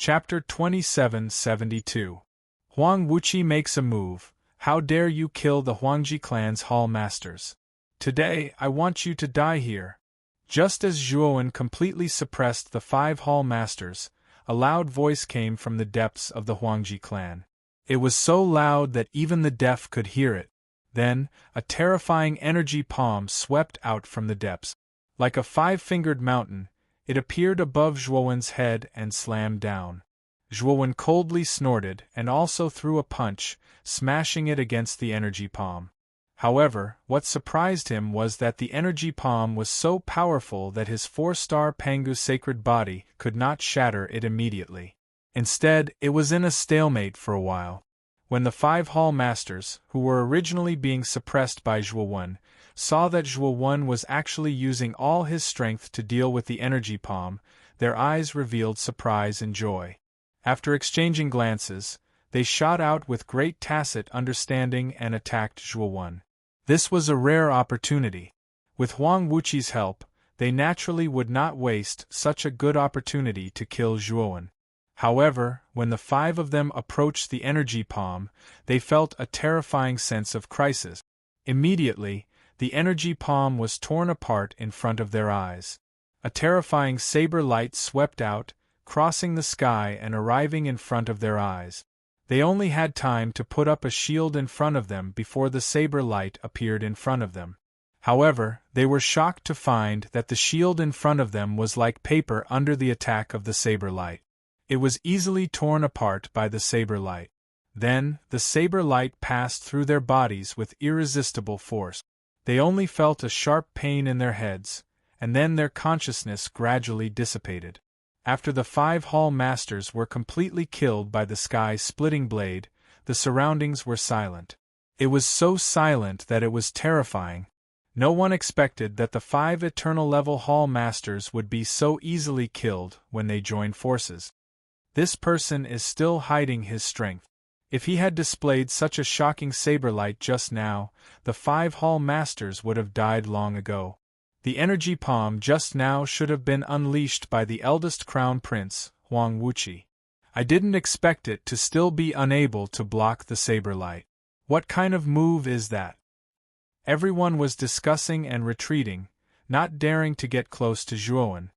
Chapter 2772. Huang Wuqi makes a move. How dare you kill the Huangji clan's hall masters? Today, I want you to die here. Just as Zhuowen completely suppressed the 5 hall masters, a loud voice came from the depths of the Huangji clan. It was so loud that even the deaf could hear it. Then, a terrifying energy palm swept out from the depths. Like a 5-fingered mountain, it appeared above Zhuowen's head and slammed down. Zhuowen coldly snorted and also threw a punch, smashing it against the energy palm. However, what surprised him was that the energy palm was so powerful that his 4-star Pangu sacred body could not shatter it immediately. Instead, it was in a stalemate for a while. When the 5 hall masters, who were originally being suppressed by Zhuowen, saw that Zhuowen was actually using all his strength to deal with the energy palm, their eyes revealed surprise and joy. After exchanging glances, they shot out with great tacit understanding and attacked Zhuowen. This was a rare opportunity. With Huang Wuqi's help, they naturally would not waste such a good opportunity to kill Zhuowen. However, when the 5 of them approached the energy palm, they felt a terrifying sense of crisis. Immediately, the energy palm was torn apart in front of their eyes. A terrifying saber light swept out, crossing the sky and arriving in front of their eyes. They only had time to put up a shield in front of them before the saber light appeared in front of them. However, they were shocked to find that the shield in front of them was like paper under the attack of the saber light. It was easily torn apart by the saber light. Then, the saber light passed through their bodies with irresistible force. They only felt a sharp pain in their heads, and then their consciousness gradually dissipated. After the 5 hall masters were completely killed by the sky-splitting blade, the surroundings were silent. It was so silent that it was terrifying. No one expected that the 5 eternal-level hall masters would be so easily killed when they joined forces. This person is still hiding his strength. If he had displayed such a shocking saber light just now, the 5 hall masters would have died long ago. The energy palm just now should have been unleashed by the eldest crown prince, Huang Wuqi. I didn't expect it to still be unable to block the saber light. What kind of move is that? Everyone was discussing and retreating, not daring to get close to Zhuowen.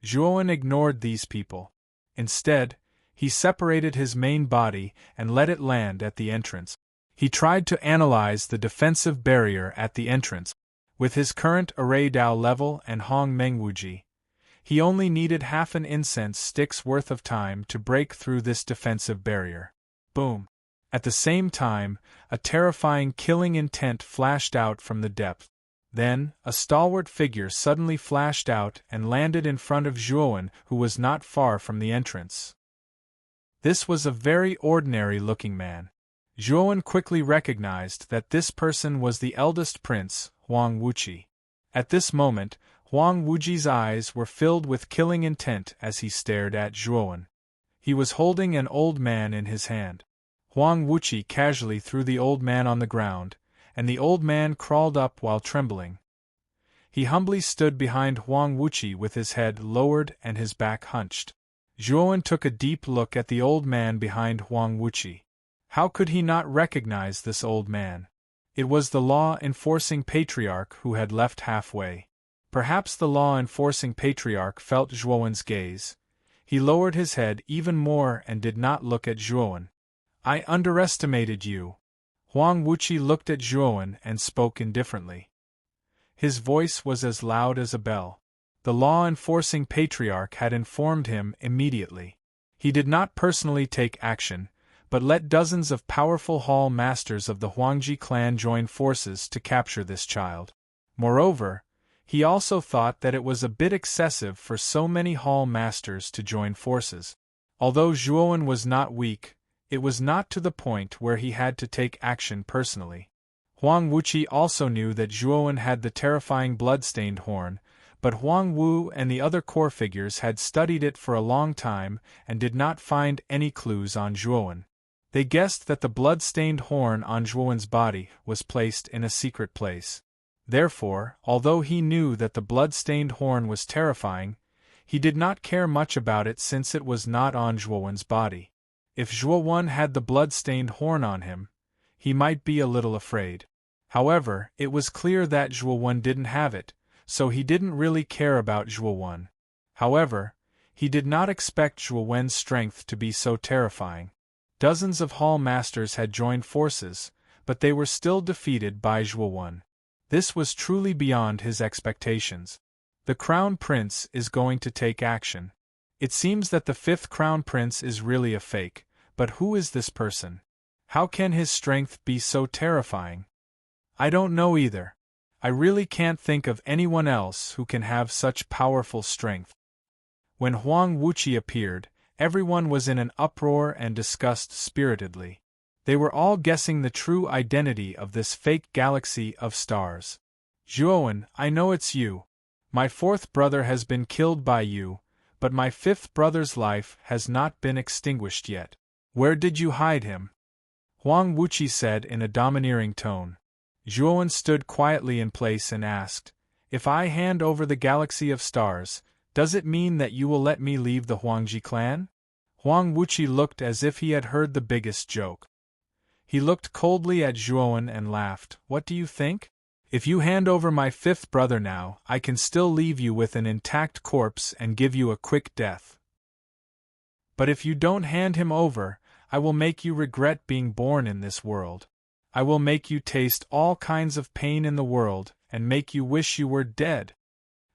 Zhuowen ignored these people. Instead, he separated his main body and let it land at the entrance. He tried to analyze the defensive barrier at the entrance. With his current array Dao level and Hong Mengwuji, he only needed half an incense stick's worth of time to break through this defensive barrier. Boom! At the same time, a terrifying killing intent flashed out from the depth. Then, a stalwart figure suddenly flashed out and landed in front of Zhuowen, who was not far from the entrance. This was a very ordinary-looking man. Zhuowen quickly recognized that this person was the eldest prince, Huang Wuqi. At this moment, Huang Wuqi's eyes were filled with killing intent as he stared at Zhuowen. He was holding an old man in his hand. Huang Wuqi casually threw the old man on the ground, and the old man crawled up while trembling. He humbly stood behind Huang Wuqi with his head lowered and his back hunched. Zhuowen took a deep look at the old man behind Huang Wuqi. How could he not recognize this old man? It was the law-enforcing patriarch who had left halfway. Perhaps the law-enforcing patriarch felt Zhuowen's gaze. He lowered his head even more and did not look at Zhuowen. I underestimated you. Huang Wuqi looked at Zhuowen and spoke indifferently. His voice was as loud as a bell. The law-enforcing patriarch had informed him immediately. He did not personally take action, but let dozens of powerful hall masters of the Huangji clan join forces to capture this child. Moreover, he also thought that it was a bit excessive for so many hall masters to join forces. Although Zhuowen was not weak, it was not to the point where he had to take action personally. Huang Wuqi also knew that Zhuowen had the terrifying blood-stained horn, but Huang Wu and the other core figures had studied it for a long time and did not find any clues on Zhuowen. They guessed that the blood-stained horn on Zhuowen's body was placed in a secret place. Therefore, although he knew that the blood-stained horn was terrifying, he did not care much about it since it was not on Zhuowen's body. If Zhuowen had the blood-stained horn on him, he might be a little afraid. However, it was clear that Zhuowen didn't have it, so he didn't really care about Zhuowen. However, he did not expect Zhuowen's strength to be so terrifying. Dozens of hall masters had joined forces, but they were still defeated by Zhuowen. This was truly beyond his expectations. The Crown Prince is going to take action. It seems that the fifth Crown Prince is really a fake, but who is this person? How can his strength be so terrifying? I don't know either. I really can't think of anyone else who can have such powerful strength. When Huang Wuqi appeared, everyone was in an uproar and discussed spiritedly. They were all guessing the true identity of this fake galaxy of stars. Zhuowen, I know it's you. My fourth brother has been killed by you, but my fifth brother's life has not been extinguished yet. Where did you hide him? Huang Wuqi said in a domineering tone. Zhuowen stood quietly in place and asked, If I hand over the galaxy of stars, does it mean that you will let me leave the Huangji clan? Huang Wuqi looked as if he had heard the biggest joke. He looked coldly at Zhuowen and laughed. What do you think? If you hand over my fifth brother now, I can still leave you with an intact corpse and give you a quick death. But if you don't hand him over, I will make you regret being born in this world. I will make you taste all kinds of pain in the world, and make you wish you were dead.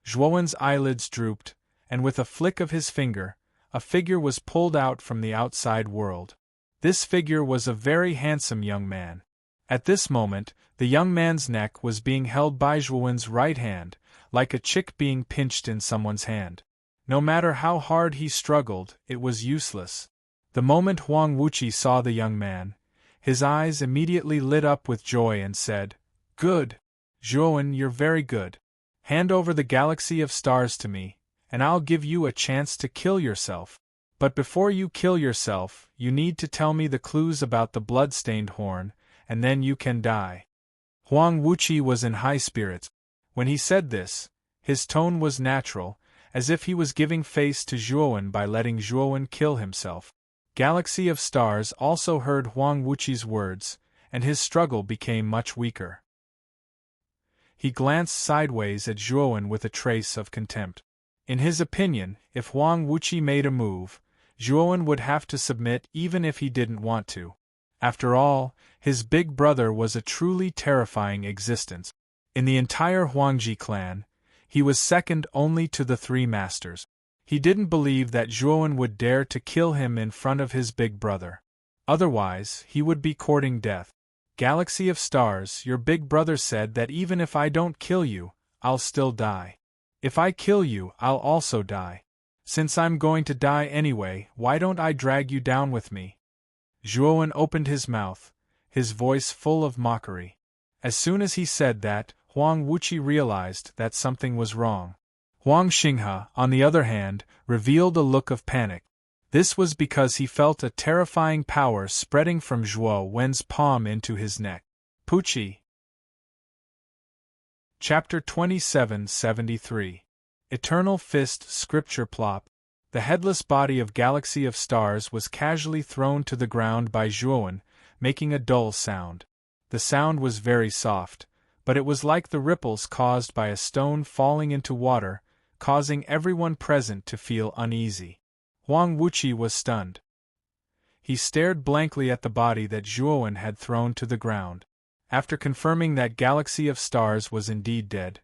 Zhuowen's eyelids drooped, and with a flick of his finger, a figure was pulled out from the outside world. This figure was a very handsome young man. At this moment, the young man's neck was being held by Zhuowen's right hand, like a chick being pinched in someone's hand. No matter how hard he struggled, it was useless. The moment Huang Wuqi saw the young man, his eyes immediately lit up with joy and said, Good! Zhuowen, you're very good. Hand over the galaxy of stars to me, and I'll give you a chance to kill yourself. But before you kill yourself, you need to tell me the clues about the blood-stained horn, and then you can die. Huang Wuqi was in high spirits. When he said this, his tone was natural, as if he was giving face to Zhuowen by letting Zhuowen kill himself. Galaxy of Stars also heard Huang Wuqi's words, and his struggle became much weaker. He glanced sideways at Zhuowen with a trace of contempt. In his opinion, if Huang Wuqi made a move, Zhuowen would have to submit even if he didn't want to. After all, his big brother was a truly terrifying existence. In the entire Huangji clan, he was second only to the three masters. He didn't believe that Zhuowen would dare to kill him in front of his big brother. Otherwise, he would be courting death. Galaxy of Stars, your big brother said that even if I don't kill you, I'll still die. If I kill you, I'll also die. Since I'm going to die anyway, why don't I drag you down with me? Zhuowen opened his mouth, his voice full of mockery. As soon as he said that, Huang Wuqi realized that something was wrong. Huang Xinghe, on the other hand, revealed a look of panic. This was because he felt a terrifying power spreading from Zhuowen's palm into his neck. Pucci. Chapter 2773. Eternal Fist Scripture Plop. The headless body of Galaxy of Stars was casually thrown to the ground by Zhuowen, making a dull sound. The sound was very soft, but it was like the ripples caused by a stone falling into water, causing everyone present to feel uneasy. Huang Wuqi was stunned. He stared blankly at the body that Zhuowen had thrown to the ground. After confirming that Galaxy of Stars was indeed dead,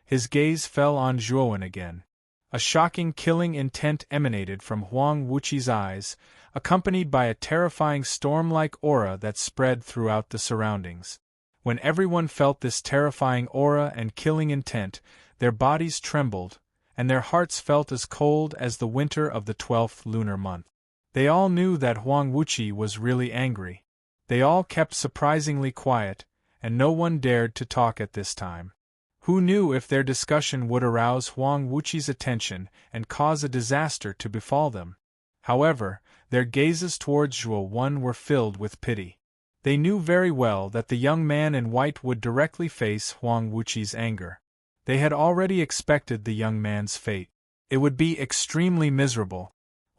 his gaze fell on Zhuowen again. A shocking killing intent emanated from Huang Wuqi's eyes, accompanied by a terrifying storm-like aura that spread throughout the surroundings. When everyone felt this terrifying aura and killing intent, their bodies trembled, and their hearts felt as cold as the winter of the 12th lunar month. They all knew that Huang Wuqi was really angry. They all kept surprisingly quiet, and no one dared to talk at this time. Who knew if their discussion would arouse Huang Wuqi's attention and cause a disaster to befall them? However, their gazes towards Zhuowen were filled with pity. They knew very well that the young man in white would directly face Huang Wuqi's anger. They had already expected the young man's fate. It would be extremely miserable.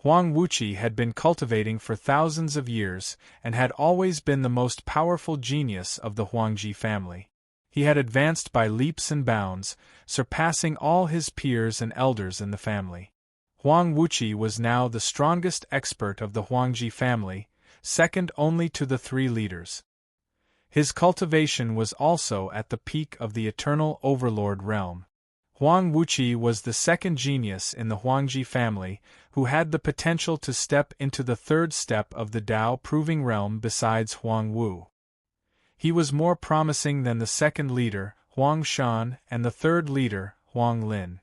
Huang Wuqi had been cultivating for thousands of years and had always been the most powerful genius of the Huangji family. He had advanced by leaps and bounds, surpassing all his peers and elders in the family. Huang Wuqi was now the strongest expert of the Huangji family, second only to the three leaders. His cultivation was also at the peak of the eternal overlord realm. Huang Wuqi was the second genius in the Huangji family who had the potential to step into the third step of the Tao-proving realm besides Huang Wu. He was more promising than the second leader, Huang Shan, and the third leader, Huang Lin.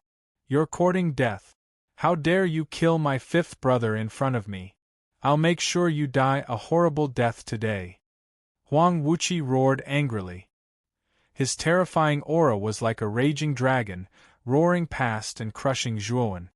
"You're courting death. How dare you kill my fifth brother in front of me? I'll make sure you die a horrible death today." Huang Wuqi roared angrily. His terrifying aura was like a raging dragon, roaring past and crushing Zhuowen.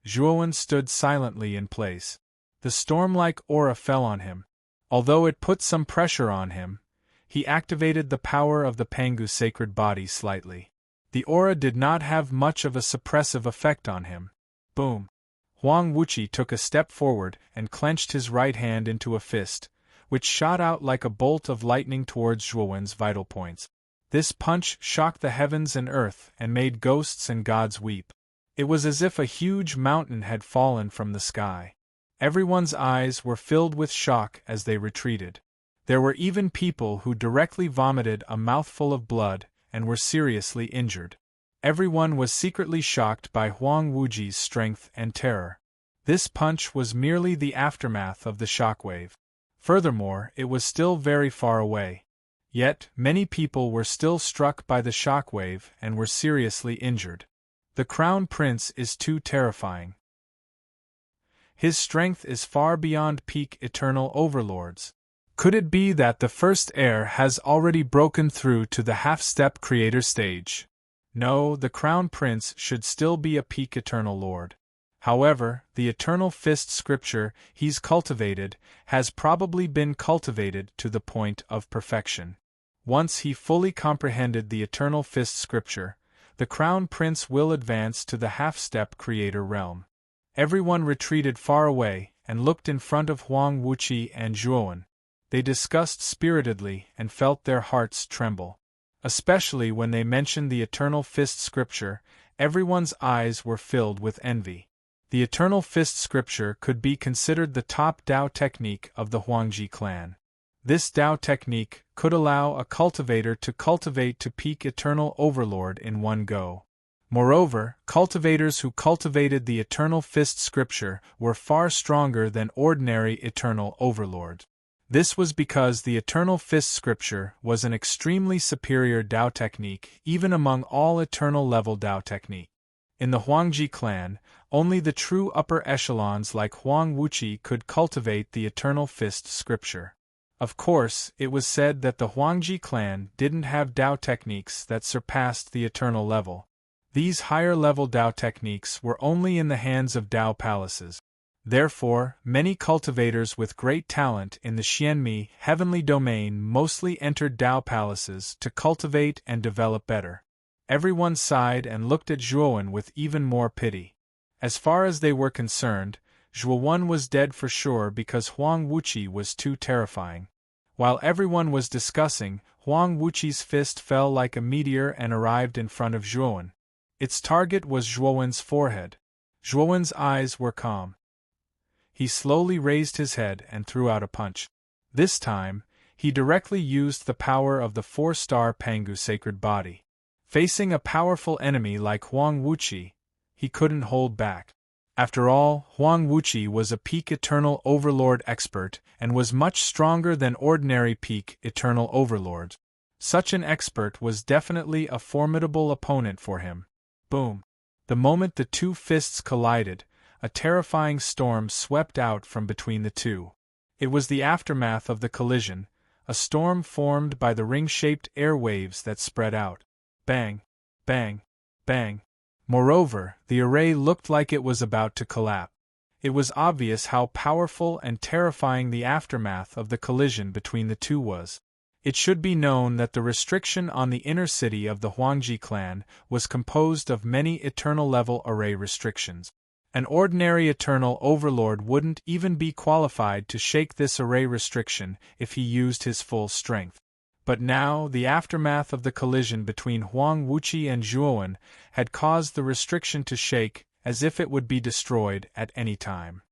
Zhuowen stood silently in place. The storm-like aura fell on him. Although it put some pressure on him, he activated the power of the Pangu sacred body slightly. The aura did not have much of a suppressive effect on him. Boom! Huang Wuqi took a step forward and clenched his right hand into a fist, which shot out like a bolt of lightning towards Zhuowen's vital points. This punch shocked the heavens and earth and made ghosts and gods weep. It was as if a huge mountain had fallen from the sky. Everyone's eyes were filled with shock as they retreated. There were even people who directly vomited a mouthful of blood and were seriously injured. Everyone was secretly shocked by Huang Wuqi's strength and terror. This punch was merely the aftermath of the shockwave. Furthermore, it was still very far away. Yet, many people were still struck by the shockwave and were seriously injured. The Crown Prince is too terrifying. His strength is far beyond peak eternal overlords. Could it be that the first heir has already broken through to the half-step creator stage? No, the Crown Prince should still be a peak eternal lord. However, the Eternal Fist scripture he's cultivated has probably been cultivated to the point of perfection. Once he fully comprehended the Eternal Fist scripture, the Crown Prince will advance to the half-step creator realm. Everyone retreated far away and looked in front of Huang Wuqi and Zhuowen. They discussed spiritedly and felt their hearts tremble. Especially when they mentioned the Eternal Fist scripture, everyone's eyes were filled with envy. The Eternal Fist scripture could be considered the top Tao technique of the Huangji clan. This Tao technique could allow a cultivator to cultivate to peak eternal overlord in one go. Moreover, cultivators who cultivated the Eternal Fist scripture were far stronger than ordinary eternal overlords. This was because the Eternal Fist scripture was an extremely superior Tao technique even among all eternal level Tao technique. In the Huangji clan, only the true upper echelons like Huang Wuqi could cultivate the Eternal Fist scripture. Of course, it was said that the Huangji clan didn't have Tao techniques that surpassed the eternal level. These higher-level Tao techniques were only in the hands of Tao palaces. Therefore, many cultivators with great talent in the Xianmi heavenly domain mostly entered Tao palaces to cultivate and develop better. Everyone sighed and looked at Zhuowen with even more pity. As far as they were concerned, Zhuowen was dead for sure because Huang Wuqi was too terrifying. While everyone was discussing, Huang Wuqi's fist fell like a meteor and arrived in front of Zhuowen. Its target was Zhuowen's forehead. Zhuowen's eyes were calm. He slowly raised his head and threw out a punch. This time, he directly used the power of the 4-star Pangu sacred body. Facing a powerful enemy like Huang Wuqi, he couldn't hold back. After all, Huang Wuqi was a peak eternal overlord expert and was much stronger than ordinary peak eternal overlords. Such an expert was definitely a formidable opponent for him. Boom! The moment the two fists collided, a terrifying storm swept out from between the two. It was the aftermath of the collision, a storm formed by the ring-shaped air waves that spread out. Bang! Bang! Bang! Moreover, the array looked like it was about to collapse. It was obvious how powerful and terrifying the aftermath of the collision between the two was. It should be known that the restriction on the inner city of the Huangji clan was composed of many eternal-level array restrictions. An ordinary eternal overlord wouldn't even be qualified to shake this array restriction if he used his full strength. But now, the aftermath of the collision between Huang Wuqi and Zhuowen had caused the restriction to shake as if it would be destroyed at any time.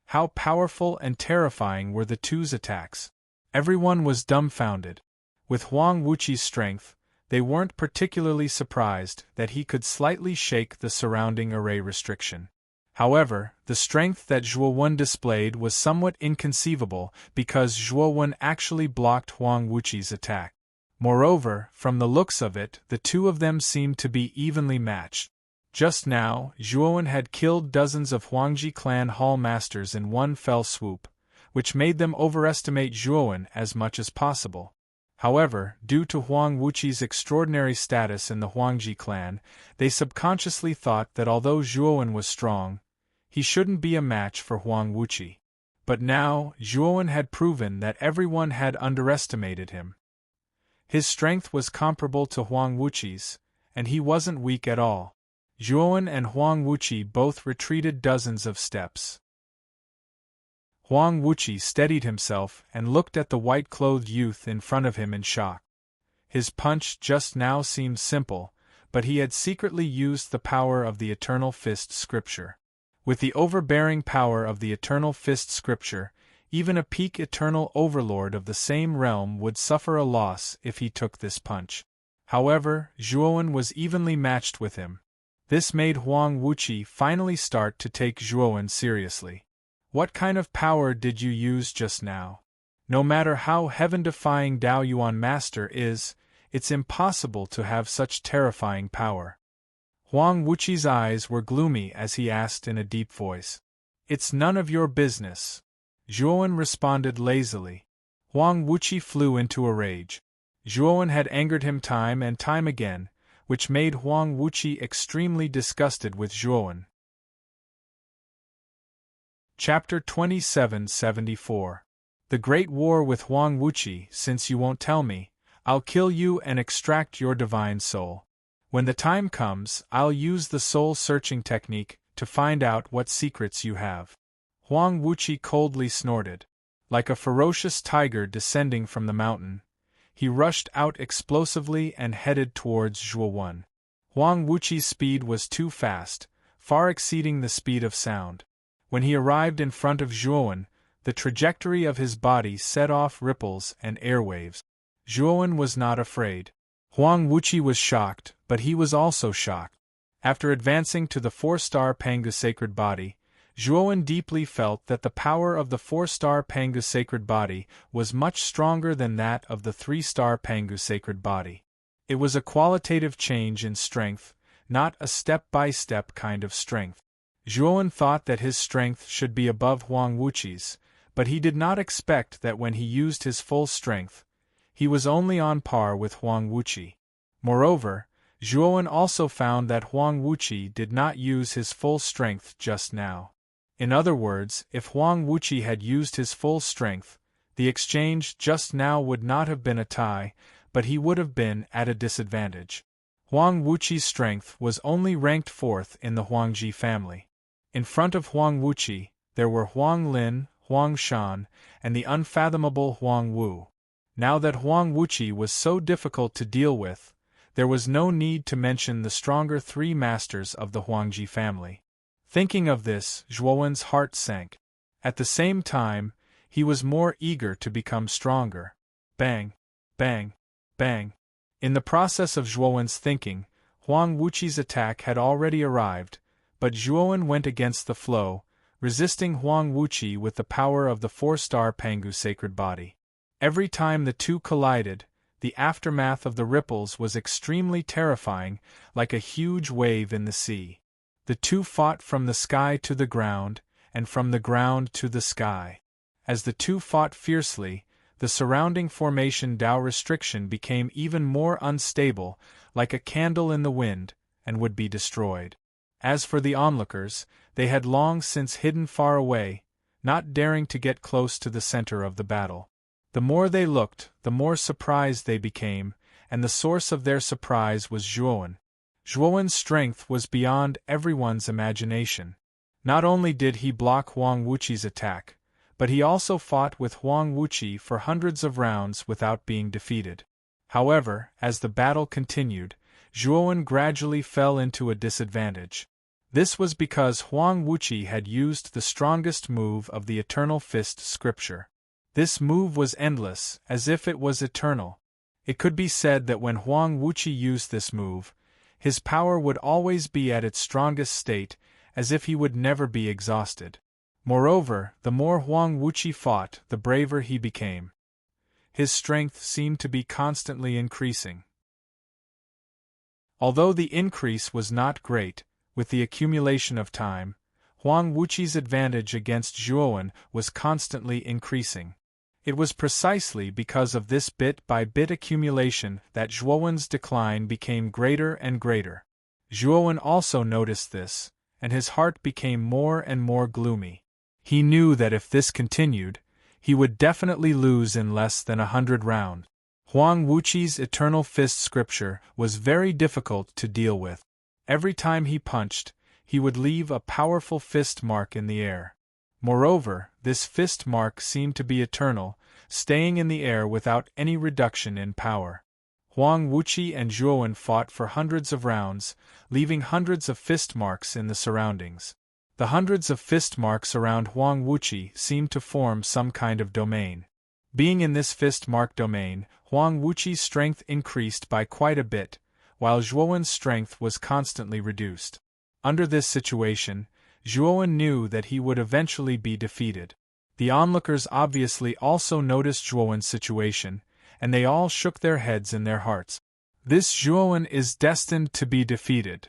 How powerful and terrifying were the two's attacks! Everyone was dumbfounded. With Huang Wuqi's strength, they weren't particularly surprised that he could slightly shake the surrounding array restriction. However, the strength that Zhuowen displayed was somewhat inconceivable because Zhuowen actually blocked Huang Wuqi's attack. Moreover, from the looks of it, the two of them seemed to be evenly matched. Just now, Zhuowen had killed dozens of Huangji clan hall masters in one fell swoop, which made them overestimate Zhuowen as much as possible. However, due to Huang Wuqi's extraordinary status in the Huangji clan, they subconsciously thought that although Zhuowen was strong, he shouldn't be a match for Huang Wuqi. But now, Zhuowen had proven that everyone had underestimated him. His strength was comparable to Huang Wuqi's, and he wasn't weak at all. Zhuowen and Huang Wuqi both retreated dozens of steps. Huang Wuqi steadied himself and looked at the white-clothed youth in front of him in shock. His punch just now seemed simple, but he had secretly used the power of the Eternal Fist Scripture. With the overbearing power of the Eternal Fist Scripture, even a peak Eternal Overlord of the same realm would suffer a loss if he took this punch. However, Zhuowen was evenly matched with him. This made Huang Wuqi finally start to take Zhuowen seriously. What kind of power did you use just now? No matter how heaven-defying Dao Yuan Master is, it's impossible to have such terrifying power. Huang Wuqi's eyes were gloomy as he asked in a deep voice. It's none of your business. Zhuowen responded lazily. Huang Wuqi flew into a rage. Zhuowen had angered him time and time again, which made Huang Wuqi extremely disgusted with Zhuowen. Chapter 2774. The Great War with Huang Wuqi. Since you won't tell me, I'll kill you and extract your divine soul. When the time comes, I'll use the soul-searching technique to find out what secrets you have. Huang Wuqi coldly snorted. Like a ferocious tiger descending from the mountain, he rushed out explosively and headed towards Zhuowen. Huang Wuqi's speed was too fast, far exceeding the speed of sound. When he arrived in front of Zhuowen, the trajectory of his body set off ripples and airwaves. Zhuowen was not afraid. Huang Wuqi was shocked, but he was also shocked. After advancing to the 4-star Pangu sacred body, Zhuowen deeply felt that the power of the 4-star Pangu sacred body was much stronger than that of the 3-star Pangu sacred body. It was a qualitative change in strength, not a step-by-step kind of strength. Zhuowen thought that his strength should be above Huang Wuqi's, but he did not expect that when he used his full strength, he was only on par with Huang Wuqi. Moreover, Zhuowen also found that Huang Wuqi did not use his full strength just now. In other words, if Huang Wuqi had used his full strength, the exchange just now would not have been a tie, but he would have been at a disadvantage. Huang Wuqi's strength was only ranked 4th in the Huangji family. In front of Huang Wuqi, there were Huang Lin, Huang Shan, and the unfathomable Huang Wu. Now that Huang Wuqi was so difficult to deal with, there was no need to mention the stronger 3 masters of the Huangji family. Thinking of this, Zhuowen's heart sank. At the same time, he was more eager to become stronger. Bang! Bang! Bang! In the process of Zhuowen's thinking, Huang Wuqi's attack had already arrived, but Zhuowen went against the flow, resisting Huang Wuqi with the power of the 4-star Pangu sacred body. Every time the two collided, the aftermath of the ripples was extremely terrifying, like a huge wave in the sea. The two fought from the sky to the ground, and from the ground to the sky. As the two fought fiercely, the surrounding formation Dao restriction became even more unstable, like a candle in the wind, and would be destroyed. As for the onlookers, they had long since hidden far away, not daring to get close to the center of the battle. The more they looked, the more surprised they became, and the source of their surprise was Zhuowen. Zhuowen's strength was beyond everyone's imagination. Not only did he block Huang Wuqi's attack, but he also fought with Huang Wuqi for hundreds of rounds without being defeated. However, as the battle continued, Zhuowen gradually fell into a disadvantage. This was because Huang Wuqi had used the strongest move of the Eternal Fist scripture. This move was endless, as if it was eternal. It could be said that when Huang Wuqi used this move, his power would always be at its strongest state, as if he would never be exhausted. Moreover, the more Huang Wuqi fought, the braver he became. His strength seemed to be constantly increasing. Although the increase was not great, with the accumulation of time, Huang Wuqi's advantage against Zhuowen was constantly increasing. It was precisely because of this bit-by-bit accumulation that Zhuowen's decline became greater and greater. Zhuowen also noticed this, and his heart became more and more gloomy. He knew that if this continued, he would definitely lose in less than 100 rounds. Huang Wuqi's Eternal Fist scripture was very difficult to deal with. Every time he punched, he would leave a powerful fist mark in the air. Moreover, this fist mark seemed to be eternal, staying in the air without any reduction in power. Huang Wuqi and Zhuowen fought for hundreds of rounds, leaving hundreds of fist marks in the surroundings. The hundreds of fist marks around Huang Wuqi seemed to form some kind of domain. Being in this fist mark domain, Huang Wuqi's strength increased by quite a bit, while Zhuowen's strength was constantly reduced. Under this situation, Zhuowen knew that he would eventually be defeated. The onlookers obviously also noticed Zhuowen's situation, and they all shook their heads in their hearts. This Zhuowen is destined to be defeated.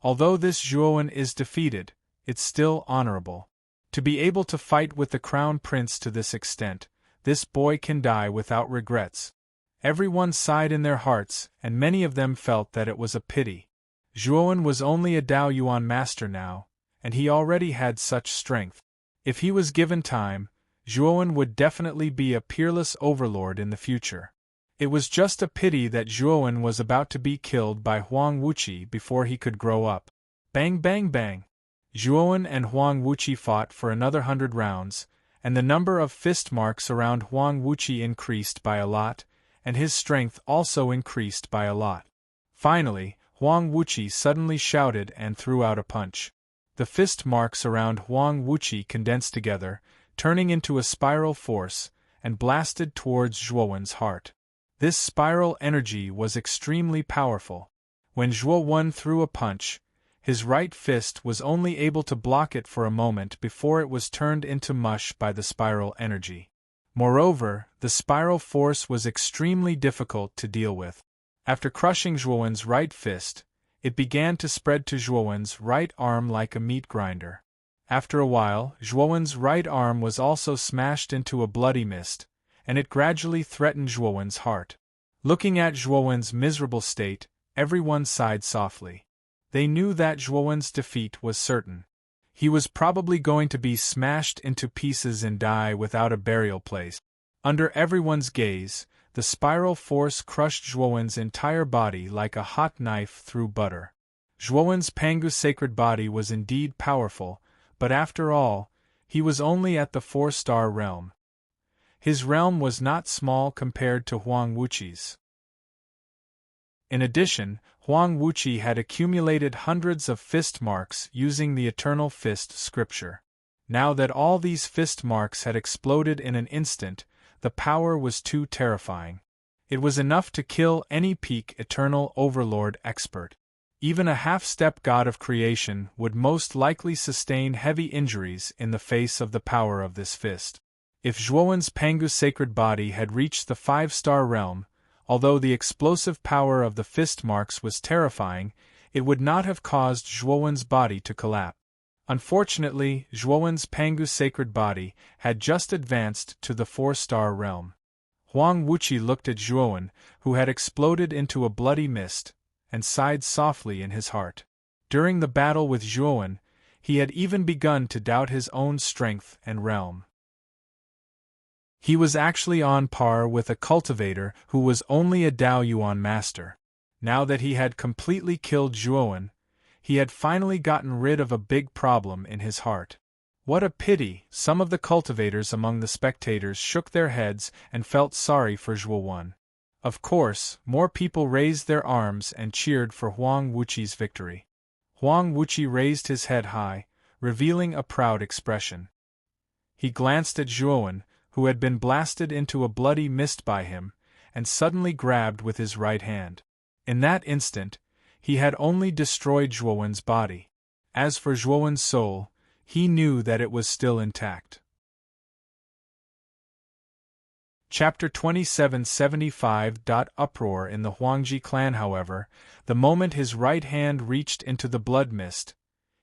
Although this Zhuowen is defeated, it's still honorable. To be able to fight with the Crown Prince to this extent, this boy can die without regrets. Everyone sighed in their hearts, and many of them felt that it was a pity. Zhuowen was only a Daoyuan master now, and he already had such strength. If he was given time, Zhuowen would definitely be a peerless overlord in the future. It was just a pity that Zhuowen was about to be killed by Huang Wuqi before he could grow up. Bang bang bang! Zhuowen and Huang Wuqi fought for another 100 rounds, and the number of fist marks around Huang Wuqi increased by a lot, and his strength also increased by a lot. Finally, Huang Wuqi suddenly shouted and threw out a punch. The fist marks around Huang Wuqi condensed together, turning into a spiral force, and blasted towards Zhuowen's heart. This spiral energy was extremely powerful. When Zhuowen threw a punch, his right fist was only able to block it for a moment before it was turned into mush by the spiral energy. Moreover, the spiral force was extremely difficult to deal with. After crushing Zhuowen's right fist, it began to spread to Zhuowen's right arm like a meat grinder. After a while, Zhuowen's right arm was also smashed into a bloody mist, and it gradually threatened Zhuowen's heart. Looking at Zhuowen's miserable state, everyone sighed softly. They knew that Zhuowen's defeat was certain. He was probably going to be smashed into pieces and die without a burial place. Under everyone's gaze, the spiral force crushed Zhuowen's entire body like a hot knife through butter. Zhuowen's Pangu sacred body was indeed powerful, but after all, he was only at the 4-star realm. His realm was not small compared to Huang Wuqi's. In addition, Huang Wuqi had accumulated hundreds of fist marks using the Eternal Fist scripture. Now that all these fist marks had exploded in an instant, the power was too terrifying. It was enough to kill any peak Eternal Overlord expert. Even a half-step god of creation would most likely sustain heavy injuries in the face of the power of this fist. If Zhuowen's Pangu sacred body had reached the 5-star realm, although the explosive power of the fist marks was terrifying, it would not have caused Zhuowen's body to collapse. Unfortunately, Zhuowen's Pangu sacred body had just advanced to the 4-star realm. Huang Wuqi looked at Zhuowen, who had exploded into a bloody mist, and sighed softly in his heart. During the battle with Zhuowen, he had even begun to doubt his own strength and realm. He was actually on par with a cultivator who was only a Daoyuan master. Now that he had completely killed Zhuowen, he had finally gotten rid of a big problem in his heart. What a pity! Some of the cultivators among the spectators shook their heads and felt sorry for Zhuowen. Of course, more people raised their arms and cheered for Huang Wuqi's victory. Huang Wuqi raised his head high, revealing a proud expression. He glanced at Zhuowen, who had been blasted into a bloody mist by him, and suddenly grabbed with his right hand. In that instant, he had only destroyed Zhuowen's body. As for Zhuowen's soul, he knew that it was still intact. Chapter 2775. Uproar in the Huangji clan. However, the moment his right hand reached into the blood mist,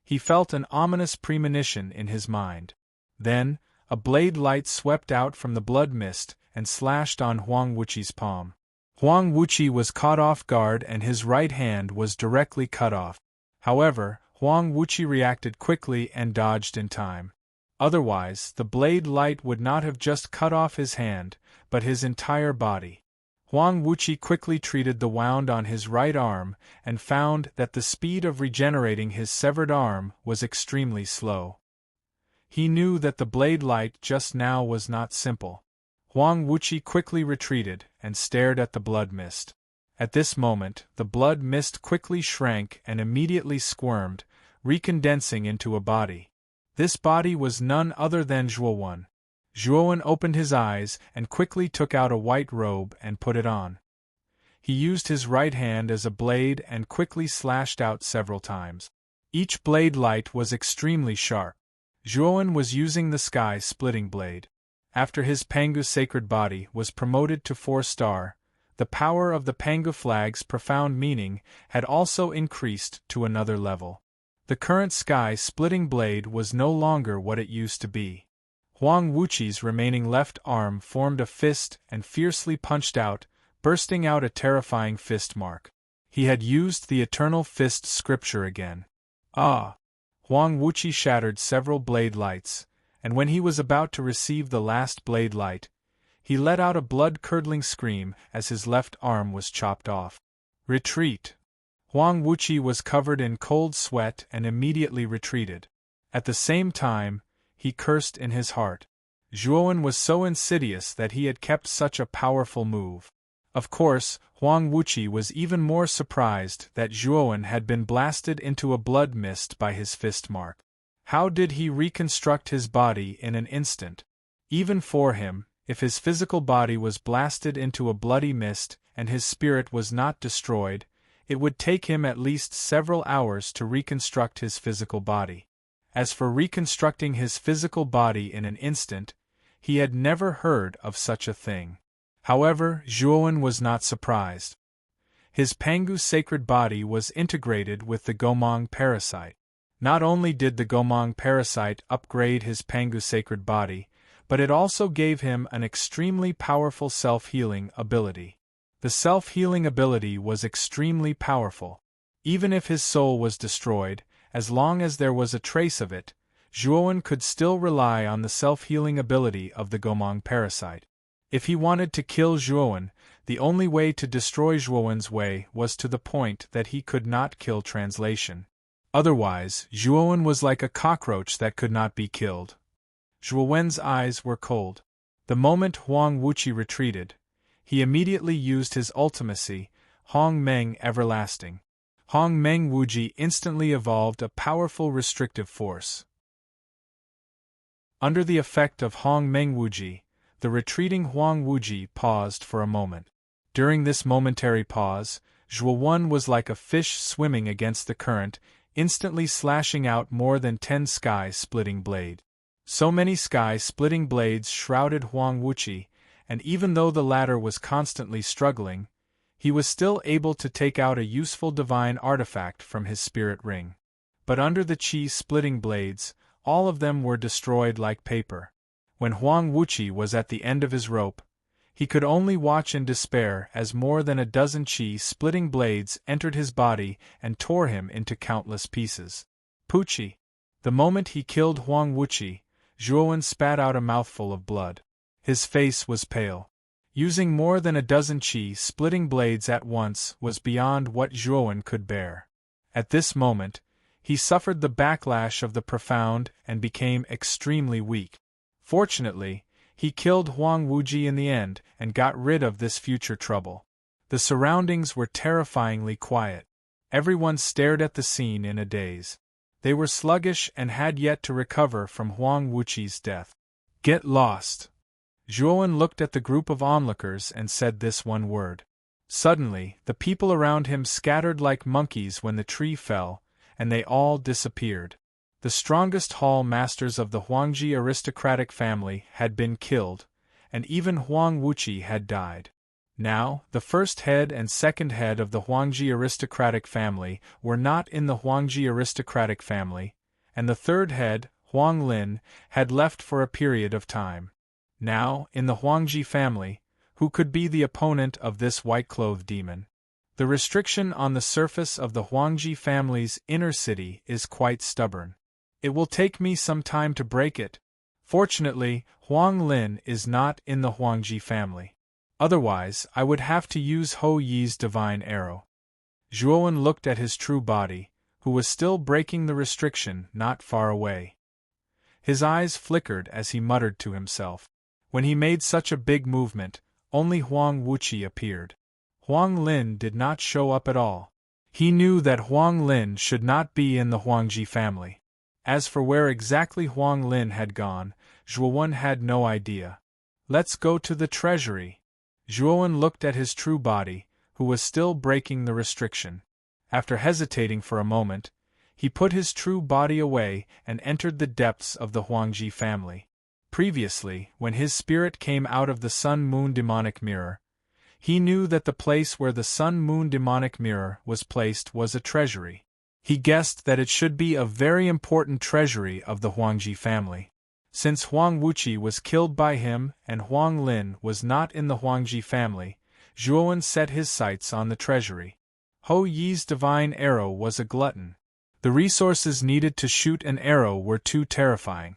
he felt an ominous premonition in his mind. Then, a blade light swept out from the blood mist and slashed on Huang Wuqi's palm. Huang Wuqi was caught off guard and his right hand was directly cut off. However, Huang Wuqi reacted quickly and dodged in time. Otherwise, the blade light would not have just cut off his hand, but his entire body. Huang Wuqi quickly treated the wound on his right arm and found that the speed of regenerating his severed arm was extremely slow. He knew that the blade light just now was not simple. Huang Wuqi quickly retreated and stared at the blood mist. At this moment, the blood mist quickly shrank and immediately squirmed, recondensing into a body. This body was none other than Zhuowen. Zhuowen opened his eyes and quickly took out a white robe and put it on. He used his right hand as a blade and quickly slashed out several times. Each blade light was extremely sharp. Zhuowen was using the sky-splitting blade. After his Pangu sacred body was promoted to 4-star, the power of the Pangu flag's profound meaning had also increased to another level. The current sky-splitting blade was no longer what it used to be. Huang Wuqi's remaining left arm formed a fist and fiercely punched out, bursting out a terrifying fist mark. He had used the eternal fist scripture again. Ah! Huang Wuqi shattered several blade lights, and when he was about to receive the last blade light, he let out a blood-curdling scream as his left arm was chopped off. Retreat! Huang Wuqi was covered in cold sweat and immediately retreated. At the same time, he cursed in his heart. Zhuowen was so insidious that he had kept such a powerful move. Of course, Huang Wuqi was even more surprised that Zhuowen had been blasted into a blood mist by his fist mark. How did he reconstruct his body in an instant? Even for him, if his physical body was blasted into a bloody mist and his spirit was not destroyed, it would take him at least several hours to reconstruct his physical body. As for reconstructing his physical body in an instant, he had never heard of such a thing. However, Zhuowen was not surprised. His Pangu sacred body was integrated with the Gomong parasite. Not only did the Gomong parasite upgrade his Pangu sacred body, but it also gave him an extremely powerful self-healing ability. The self-healing ability was extremely powerful. Even if his soul was destroyed, as long as there was a trace of it, Zhuowen could still rely on the self-healing ability of the Gomong parasite. If he wanted to kill Zhuowen, the only way to destroy Zhuowen's way was to the point that he could not kill translation. Otherwise, Zhuowen was like a cockroach that could not be killed. Zhuowen's eyes were cold. The moment Huang Wuqi retreated, he immediately used his ultimacy, Hong Meng Everlasting. Hong Meng Wuji instantly evolved a powerful restrictive force. Under the effect of Hong Meng Wuji, the retreating Huang Wuji paused for a moment. During this momentary pause, Zhuowen was like a fish swimming against the current, instantly slashing out more than 10 sky-splitting blades. So many sky-splitting blades shrouded Huang Wuqi, and even though the latter was constantly struggling, he was still able to take out a useful divine artifact from his spirit ring. But under the chi-splitting blades, all of them were destroyed like paper. When Huang Wuqi was at the end of his rope, he could only watch in despair as more than a dozen chi-splitting blades entered his body and tore him into countless pieces. Puchi! The moment he killed Huang Wuqi, Zhuowen spat out a mouthful of blood. His face was pale. Using more than a dozen chi-splitting blades at once was beyond what Zhuowen could bear. At this moment, he suffered the backlash of the profound and became extremely weak. Fortunately, he killed Huang Wuji in the end and got rid of this future trouble. The surroundings were terrifyingly quiet. Everyone stared at the scene in a daze. They were sluggish and had yet to recover from Huang Wuqi's death. "Get lost." Zhuowen looked at the group of onlookers and said this one word. Suddenly, the people around him scattered like monkeys when the tree fell, and they all disappeared. The strongest hall masters of the Huangji aristocratic family had been killed, and even Huang Wuqi had died. Now, the first head and second head of the Huangji aristocratic family were not in the Huangji aristocratic family, and the third head, Huang Lin, had left for a period of time. Now, in the Huangji family, who could be the opponent of this white-clothed demon? The restriction on the surface of the Huangji family's inner city is quite stubborn. It will take me some time to break it. Fortunately, Huang Lin is not in the Huangji family. Otherwise, I would have to use Hou Yi's divine arrow. Zhuowen looked at his true body, who was still breaking the restriction not far away. His eyes flickered as he muttered to himself. When he made such a big movement, only Huang Wuqi appeared. Huang Lin did not show up at all. He knew that Huang Lin should not be in the Huangji family. As for where exactly Huang Lin had gone, Zhuowen had no idea. "Let's go to the treasury." Zhuowen looked at his true body, who was still breaking the restriction. After hesitating for a moment, he put his true body away and entered the depths of the Huangji family. Previously, when his spirit came out of the Sun-Moon demonic mirror, he knew that the place where the Sun-Moon demonic mirror was placed was a treasury. He guessed that it should be a very important treasury of the Huangji family. Since Huang Wuqi was killed by him and Huang Lin was not in the Huangji family, Zhuowen set his sights on the treasury. Hou Yi's divine arrow was a glutton. The resources needed to shoot an arrow were too terrifying.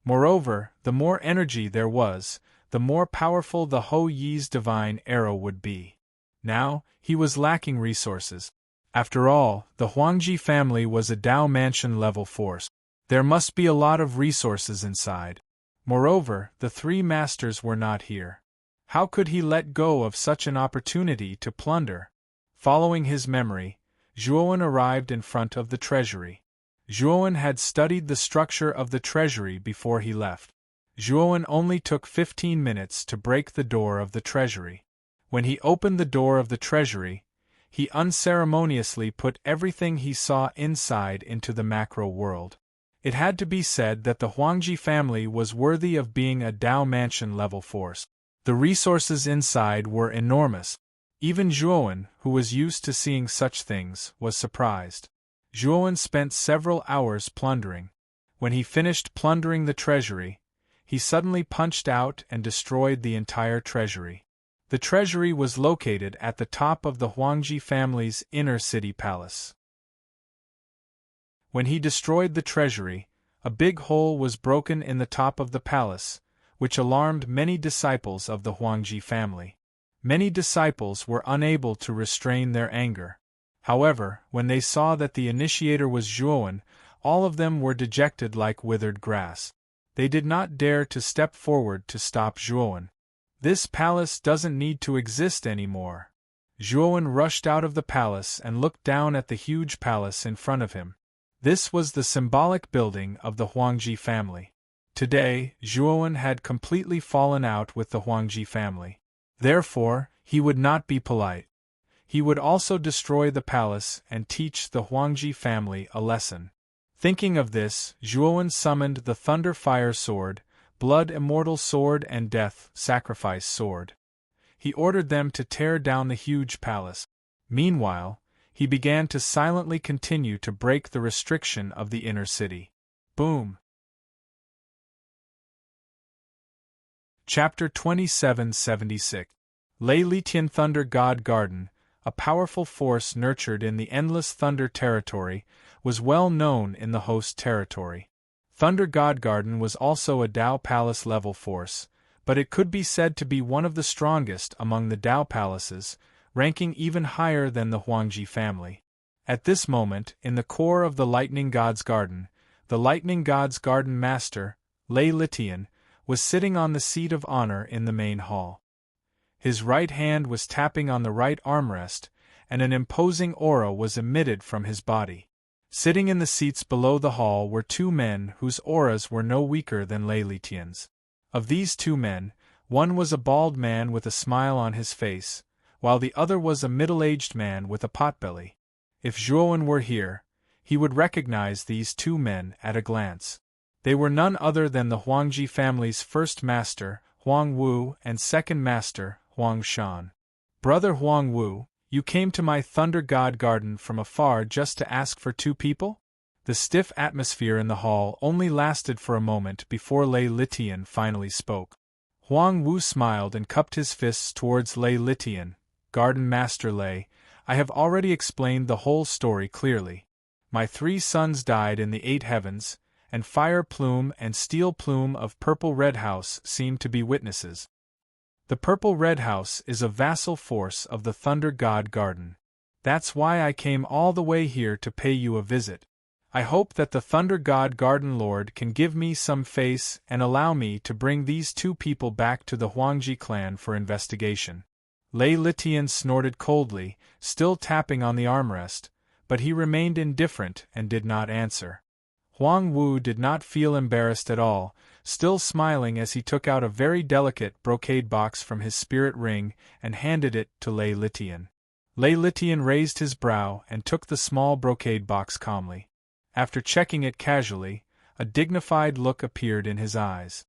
Moreover, the more energy there was, the more powerful the Hou Yi's divine arrow would be. Now, he was lacking resources. After all, the Huangji family was a Dao Mansion-level force. There must be a lot of resources inside. Moreover, the three masters were not here. How could he let go of such an opportunity to plunder? Following his memory, Zhuowen arrived in front of the treasury. Zhuowen had studied the structure of the treasury before he left. Zhuowen only took 15 minutes to break the door of the treasury. When he opened the door of the treasury, he unceremoniously put everything he saw inside into the macro world. It had to be said that the Huangji family was worthy of being a Dao Mansion-level force. The resources inside were enormous. Even Zhuowen, who was used to seeing such things, was surprised. Zhuowen spent several hours plundering. When he finished plundering the treasury, he suddenly punched out and destroyed the entire treasury. The treasury was located at the top of the Huangji family's inner city palace. When he destroyed the treasury, a big hole was broken in the top of the palace, which alarmed many disciples of the Huangji family. Many disciples were unable to restrain their anger. However, when they saw that the initiator was Zhuowen, all of them were dejected like withered grass. They did not dare to step forward to stop Zhuowen. "This palace doesn't need to exist anymore." Zhuowen rushed out of the palace and looked down at the huge palace in front of him. This was the symbolic building of the Huangji family. Today, Zhuowen had completely fallen out with the Huangji family. Therefore, he would not be polite. He would also destroy the palace and teach the Huangji family a lesson. Thinking of this, Zhuowen summoned the Thunder Fire Sword, Blood Immortal Sword and Death Sacrifice Sword. He ordered them to tear down the huge palace. Meanwhile, he began to silently continue to break the restriction of the inner city. Boom! Chapter 2776. Lei Litian Thunder God Garden, a powerful force nurtured in the endless Thunder territory, was well known in the host territory. Thunder God Garden was also a Dao Palace level force, but it could be said to be one of the strongest among the Tao palaces, ranking even higher than the Huangji family. At this moment, in the core of the Lightning God's garden, the Lightning God's garden master, Lei Litian, was sitting on the seat of honor in the main hall. His right hand was tapping on the right armrest, and an imposing aura was emitted from his body. Sitting in the seats below the hall were two men whose auras were no weaker than Lei Litian's. Of these two men, one was a bald man with a smile on his face, while the other was a middle-aged man with a potbelly. If Zhuowen were here, he would recognize these two men at a glance. They were none other than the Huangji family's first master, Huang Wu, and second master, Huang Shan. "Brother Huang Wu, you came to my Thunder God garden from afar just to ask for two people?" The stiff atmosphere in the hall only lasted for a moment before Lei Litian finally spoke. Huang Wu smiled and cupped his fists towards Lei Litian. "Garden Master Lei, I have already explained the whole story clearly. My 3 sons died in the 8 heavens, and Fire Plume and Steel Plume of Purple Red House seem to be witnesses. The Purple Red House is a vassal force of the Thunder God Garden. That's why I came all the way here to pay you a visit. I hope that the Thunder God Garden Lord can give me some face and allow me to bring these two people back to the Huangji clan for investigation." Lei Litian snorted coldly, still tapping on the armrest, but he remained indifferent and did not answer. Huang Wu did not feel embarrassed at all, still smiling as he took out a very delicate brocade box from his spirit ring and handed it to Lei Litian. Lei Litian raised his brow and took the small brocade box calmly. After checking it casually, a dignified look appeared in his eyes.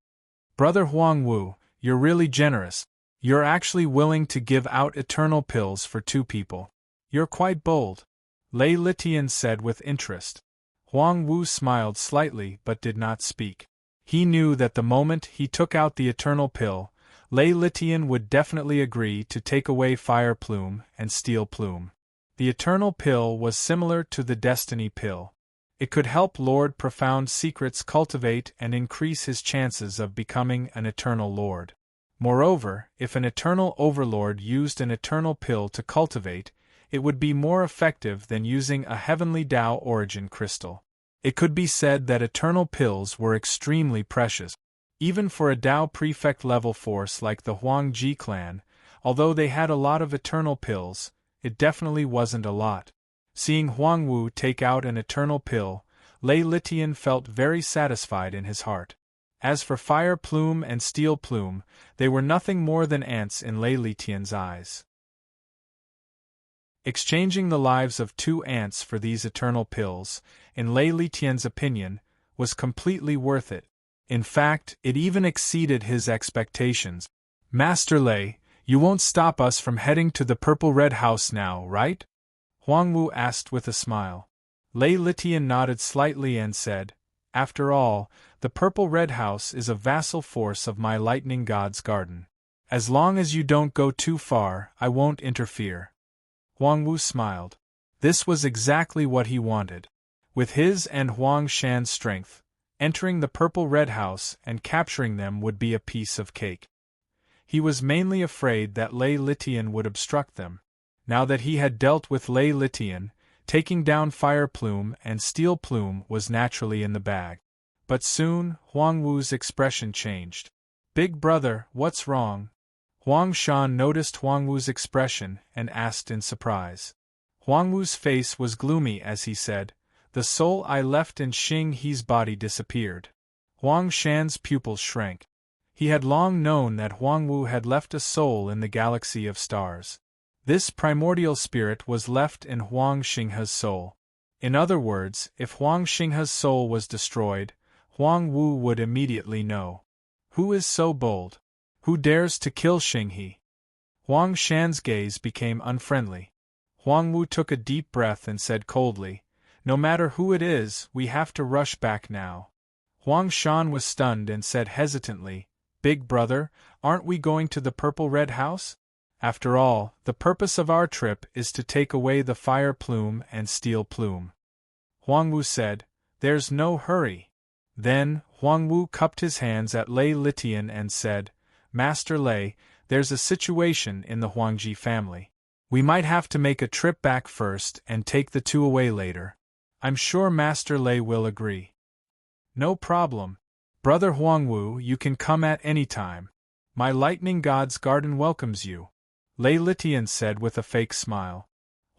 "Brother Huang Wu, you're really generous. You're actually willing to give out eternal pills for 2 people. You're quite bold," Lei Litian said with interest. Huang Wu smiled slightly but did not speak. He knew that the moment he took out the eternal pill, Lei Litian would definitely agree to take away Fire Plume and Steel Plume. The eternal pill was similar to the Destiny pill. It could help Lord Profound Secrets cultivate and increase his chances of becoming an eternal lord. Moreover, if an eternal overlord used an eternal pill to cultivate, it would be more effective than using a heavenly Tao origin crystal. It could be said that eternal pills were extremely precious. Even for a Tao prefect level force like the Huangji clan, although they had a lot of eternal pills, it definitely wasn't a lot. Seeing Huang Wu take out an eternal pill, Lei Litian felt very satisfied in his heart. As for Fire Plume and Steel Plume, they were nothing more than ants in Lei Litian's eyes. Exchanging the lives of 2 ants for these eternal pills, in Lei Litian's opinion, was completely worth it. In fact, it even exceeded his expectations. "Master Lei, you won't stop us from heading to the Purple Red House now, right?" Huang Wu asked with a smile. Lei Litian nodded slightly and said, "After all, the Purple Red House is a vassal force of my Lightning God's garden. As long as you don't go too far, I won't interfere." Huang Wu smiled. This was exactly what he wanted. With his and Huang Shan's strength, entering the Purple Red House and capturing them would be a piece of cake. He was mainly afraid that Lei Litian would obstruct them. Now that he had dealt with Lei Litian, taking down Fire Plume and Steel Plume was naturally in the bag. But soon, Huang Wu's expression changed. "Big brother, what's wrong?" Huang Shan noticed Huang Wu's expression and asked in surprise. Huang Wu's face was gloomy as he said, "The soul I left in Xing He's body disappeared." Huang Shan's pupils shrank. He had long known that Huang Wu had left a soul in the galaxy of stars. This primordial spirit was left in Huang Xinghe's soul. In other words, if Huang Xinghe's soul was destroyed, Huang Wu would immediately know. Who is so bold? Who dares to kill Xinghe? Huang Shan's gaze became unfriendly. Huang Wu took a deep breath and said coldly, "No matter who it is, we have to rush back now." Huang Shan was stunned and said hesitantly, "Big brother, aren't we going to the Purple Red House? After all, the purpose of our trip is to take away the Fire Plume and Steel Plume." Huang Wu said, "There's no hurry." Then, Huang Wu cupped his hands at Lei Litian and said, Master Lei, there's a situation in the Huangji family. We might have to make a trip back first and take the two away later. I'm sure Master Lei will agree. No problem. Brother Huangwu, you can come at any time. My lightning god's garden welcomes you, Lei Litian said with a fake smile.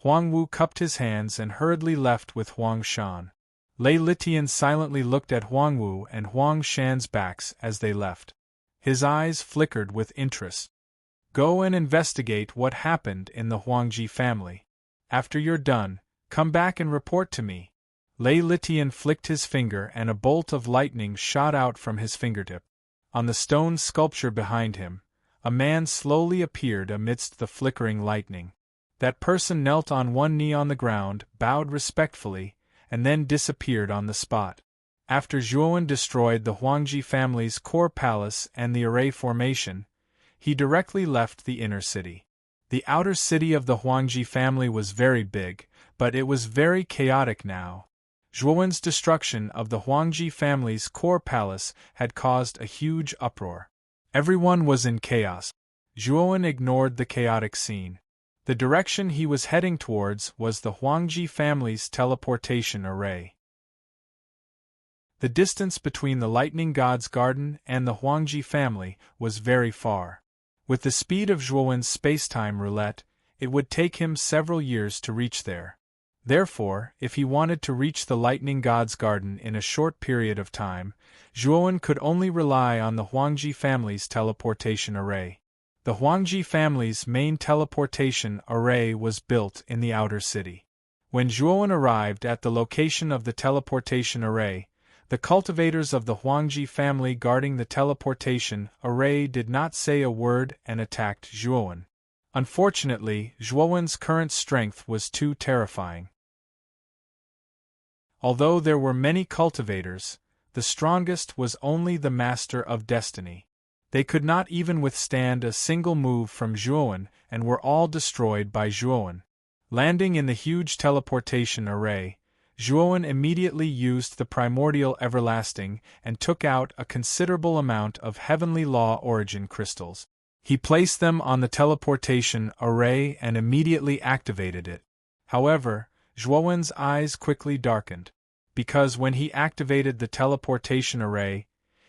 Huangwu cupped his hands and hurriedly left with Huang Shan. Lei Litian silently looked at Huangwu and Huang Shan's backs as they left. His eyes flickered with interest. Go and investigate what happened in the Huangji family. After you're done, come back and report to me. Lei Litian flicked his finger and a bolt of lightning shot out from his fingertip. On the stone sculpture behind him, a man slowly appeared amidst the flickering lightning. That person knelt on one knee on the ground, bowed respectfully, and then disappeared on the spot. After Zhuowen destroyed the Huangji family's core palace and the array formation, he directly left the inner city. The outer city of the Huangji family was very big, but it was very chaotic now. Zhuowen's destruction of the Huangji family's core palace had caused a huge uproar. Everyone was in chaos. Zhuowen ignored the chaotic scene. The direction he was heading towards was the Huangji family's teleportation array. The distance between the lightning god's garden and the Huangji family was very far. With the speed of Zhuowen's space-time roulette, it would take him several years to reach there. Therefore, if he wanted to reach the lightning god's garden in a short period of time, Zhuowen could only rely on the Huangji family's teleportation array. The Huangji family's main teleportation array was built in the outer city. When Zhuowen arrived at the location of the teleportation array, the cultivators of the Huangji family guarding the teleportation array did not say a word and attacked Zhuowen. Unfortunately, Zhuowen's current strength was too terrifying. Although there were many cultivators, the strongest was only the Master of Destiny. They could not even withstand a single move from Zhuowen and were all destroyed by Zhuowen. Landing in the huge teleportation array, Zhuowen immediately used the primordial everlasting and took out a considerable amount of heavenly law origin crystals. He placed them on the teleportation array and immediately activated it. However, Zhuowen's eyes quickly darkened, because when he activated the teleportation array,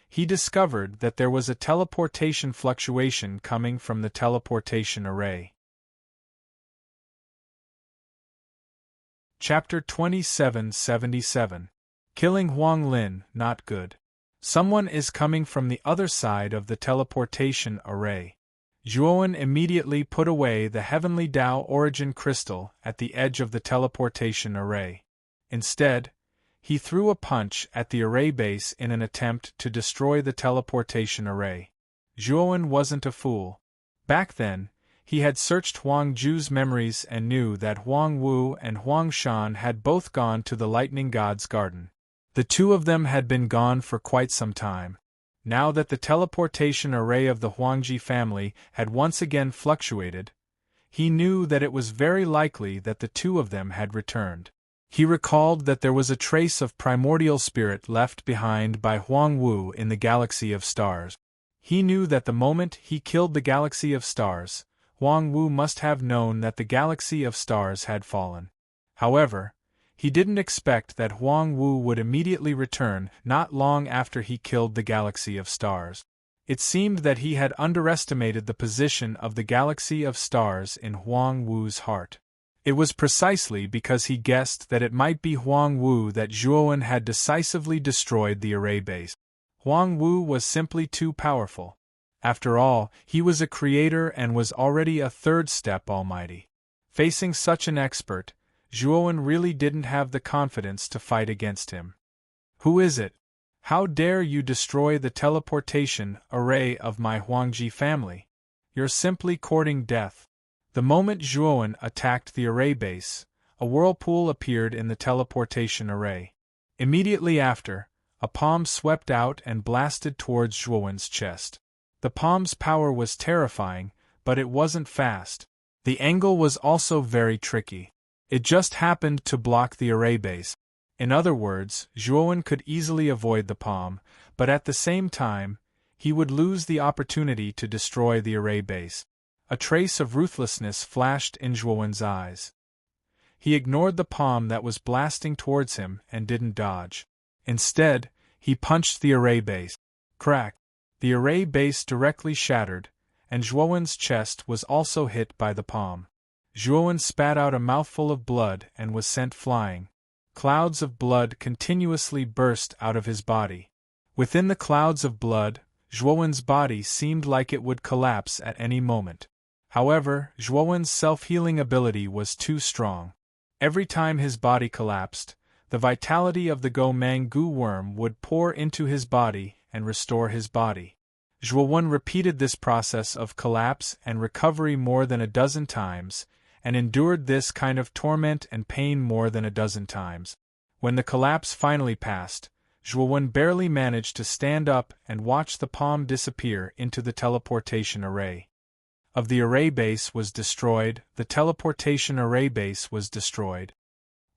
he discovered that there was a teleportation fluctuation coming from the teleportation array. Chapter 2777. Killing Huang Lin, not good. Someone is coming from the other side of the teleportation array. Zhuowen immediately put away the heavenly Tao origin crystal at the edge of the teleportation array. Instead, he threw a punch at the array base in an attempt to destroy the teleportation array. Zhuowen wasn't a fool. Back then, he had searched Huang Ju's memories and knew that Huang Wu and Huang Shan had both gone to the lightning god's garden. The two of them had been gone for quite some time. Now that the teleportation array of the Huangji family had once again fluctuated, he knew that it was very likely that the two of them had returned. He recalled that there was a trace of primordial spirit left behind by Huang Wu in the galaxy of stars. He knew that the moment he killed the galaxy of stars, Huang Wu must have known that the galaxy of stars had fallen. However, he didn't expect that Huang Wu would immediately return not long after he killed the galaxy of stars. It seemed that he had underestimated the position of the galaxy of stars in Huang Wu's heart. It was precisely because he guessed that it might be Huang Wu that Zhuowen had decisively destroyed the array base. Huang Wu was simply too powerful. After all, he was a creator and was already a third-step almighty. Facing such an expert, Zhuowen really didn't have the confidence to fight against him. Who is it? How dare you destroy the teleportation array of my Huangji family? You're simply courting death. The moment Zhuowen attacked the array base, a whirlpool appeared in the teleportation array. Immediately after, a palm swept out and blasted towards Zhuowen's chest. The palm's power was terrifying, but it wasn't fast. The angle was also very tricky. It just happened to block the array base. In other words, Zhuowen could easily avoid the palm, but at the same time, he would lose the opportunity to destroy the array base. A trace of ruthlessness flashed in Zhuowen's eyes. He ignored the palm that was blasting towards him and didn't dodge. Instead, he punched the array base. Crack! The array base directly shattered, and Zhuowen's chest was also hit by the palm. Zhuowen spat out a mouthful of blood and was sent flying. Clouds of blood continuously burst out of his body. Within the clouds of blood, Zhuowen's body seemed like it would collapse at any moment. However, Zhuowen's self-healing ability was too strong. Every time his body collapsed, the vitality of the Go-Mang-Gu worm would pour into his body and restore his body. Zhuowen repeated this process of collapse and recovery more than a dozen times, and endured this kind of torment and pain more than a dozen times. When the collapse finally passed, Zhuowen barely managed to stand up and watch the palm disappear into the teleportation array. Of the array base was destroyed, the teleportation array base was destroyed.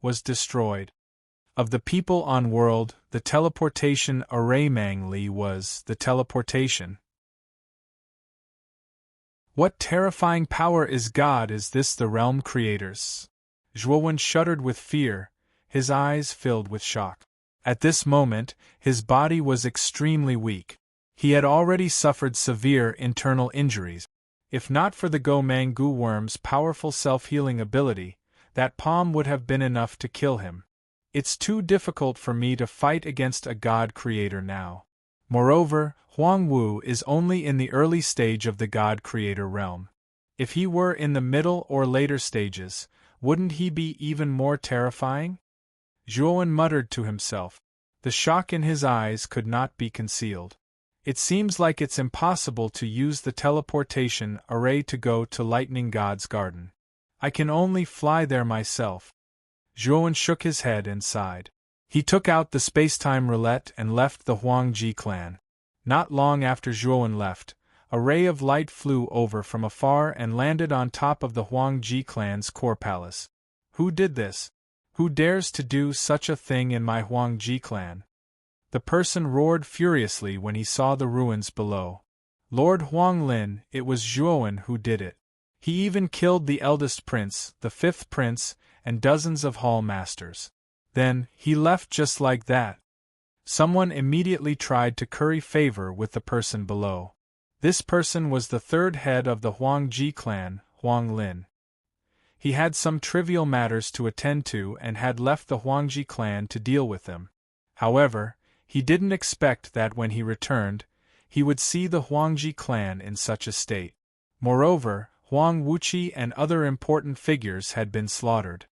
Of the people on world, the teleportation array Mang-Li was the teleportation. What terrifying power is God? Is this the realm creators? Zhuowen shuddered with fear, his eyes filled with shock. At this moment, his body was extremely weak. He had already suffered severe internal injuries. If not for the Go-Mang-Gu worm's powerful self-healing ability, that palm would have been enough to kill him. It's too difficult for me to fight against a god creator now. Moreover, Huang Wu is only in the early stage of the god creator realm. If he were in the middle or later stages, wouldn't he be even more terrifying? Zhuowen muttered to himself. The shock in his eyes could not be concealed. It seems like it's impossible to use the teleportation array to go to Lightning God's garden. I can only fly there myself. Zhuowen shook his head and sighed. He took out the spacetime roulette and left the Huangji clan. Not long after Zhuowen left, a ray of light flew over from afar and landed on top of the Huangji clan's core palace. Who did this? Who dares to do such a thing in my Huangji clan? The person roared furiously when he saw the ruins below. Lord Huanglin, it was Zhuowen who did it. He even killed the eldest prince, the fifth prince, and dozens of hall masters. Then, he left just like that. Someone immediately tried to curry favor with the person below. This person was the third head of the Huangji clan, Huanglin. He had some trivial matters to attend to and had left the Huangji clan to deal with them. However, he didn't expect that when he returned, he would see the Huangji clan in such a state. Moreover, Huang Wuqi and other important figures had been slaughtered.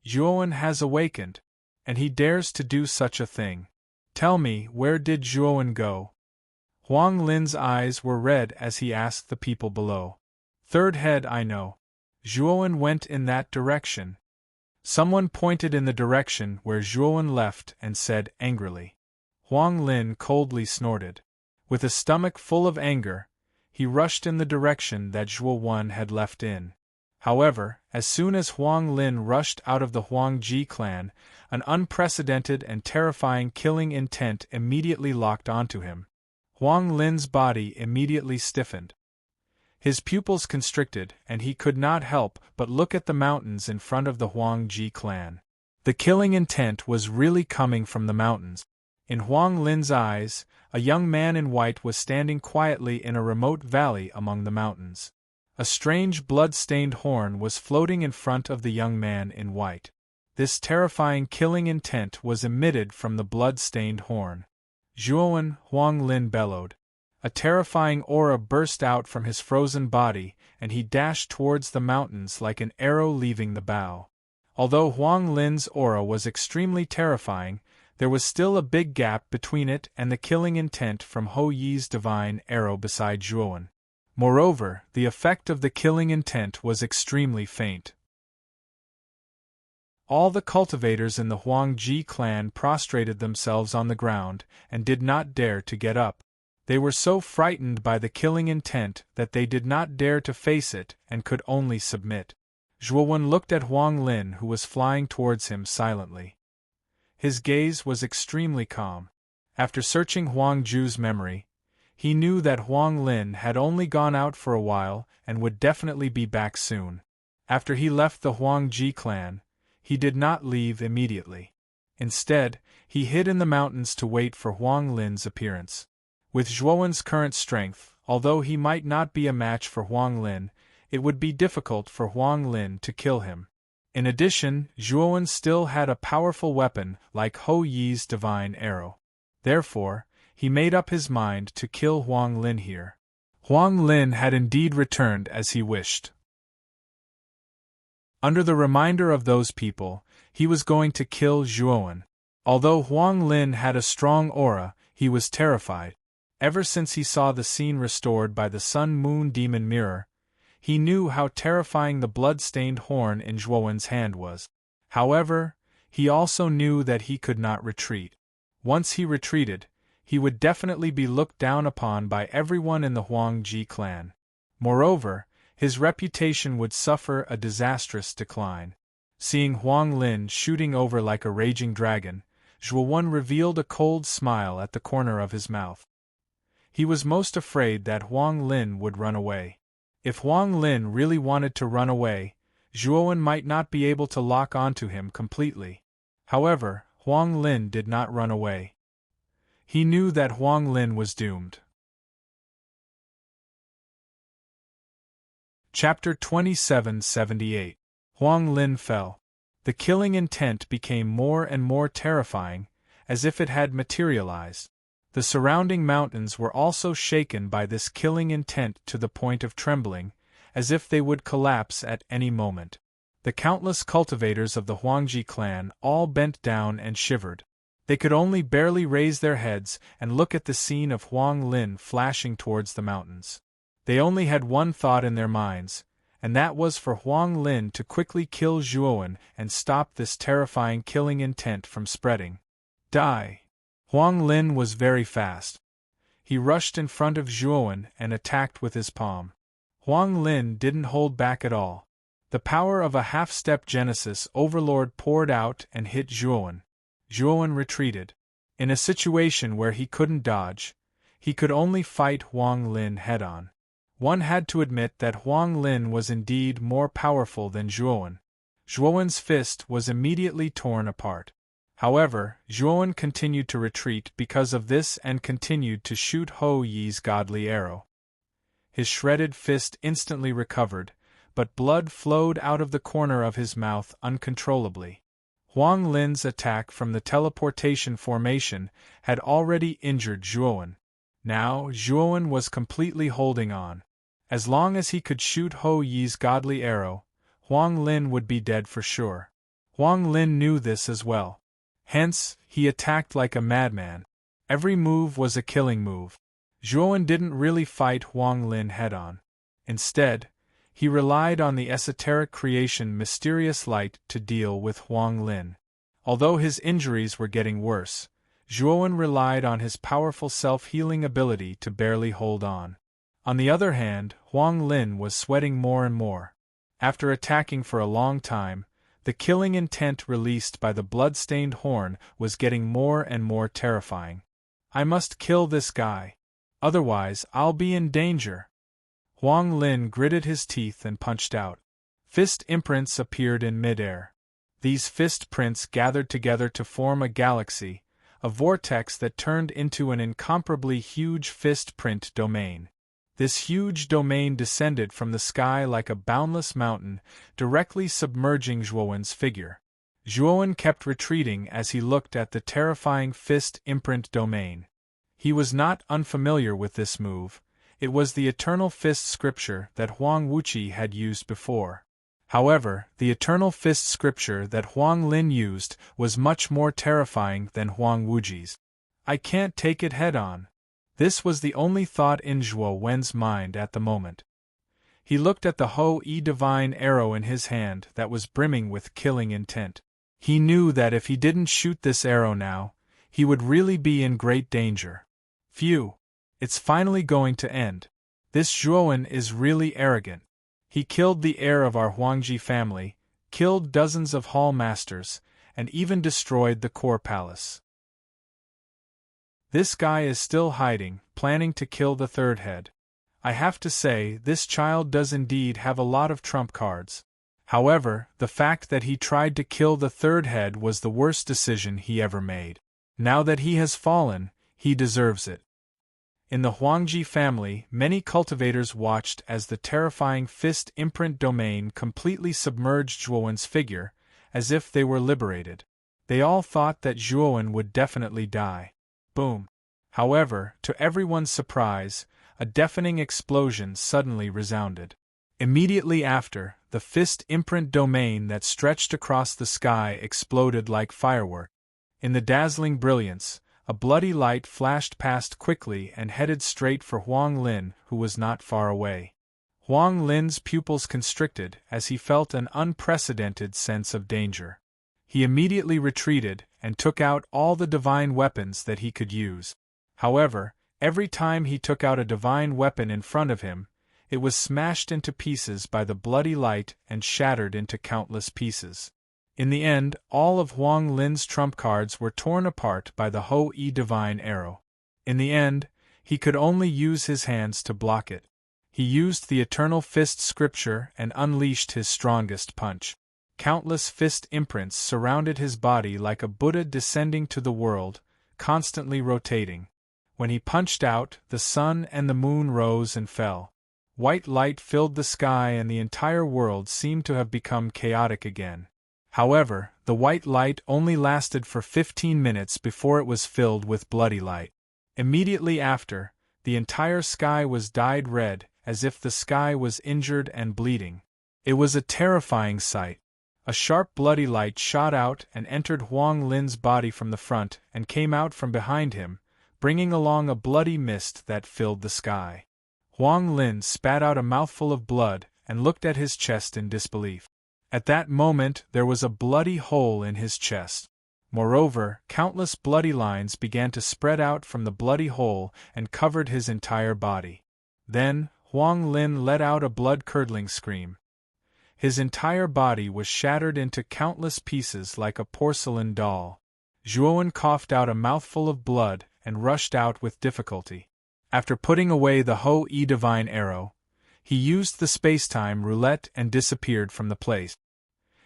Zhuowen has awakened, and he dares to do such a thing. Tell me, where did Zhuowen go? Huang Lin's eyes were red as he asked the people below. Third head, I know. Zhuowen went in that direction. Someone pointed in the direction where Zhuowen left and said angrily. Huang Lin coldly snorted. With a stomach full of anger, he rushed in the direction that Zhuowen had left in. However, as soon as Huang Lin rushed out of the Huangji clan, an unprecedented and terrifying killing intent immediately locked onto him. Huang Lin's body immediately stiffened. His pupils constricted, and he could not help but look at the mountains in front of the Huangji clan. The killing intent was really coming from the mountains. In Huang Lin's eyes, a young man in white was standing quietly in a remote valley among the mountains. A strange blood-stained horn was floating in front of the young man in white. This terrifying killing intent was emitted from the blood-stained horn. Zhuowen, Huang Lin bellowed. A terrifying aura burst out from his frozen body, and he dashed towards the mountains like an arrow leaving the bow. Although Huang Lin's aura was extremely terrifying, there was still a big gap between it and the killing intent from Ho Yi's divine arrow beside Zhuowen. Moreover, the effect of the killing intent was extremely faint. All the cultivators in the Huangji clan prostrated themselves on the ground and did not dare to get up. They were so frightened by the killing intent that they did not dare to face it and could only submit. Zhuowen looked at Huang Lin, who was flying towards him silently. His gaze was extremely calm. After searching Huang Ju's memory, He knew that Huang Lin had only gone out for a while and would definitely be back soon. After he left the Huangji clan, he did not leave immediately. Instead, he hid in the mountains to wait for Huang Lin's appearance. With Zhuowen's current strength, although he might not be a match for Huang Lin, it would be difficult for Huang Lin to kill him. In addition, Zhuowen still had a powerful weapon like Hou Yi's divine arrow. Therefore, he made up his mind to kill Huang Lin here. Huang Lin had indeed returned as he wished. Under the reminder of those people, he was going to kill Zhuowen. Although Huang Lin had a strong aura, he was terrified. Ever since he saw the scene restored by the Sun-Moon Demon Mirror, he knew how terrifying the blood-stained horn in Zhuowen's hand was. However, he also knew that he could not retreat. Once he retreated, he would definitely be looked down upon by everyone in the Huangji clan. Moreover, his reputation would suffer a disastrous decline. Seeing Huang Lin shooting over like a raging dragon, Zhuowen revealed a cold smile at the corner of his mouth. He was most afraid that Huang Lin would run away. If Huang Lin really wanted to run away, Zhuowen might not be able to lock onto him completely. However, Huang Lin did not run away. He knew that Huang Lin was doomed. Chapter 2778. Huang Lin fell. The killing intent became more and more terrifying, as if it had materialized. The surrounding mountains were also shaken by this killing intent to the point of trembling, as if they would collapse at any moment. The countless cultivators of the Huangji clan all bent down and shivered. They could only barely raise their heads and look at the scene of Huang Lin flashing towards the mountains. They only had one thought in their minds, and that was for Huang Lin to quickly kill Zhuowen and stop this terrifying killing intent from spreading. Die! Huang Lin was very fast. He rushed in front of Zhuowen and attacked with his palm. Huang Lin didn't hold back at all. The power of a half-step Genesis Overlord poured out and hit Zhuowen. Zhuowen retreated. In a situation where he couldn't dodge, he could only fight Huang Lin head-on. One had to admit that Huang Lin was indeed more powerful than Zhuowen. Zhuowen's fist was immediately torn apart. However, Zhuowen continued to retreat because of this and continued to shoot Hou Yi's godly arrow. His shredded fist instantly recovered, but blood flowed out of the corner of his mouth uncontrollably. Huang Lin's attack from the teleportation formation had already injured Zhuowen. Now, Zhuowen was completely holding on. As long as he could shoot Hou Yi's godly arrow, Huang Lin would be dead for sure. Huang Lin knew this as well. Hence, he attacked like a madman. Every move was a killing move. Zhuowen didn't really fight Huang Lin head-on. Instead, he relied on the esoteric creation Mysterious Light to deal with Huang Lin. Although his injuries were getting worse, Zhuowen relied on his powerful self-healing ability to barely hold on. On the other hand, Huang Lin was sweating more and more. After attacking for a long time, the killing intent released by the blood-stained horn was getting more and more terrifying. I must kill this guy. Otherwise, I'll be in danger. Huang Lin gritted his teeth and punched out. Fist imprints appeared in midair. These fist prints gathered together to form a galaxy, a vortex that turned into an incomparably huge fist print domain. This huge domain descended from the sky like a boundless mountain, directly submerging Zhuowen's figure. Zhuowen kept retreating as he looked at the terrifying fist imprint domain. He was not unfamiliar with this move. It was the Eternal Fist scripture that Huang Wuqi had used before. However, the Eternal Fist scripture that Huang Lin used was much more terrifying than Huang Wuji's. I can't take it head-on. This was the only thought in Zhuowen's mind at the moment. He looked at the Hou Yi divine arrow in his hand that was brimming with killing intent. He knew that if he didn't shoot this arrow now, he would really be in great danger. Phew! It's finally going to end. This Zhuowen is really arrogant. He killed the heir of our Huangji family, killed dozens of hall masters, and even destroyed the core palace. This guy is still hiding, planning to kill the third head. I have to say, this child does indeed have a lot of trump cards. However, the fact that he tried to kill the third head was the worst decision he ever made. Now that he has fallen, he deserves it. In the Huangji family, many cultivators watched as the terrifying fist imprint domain completely submerged Zhuowen's figure, as if they were liberated. They all thought that Zhuowen would definitely die. Boom. However, to everyone's surprise, a deafening explosion suddenly resounded. Immediately after, the fist imprint domain that stretched across the sky exploded like firework. In the dazzling brilliance, a bloody light flashed past quickly and headed straight for Huang Lin, who was not far away. Huang Lin's pupils constricted as he felt an unprecedented sense of danger. He immediately retreated and took out all the divine weapons that he could use. However, every time he took out a divine weapon in front of him, it was smashed into pieces by the bloody light and shattered into countless pieces. In the end, all of Huang Lin's trump cards were torn apart by the Ho-E divine arrow. In the end, he could only use his hands to block it. He used the eternal fist scripture and unleashed his strongest punch. Countless fist imprints surrounded his body like a Buddha descending to the world, constantly rotating. When he punched out, the sun and the moon rose and fell. White light filled the sky and the entire world seemed to have become chaotic again. However, the white light only lasted for 15 minutes before it was filled with bloody light. Immediately after, the entire sky was dyed red, as if the sky was injured and bleeding. It was a terrifying sight. A sharp bloody light shot out and entered Huang Lin's body from the front and came out from behind him, bringing along a bloody mist that filled the sky. Huang Lin spat out a mouthful of blood and looked at his chest in disbelief. At that moment there was a bloody hole in his chest. Moreover, countless bloody lines began to spread out from the bloody hole and covered his entire body. Then, Huang Lin let out a blood-curdling scream. His entire body was shattered into countless pieces like a porcelain doll. Zhuowen coughed out a mouthful of blood and rushed out with difficulty. After putting away the Ho-E divine arrow, he used the space-time roulette and disappeared from the place.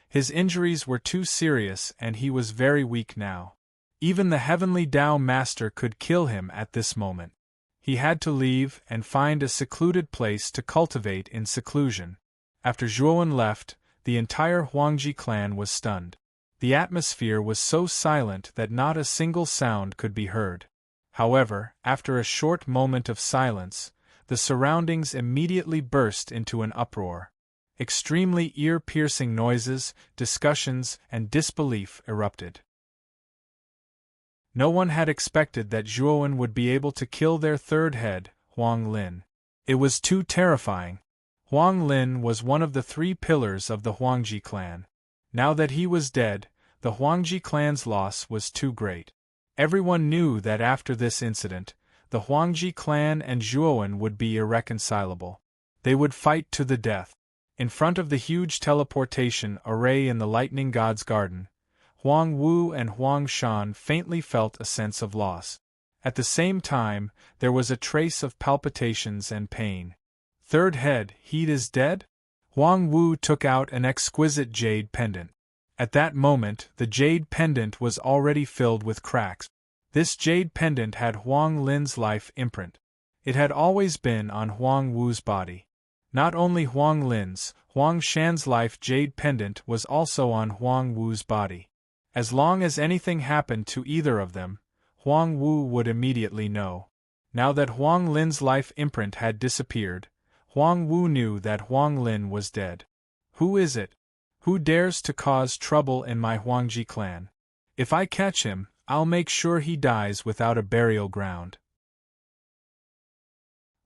His injuries were too serious and he was very weak now. Even the heavenly Tao Master could kill him at this moment. He had to leave and find a secluded place to cultivate in seclusion. After Zhuowen left, the entire Huangji clan was stunned. The atmosphere was so silent that not a single sound could be heard. However, after a short moment of silence, the surroundings immediately burst into an uproar. Extremely ear-piercing noises, discussions, and disbelief erupted. No one had expected that Zhuowen would be able to kill their third head, Huang Lin. It was too terrifying. Huang Lin was one of the 3 pillars of the Huangji clan. Now that he was dead, the Huangji clan's loss was too great. Everyone knew that after this incident, the Huangji clan and Zhuowen would be irreconcilable. They would fight to the death. In front of the huge teleportation array in the Lightning God's garden, Huang Wu and Huang Shan faintly felt a sense of loss. At the same time, there was a trace of palpitations and pain. Third head, he is dead? Huang Wu took out an exquisite jade pendant. At that moment, the jade pendant was already filled with cracks. This jade pendant had Huang Lin's life imprint. It had always been on Huang Wu's body. Not only Huang Lin's, Huang Shan's life jade pendant was also on Huang Wu's body. As long as anything happened to either of them, Huang Wu would immediately know. Now that Huang Lin's life imprint had disappeared, Huang Wu knew that Huang Lin was dead. Who is it? Who dares to cause trouble in my Huangji clan? If I catch him, I'll make sure he dies without a burial ground.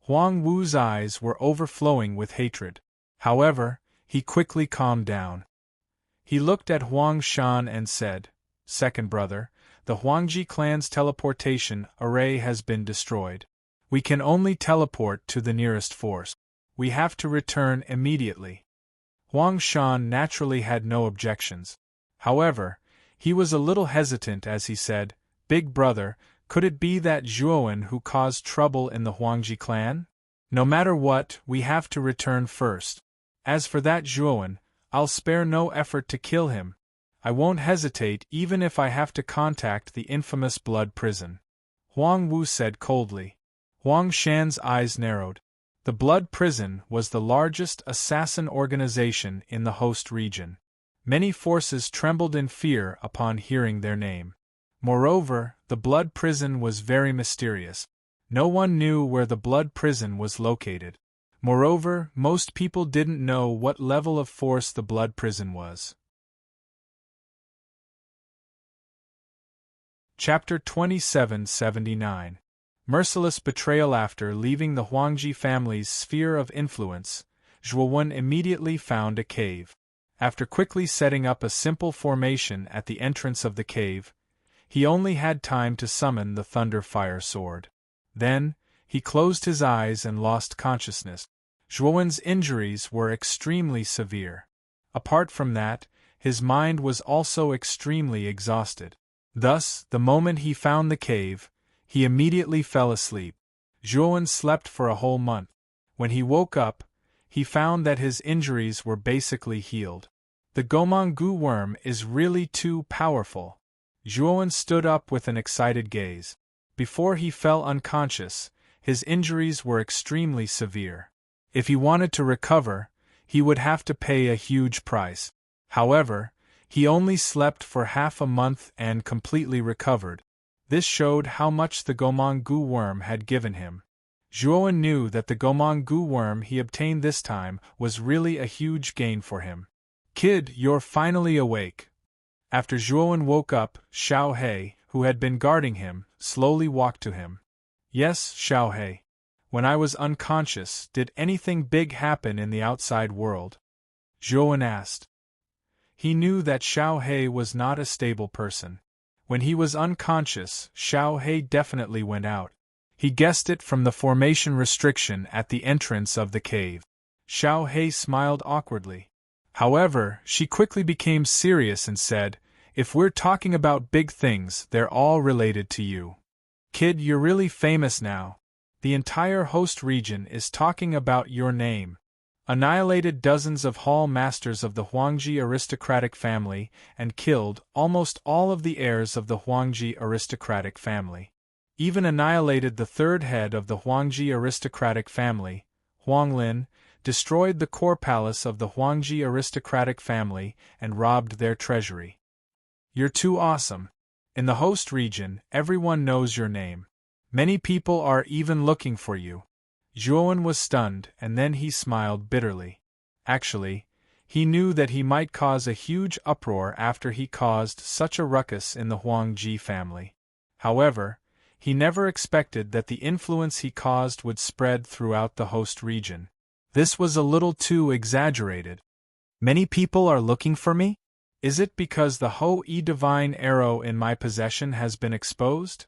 Huang Wu's eyes were overflowing with hatred. However, he quickly calmed down. He looked at Huang Shan and said, "Second brother, the Huangji clan's teleportation array has been destroyed. We can only teleport to the nearest force. We have to return immediately." Huang Shan naturally had no objections. However, he was a little hesitant as he said, "Big brother, Could it be that Zhuowen who caused trouble in the Huangji clan? No matter what, we have to return first. As for that Zhuowen, I'll spare no effort to kill him. I won't hesitate even if I have to contact the infamous blood prison," Huang Wu said coldly. Huang Shan's eyes narrowed. The blood prison was the largest assassin organization in the host region. Many forces trembled in fear upon hearing their name. Moreover, the blood prison was very mysterious. No one knew where the blood prison was located. Moreover, most people didn't know what level of force the blood prison was. Chapter 2779. Merciless Betrayal. After leaving the Huangji family's sphere of influence, Zhuowen immediately found a cave. After quickly setting up a simple formation at the entrance of the cave, he only had time to summon the Thunder Fire Sword. Then, he closed his eyes and lost consciousness. Zhuowen's injuries were extremely severe. Apart from that, his mind was also extremely exhausted. Thus, the moment he found the cave, he immediately fell asleep. Zhuowen slept for a whole month. When he woke up, he found that his injuries were basically healed. The Gomongu worm is really too powerful. Zhuowen stood up with an excited gaze. Before he fell unconscious, his injuries were extremely severe. If he wanted to recover, he would have to pay a huge price. However, he only slept for half a month and completely recovered. This showed how much the Gomongu worm had given him. Zhuowen knew that the Gomongu worm he obtained this time was really a huge gain for him. "Kid, you're finally awake." After Zhuowen woke up, Xiao He, who had been guarding him, slowly walked to him. "Yes, Xiao He. When I was unconscious, did anything big happen in the outside world?" Zhuowen asked. He knew that Xiao He was not a stable person. When he was unconscious, Xiao He definitely went out. He guessed it from the formation restriction at the entrance of the cave. Xiao He smiled awkwardly. However, she quickly became serious and said, "If we're talking about big things, they're all related to you. Kid, you're really famous now. The entire host region is talking about your name. Annihilated dozens of hall masters of the Huangji aristocratic family and killed almost all of the heirs of the Huangji aristocratic family. Even annihilated the third head of the Huangji aristocratic family, Huanglin, destroyed the core palace of the Huangji aristocratic family and robbed their treasury. You're too awesome. In the host region, everyone knows your name. Many people are even looking for you." Zhuowen was stunned, and then he smiled bitterly. Actually, he knew that he might cause a huge uproar after he caused such a ruckus in the Huangji family. However, he never expected that the influence he caused would spread throughout the host region. This was a little too exaggerated. "Many people are looking for me? Is it because the Ho-E divine arrow in my possession has been exposed?"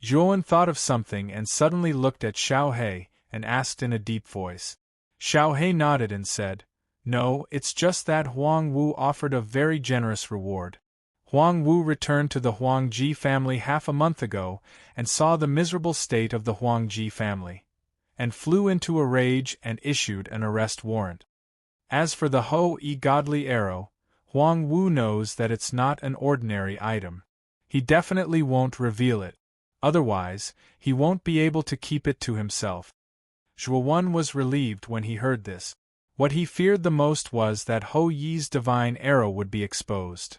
Zhuowen thought of something and suddenly looked at Xiao He and asked in a deep voice. Xiao He nodded and said, "No, it's just that Huang Wu offered a very generous reward. Huang Wu returned to the Huangji family half a month ago and saw the miserable state of the Huangji family, and flew into a rage and issued an arrest warrant. As for the Ho-E godly arrow, Huang Wu knows that it's not an ordinary item. He definitely won't reveal it. Otherwise, he won't be able to keep it to himself." Zhuowen was relieved when he heard this. What he feared the most was that Ho-Yi's divine arrow would be exposed.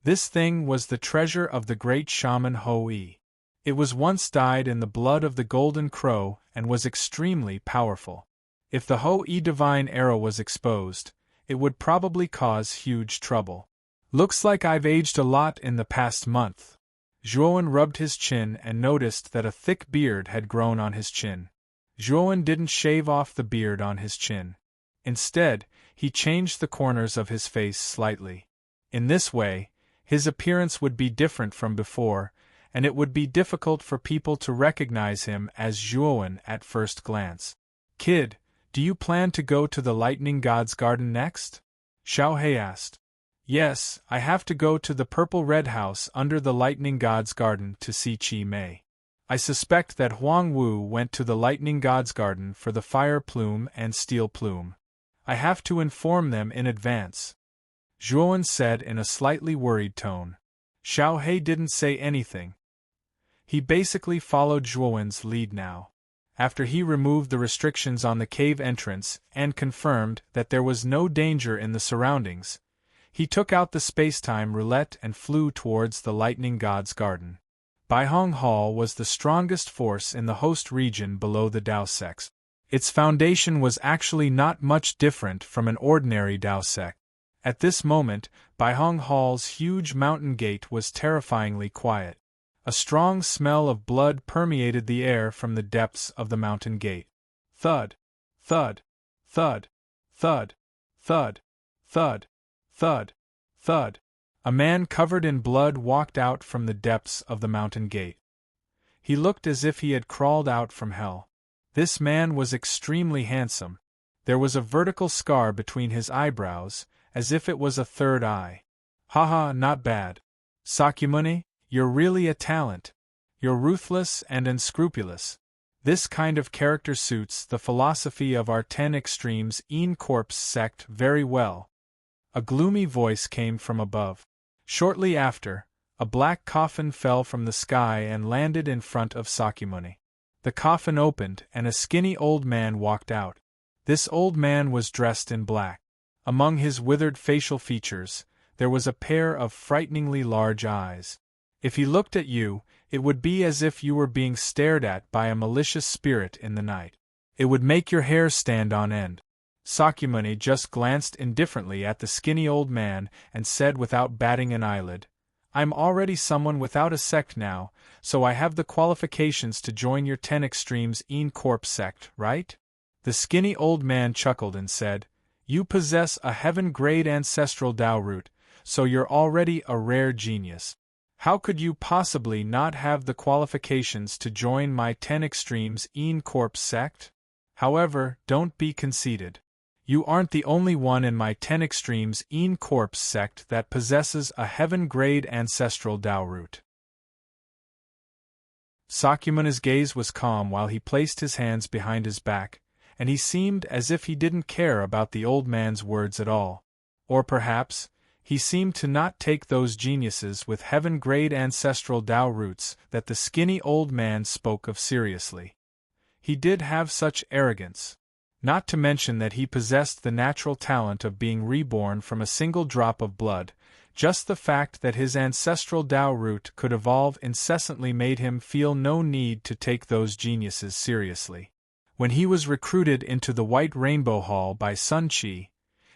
This thing was the treasure of the great shaman Ho-Yi. It was once dyed in the blood of the golden crow and was extremely powerful. If the Ho-Yi divine arrow was exposed, it would probably cause huge trouble. "Looks like I've aged a lot in the past month." Zhuowen rubbed his chin and noticed that a thick beard had grown on his chin. Zhuowen didn't shave off the beard on his chin. Instead, he changed the corners of his face slightly. In this way, his appearance would be different from before, and it would be difficult for people to recognize him as Zhuowen at first glance. "Kid, do you plan to go to the Lightning God's garden next?" Xiao He asked. Yes, I have to go to the purple-red house under the lightning god's garden to see Chi Mei. I suspect that Huang Wu went to the lightning god's garden for the fire plume and steel plume. I have to inform them in advance. Zhuowen said in a slightly worried tone. Xiao He didn't say anything. He basically followed Zhuowen's lead now. After he removed the restrictions on the cave entrance and confirmed that there was no danger in the surroundings, he took out the space-time roulette and flew towards the lightning god's garden. Baihong Hall was the strongest force in the host region below the Dao sect. Its foundation was actually not much different from an ordinary Dao sect. At this moment, Baihong Hall's huge mountain gate was terrifyingly quiet. A strong smell of blood permeated the air from the depths of the mountain gate. Thud, thud, thud, thud, thud, thud, thud, thud. A man covered in blood walked out from the depths of the mountain gate. He looked as if he had crawled out from hell. This man was extremely handsome. There was a vertical scar between his eyebrows, as if it was a third eye. Haha, not bad. Sakyamuni, you're really a talent. You're ruthless and unscrupulous. This kind of character suits the philosophy of our 10 Extremes En Corps sect very well. A gloomy voice came from above. Shortly after, a black coffin fell from the sky and landed in front of Sakyamuni. The coffin opened and a skinny old man walked out. This old man was dressed in black. Among his withered facial features, there was a pair of frighteningly large eyes. If he looked at you, it would be as if you were being stared at by a malicious spirit in the night. It would make your hair stand on end. Sakyamuni just glanced indifferently at the skinny old man and said without batting an eyelid, I'm already someone without a sect now, so I have the qualifications to join your 10 Extremes En Corps sect, right? The skinny old man chuckled and said, You possess a heaven-grade ancestral Dao root, so you're already a rare genius. How could you possibly not have the qualifications to join my 10 Extremes En Corps sect? However, don't be conceited. You aren't the only one in my 10 Extremes En Corps sect that possesses a heaven-grade ancestral Dao root. Sakyamuni's gaze was calm while he placed his hands behind his back, and he seemed as if he didn't care about the old man's words at all. Or perhaps, he seemed to not take those geniuses with heaven-grade ancestral Dao roots that the skinny old man spoke of seriously. He did have such arrogance. Not to mention that he possessed the natural talent of being reborn from a single drop of blood. Just the fact that his ancestral Dao root could evolve incessantly made him feel no need to take those geniuses seriously. When he was recruited into the White Rainbow Hall by Sun Qi,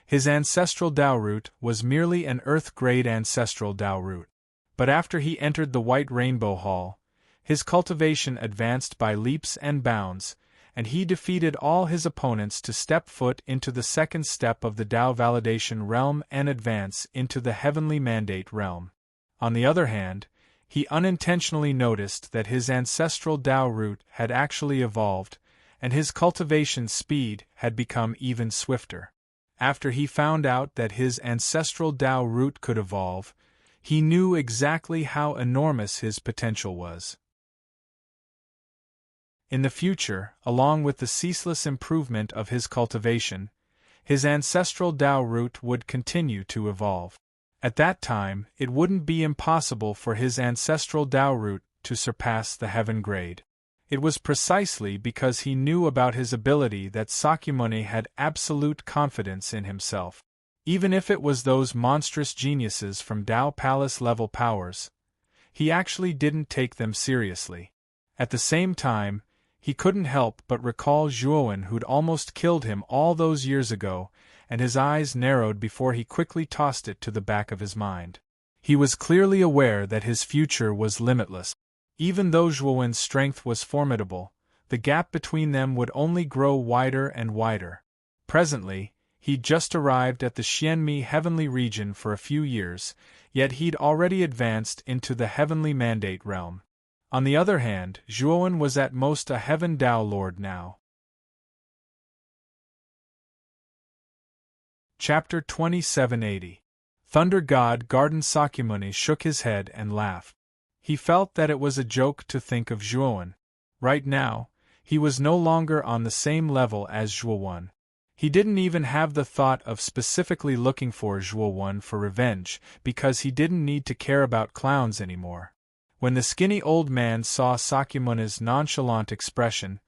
his ancestral Dao root was merely an Earth-grade ancestral Dao root. But after he entered the White Rainbow Hall, his cultivation advanced by leaps and bounds, and he defeated all his opponents to step foot into the second step of the Dao Validation realm and advance into the Heavenly Mandate realm. On the other hand, he unintentionally noticed that his ancestral Dao root had actually evolved, and his cultivation speed had become even swifter. After he found out that his ancestral Dao root could evolve, he knew exactly how enormous his potential was. In the future, along with the ceaseless improvement of his cultivation, his ancestral Dao root would continue to evolve. At that time, it wouldn't be impossible for his ancestral Dao root to surpass the heaven grade. It was precisely because he knew about his ability that Sakyamuni had absolute confidence in himself. Even if it was those monstrous geniuses from Dao Palace level powers, he actually didn't take them seriously. At the same time, he couldn't help but recall Zhuowen who'd almost killed him all those years ago, and his eyes narrowed before he quickly tossed it to the back of his mind. He was clearly aware that his future was limitless. Even though Zhuowen's strength was formidable, the gap between them would only grow wider and wider. Presently, he'd just arrived at the Xianmi heavenly region for a few years, yet he'd already advanced into the heavenly mandate realm. On the other hand, Zhuowen was at most a heaven Dao lord now. Chapter 2780. Thunder God Garden Sakyamuni shook his head and laughed. He felt that it was a joke to think of Zhuowen. Right now, he was no longer on the same level as Zhuowen. He didn't even have the thought of specifically looking for Zhuowen for revenge, because he didn't need to care about clowns anymore. When the skinny old man saw Sakyamuni's nonchalant expression,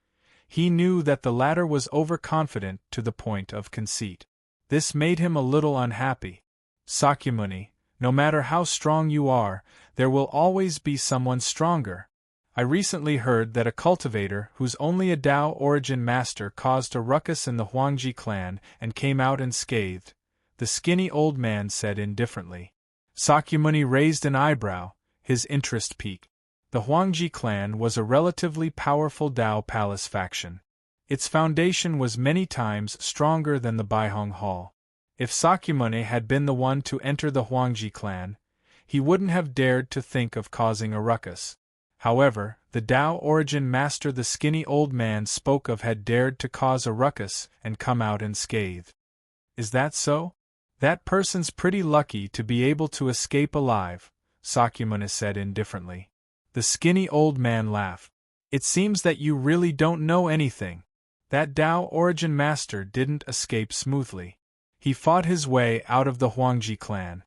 he knew that the latter was overconfident to the point of conceit. This made him a little unhappy. Sakyamuni, no matter how strong you are, there will always be someone stronger. I recently heard that a cultivator who's only a Tao origin master caused a ruckus in the Huangji clan and came out unscathed, the skinny old man said indifferently. Sakyamuni raised an eyebrow, his interest piqued. The Huangji clan was a relatively powerful Tao palace faction. Its foundation was many times stronger than the Baihong Hall. If Sakyamuni had been the one to enter the Huangji clan, he wouldn't have dared to think of causing a ruckus. However, the Tao origin master the skinny old man spoke of had dared to cause a ruckus and come out unscathed. Is that so? That person's pretty lucky to be able to escape alive, Sakyamuni said indifferently. The skinny old man laughed. It seems that you really don't know anything. That Tao origin master didn't escape smoothly. He fought his way out of the Huangji clan.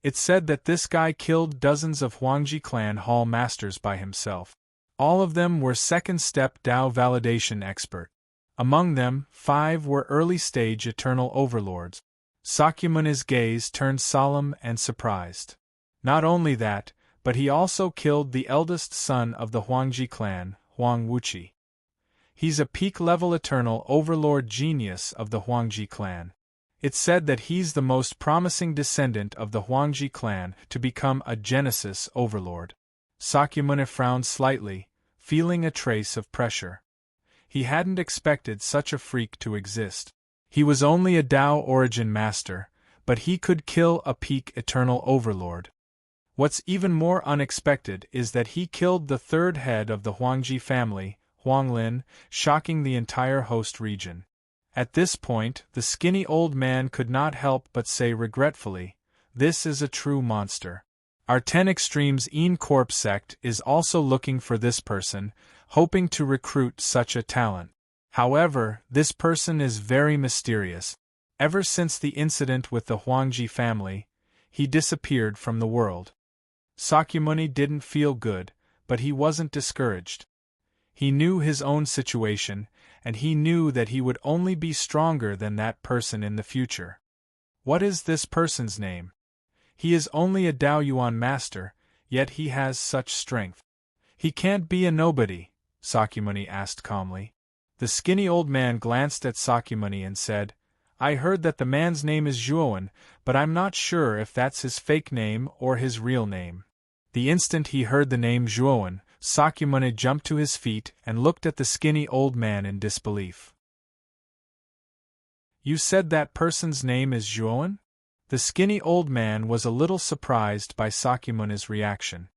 It's said that this guy killed dozens of Huangji clan hall masters by himself. All of them were second-step Tao validation expert. Among them, 5 were early-stage eternal overlords. Sakyamuni's gaze turned solemn and surprised. Not only that, but he also killed the eldest son of the Huangji clan, Huang Wuqi. He's a peak-level eternal overlord genius of the Huangji clan. It's said that he's the most promising descendant of the Huangji clan to become a Genesis overlord. Sakyamuni frowned slightly, feeling a trace of pressure. He hadn't expected such a freak to exist. He was only a Tao origin master, but he could kill a peak eternal overlord. What's even more unexpected is that he killed the third head of the Huangji family, Huanglin, shocking the entire host region. At this point, the skinny old man could not help but say regretfully, "This is a true monster." Our 10 Extremes Een Corp sect is also looking for this person, hoping to recruit such a talent. However, this person is very mysterious. Ever since the incident with the Huangji family, he disappeared from the world. Sakyamuni didn't feel good, but he wasn't discouraged. He knew his own situation, and he knew that he would only be stronger than that person in the future. What is this person's name? He is only a Daoyuan master, yet he has such strength. He can't be a nobody, Sakyamuni asked calmly. The skinny old man glanced at Sakyamuni and said, "I heard that the man's name is Zhuowen, but I'm not sure if that's his fake name or his real name." The instant he heard the name Zhuowen, Sakyamuni jumped to his feet and looked at the skinny old man in disbelief. "You said that person's name is Zhuowen?" The skinny old man was a little surprised by Sakyamuni's reaction.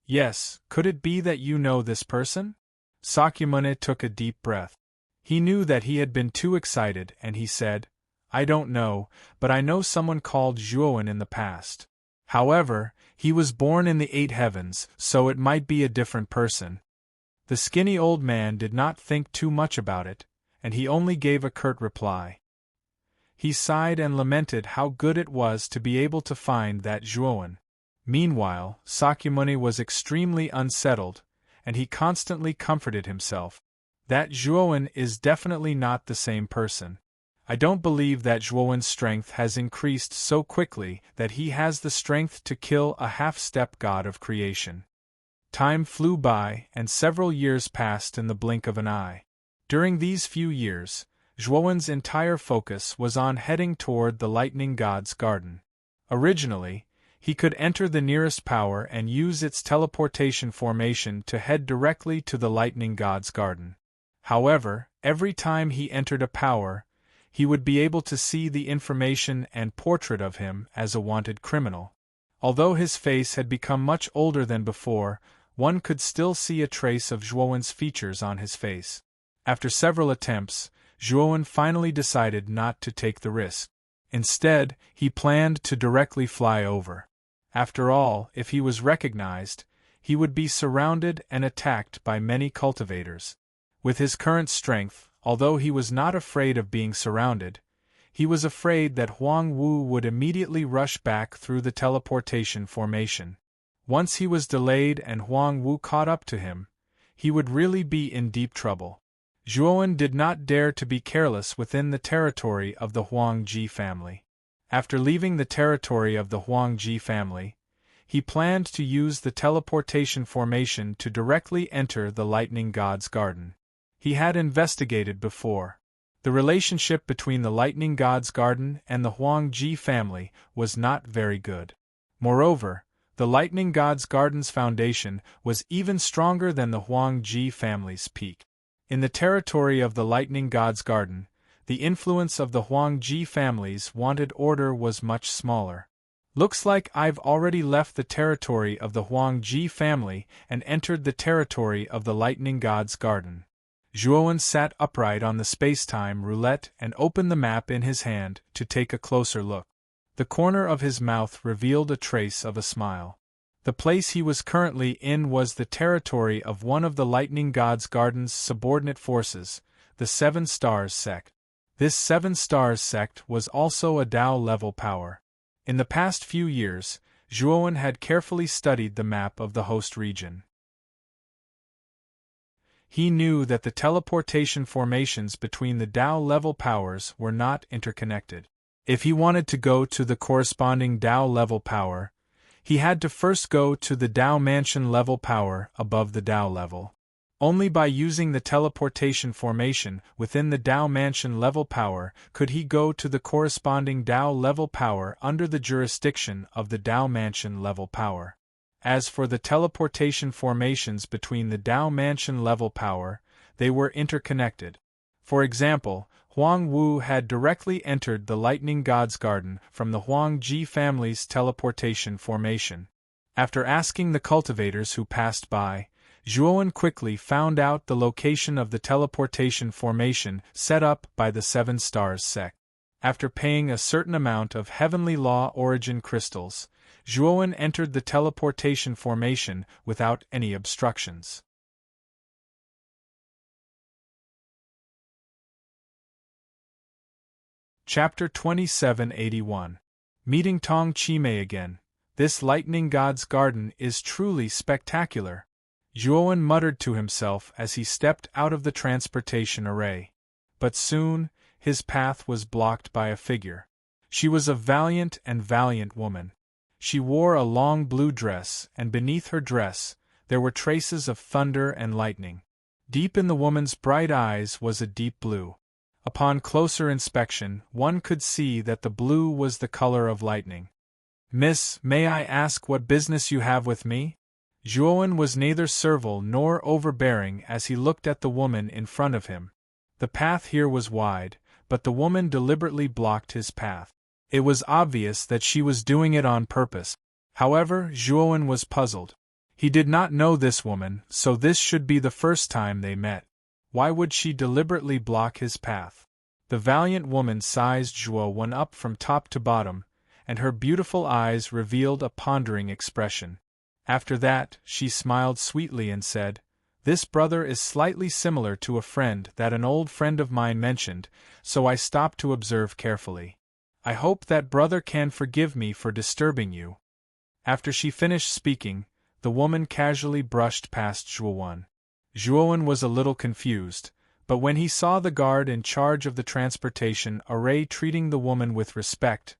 "Yes, could it be that you know this person?" Sakyamuni took a deep breath. He knew that he had been too excited and he said, "I don't know, but I know someone called Zhuowen in the past. However, he was born in the 8 heavens, so it might be a different person." The skinny old man did not think too much about it, and he only gave a curt reply. He sighed and lamented how good it was to be able to find that Zhuowen. Meanwhile, Sakyamuni was extremely unsettled, and he constantly comforted himself. That Zhuowen is definitely not the same person. I don't believe that Zhuowen's strength has increased so quickly that he has the strength to kill a half-step god of creation. Time flew by, and several years passed in the blink of an eye. During these few years, Zhuowen's entire focus was on heading toward the lightning god's garden. Originally, he could enter the nearest power and use its teleportation formation to head directly to the lightning god's garden. However, every time he entered a power, he would be able to see the information and portrait of him as a wanted criminal. Although his face had become much older than before, one could still see a trace of Zhuowen's features on his face. After several attempts, Zhuowen finally decided not to take the risk. Instead, he planned to directly fly over. After all, if he was recognized, he would be surrounded and attacked by many cultivators. With his current strength, although he was not afraid of being surrounded, he was afraid that Huang Wu would immediately rush back through the teleportation formation. Once he was delayed and Huang Wu caught up to him, he would really be in deep trouble. Zhuowen did not dare to be careless within the territory of the Huang Ji family. After leaving the territory of the Huang Ji family, he planned to use the teleportation formation to directly enter the Lightning God's garden. He had investigated before. The relationship between the Lightning God's garden and the Huang Ji family was not very good. Moreover, the Lightning God's garden's foundation was even stronger than the Huang Ji family's peak. In the territory of the Lightning God's garden, the influence of the Huang Ji family's wanted order was much smaller. Looks like I've already left the territory of the Huang Ji family and entered the territory of the Lightning God's garden. Zhuowen sat upright on the space-time roulette and opened the map in his hand to take a closer look. The corner of his mouth revealed a trace of a smile. The place he was currently in was the territory of one of the Lightning God's garden's subordinate forces, the Seven Stars sect. This Seven Stars sect was also a Tao-level power. In the past few years, Zhuowen had carefully studied the map of the host region. He knew that the teleportation formations between the Tao-level powers were not interconnected. If he wanted to go to the corresponding Tao-level power, he had to first go to the Tao Mansion level power above the Tao level. Only by using the teleportation formation within the Tao Mansion level power could he go to the corresponding Tao level power under the jurisdiction of the Tao Mansion level power. As for the teleportation formations between the Tao Mansion level power, they were interconnected. For example, Huang Wu had directly entered the Lightning God's garden from the Huang Ji family's teleportation formation. After asking the cultivators who passed by, Zhuowen quickly found out the location of the teleportation formation set up by the Seven Stars sect. After paying a certain amount of Heavenly Law origin crystals, Zhuowen entered the teleportation formation without any obstructions. Chapter 2781. Meeting Tong Chimei again. This Lightning God's garden is truly spectacular, Zhuowen muttered to himself as he stepped out of the transportation array. But soon, his path was blocked by a figure. She was a valiant woman. She wore a long blue dress, and beneath her dress, there were traces of thunder and lightning. Deep in the woman's bright eyes was a deep blue. Upon closer inspection, one could see that the blue was the color of lightning. "Miss, may I ask what business you have with me?" Zhuowen was neither servile nor overbearing as he looked at the woman in front of him. The path here was wide, but the woman deliberately blocked his path. It was obvious that she was doing it on purpose. However, Zhuowen was puzzled. He did not know this woman, so this should be the first time they met. Why would she deliberately block his path? The valiant woman sized Zhuowen up from top to bottom, and her beautiful eyes revealed a pondering expression. After that, she smiled sweetly and said, "This brother is slightly similar to a friend that an old friend of mine mentioned, so I stopped to observe carefully. I hope that brother can forgive me for disturbing you." After she finished speaking, the woman casually brushed past Zhuowen. Zhuowen was a little confused, but when he saw the guard in charge of the transportation array treating the woman with respect,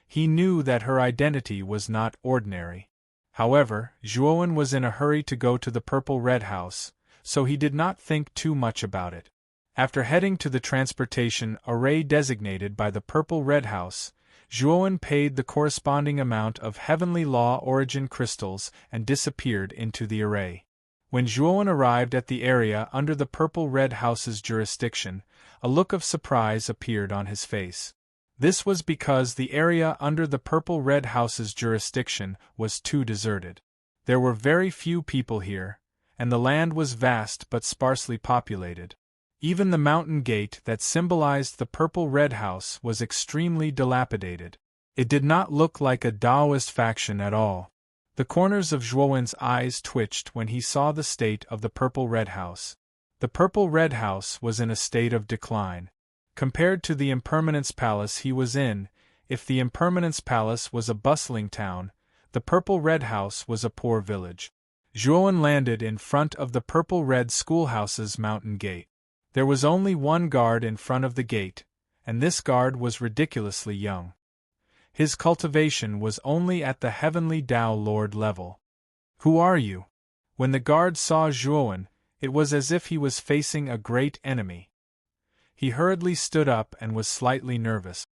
he knew that her identity was not ordinary. However, Zhuowen was in a hurry to go to the Purple Red House, so he did not think too much about it. After heading to the transportation array designated by the Purple Red House, Zhuowen paid the corresponding amount of Heavenly Law origin crystals and disappeared into the array. When Zhuowen arrived at the area under the Purple Red House's jurisdiction, a look of surprise appeared on his face. This was because the area under the Purple Red House's jurisdiction was too deserted. There were very few people here, and the land was vast but sparsely populated. Even the mountain gate that symbolized the purple-red house was extremely dilapidated. It did not look like a Taoist faction at all. The corners of Zhuowen's eyes twitched when he saw the state of the purple-red house. The purple-red house was in a state of decline. Compared to the Impermanence Palace he was in, if the Impermanence Palace was a bustling town, the purple-red house was a poor village. Zhuowen landed in front of the purple-red schoolhouse's mountain gate. There was only one guard in front of the gate, and this guard was ridiculously young. His cultivation was only at the heavenly Tao Lord level. "Who are you?" When the guard saw Zhuowen, it was as if he was facing a great enemy. He hurriedly stood up and was slightly nervous.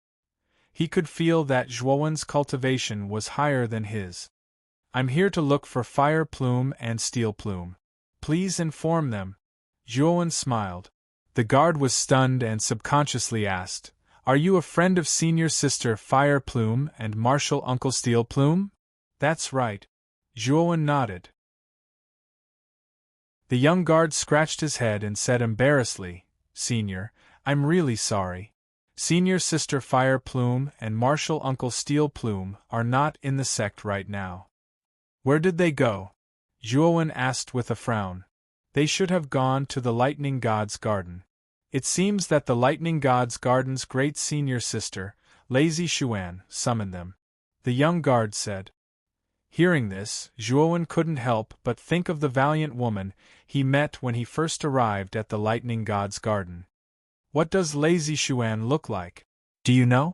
He could feel that Zhuowen's cultivation was higher than his. "I'm here to look for Fire Plume and Steel Plume. Please inform them." Zhuowen smiled. The guard was stunned and subconsciously asked, "Are you a friend of Senior Sister Fire Plume and Martial Uncle Steel Plume?" "That's right." Zhuowen nodded. The young guard scratched his head and said embarrassedly, "Senior, I'm really sorry. Senior Sister Fire Plume and Martial Uncle Steel Plume are not in the sect right now." "Where did they go?" Zhuowen asked with a frown. "They should have gone to the Lightning God's garden. It seems that the Lightning God's garden's great senior sister, Lazy Xuan, summoned them," the young guard said. Hearing this, Zhuowen couldn't help but think of the valiant woman he met when he first arrived at the Lightning God's garden. "What does Lazy Xuan look like? Do you know?"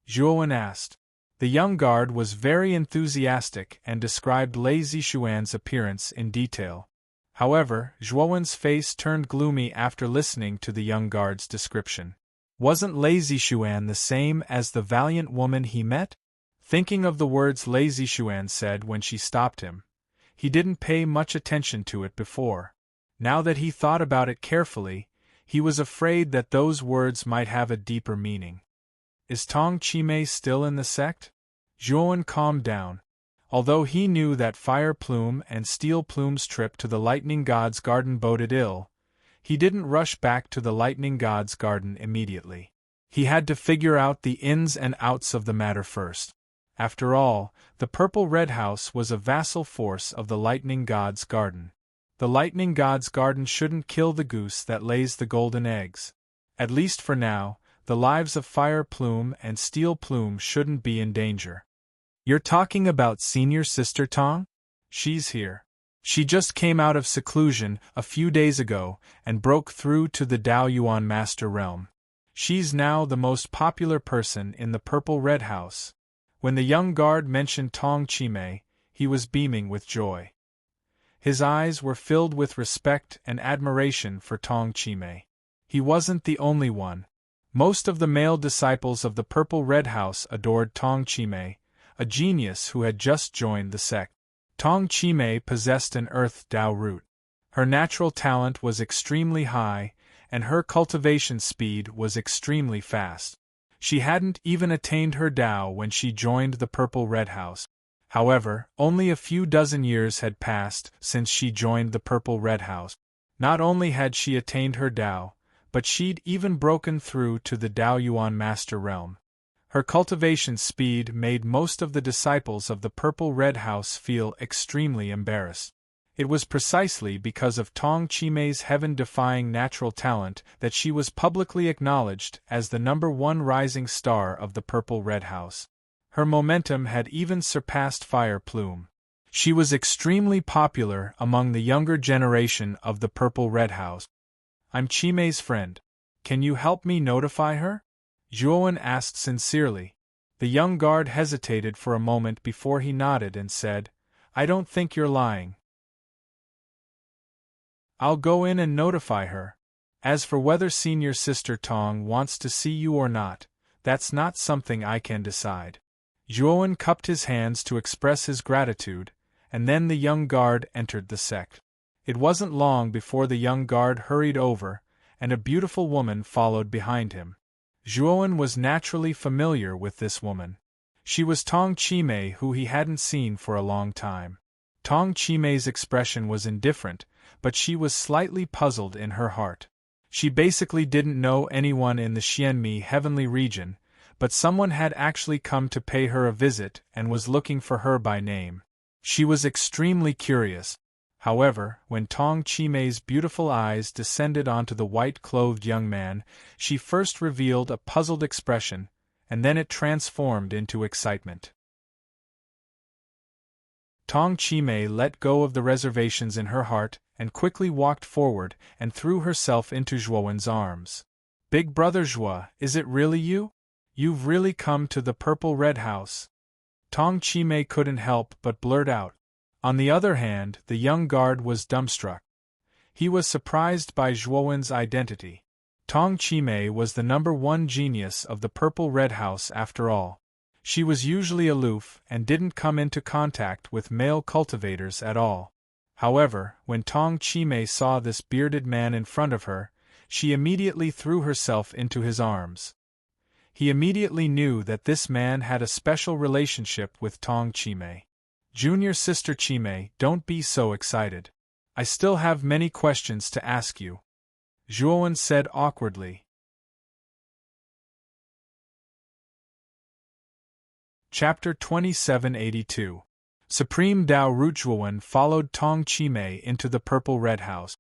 Zhuowen asked. The young guard was very enthusiastic and described Lazy Xuan's appearance in detail. However, Zhuowen's face turned gloomy after listening to the young guard's description. Wasn't Lazy Xuan the same as the valiant woman he met? Thinking of the words Lazy Xuan said when she stopped him, he didn't pay much attention to it before. Now that he thought about it carefully, he was afraid that those words might have a deeper meaning. "Is Tong Chimei still in the sect?" Zhuowen calmed down. Although he knew that Fire Plume and Steel Plume's trip to the Lightning God's garden boded ill, he didn't rush back to the Lightning God's garden immediately. He had to figure out the ins and outs of the matter first. After all, the Purple-Red House was a vassal force of the Lightning God's garden. The Lightning God's garden shouldn't kill the goose that lays the golden eggs. At least for now, the lives of Fire Plume and Steel Plume shouldn't be in danger. "You're talking about Senior Sister Tong? She's here. She just came out of seclusion a few days ago and broke through to the Daoyuan Master Realm. She's now the most popular person in the Purple-Red House." When the young guard mentioned Tong Chimei, he was beaming with joy. His eyes were filled with respect and admiration for Tong Chimei. He wasn't the only one. Most of the male disciples of the Purple-Red House adored Tong Chimei, a genius who had just joined the sect. Tong Chimei possessed an earth Tao root. Her natural talent was extremely high, and her cultivation speed was extremely fast. She hadn't even attained her Tao when she joined the Purple-Red House. However, only a few dozen years had passed since she joined the Purple-Red House. Not only had she attained her Tao, but she'd even broken through to the Daoyuan Master Realm. Her cultivation speed made most of the disciples of the Purple-Red House feel extremely embarrassed. It was precisely because of Tong Chimei's heaven-defying natural talent that she was publicly acknowledged as the #1 rising star of the Purple-Red House. Her momentum had even surpassed Fire Plume. She was extremely popular among the younger generation of the Purple-Red House. "I'm Chimei's friend. Can you help me notify her?" Zhuowen asked sincerely. The young guard hesitated for a moment before he nodded and said, "I don't think you're lying. I'll go in and notify her. As for whether Senior Sister Tong wants to see you or not, that's not something I can decide." Zhuowen cupped his hands to express his gratitude, and then the young guard entered the sect. It wasn't long before the young guard hurried over, and a beautiful woman followed behind him. Zhuowen was naturally familiar with this woman. She was Tong Chimei, who he hadn't seen for a long time. Tong Chimei's expression was indifferent, but she was slightly puzzled in her heart. She basically didn't know anyone in the Xianmi heavenly region, but someone had actually come to pay her a visit and was looking for her by name. She was extremely curious. However, when Tong Chimei's beautiful eyes descended onto the white-clothed young man, she first revealed a puzzled expression, and then it transformed into excitement. Tong Chimei let go of the reservations in her heart and quickly walked forward and threw herself into Zhuowen's arms. "Big brother Zhuo, is it really you? You've really come to the Purple Red House?" Tong Chimei couldn't help but blurt out. On the other hand, the young guard was dumbstruck. He was surprised by Zhuowen's identity. Tong Chimei was the #1 genius of the Purple Red House after all. She was usually aloof and didn't come into contact with male cultivators at all. However, when Tong Chimei saw this bearded man in front of her, she immediately threw herself into his arms. He immediately knew that this man had a special relationship with Tong Chimei. "Junior sister Chimei, don't be so excited. I still have many questions to ask you," Zhuowen said awkwardly. Chapter 2782. Supreme Dao Root. Zhuowen followed Tong Chimei into the Purple Red House.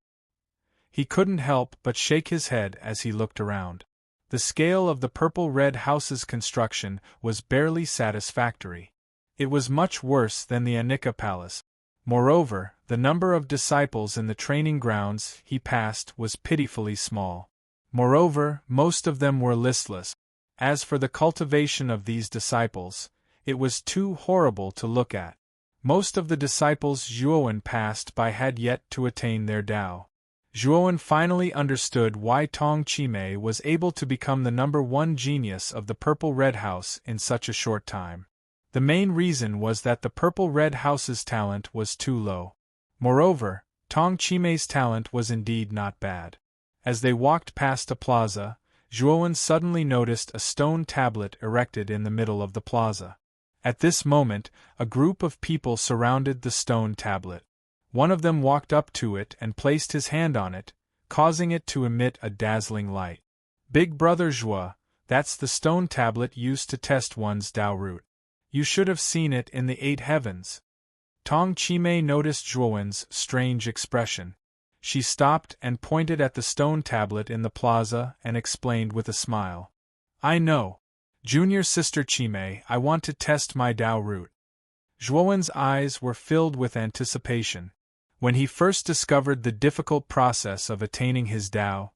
He couldn't help but shake his head as he looked around. The scale of the Purple Red House's construction was barely satisfactory. It was much worse than the Anika Palace. Moreover, the number of disciples in the training grounds he passed was pitifully small. Moreover, most of them were listless. As for the cultivation of these disciples, it was too horrible to look at. Most of the disciples Zhuowen passed by had yet to attain their Dao. Zhuowen finally understood why Tong Chimei was able to become the #1 genius of the Purple Red House in such a short time. The main reason was that the Purple Red House's talent was too low. Moreover, Tong Chimei's talent was indeed not bad. As they walked past a plaza, Zhuowen suddenly noticed a stone tablet erected in the middle of the plaza. At this moment, a group of people surrounded the stone tablet. One of them walked up to it and placed his hand on it, causing it to emit a dazzling light. "Big brother Zhuo, that's the stone tablet used to test one's Dao root. You should have seen it in the 8 heavens." Tong Chimei noticed Zhuowen's strange expression. She stopped and pointed at the stone tablet in the plaza and explained with a smile. "I know. Junior sister Chimei, I want to test my Dao root." Zhuowen's eyes were filled with anticipation. When he first discovered the difficult process of attaining his Dao,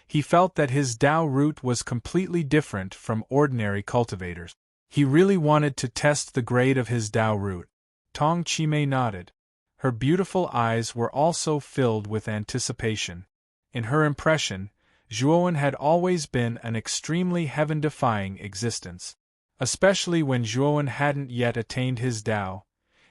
he felt that his Dao root was completely different from ordinary cultivators. He really wanted to test the grade of his Dao root. Tong Chimei nodded. Her beautiful eyes were also filled with anticipation. In her impression, Zhuowen had always been an extremely heaven-defying existence. Especially when Zhuowen hadn't yet attained his Dao,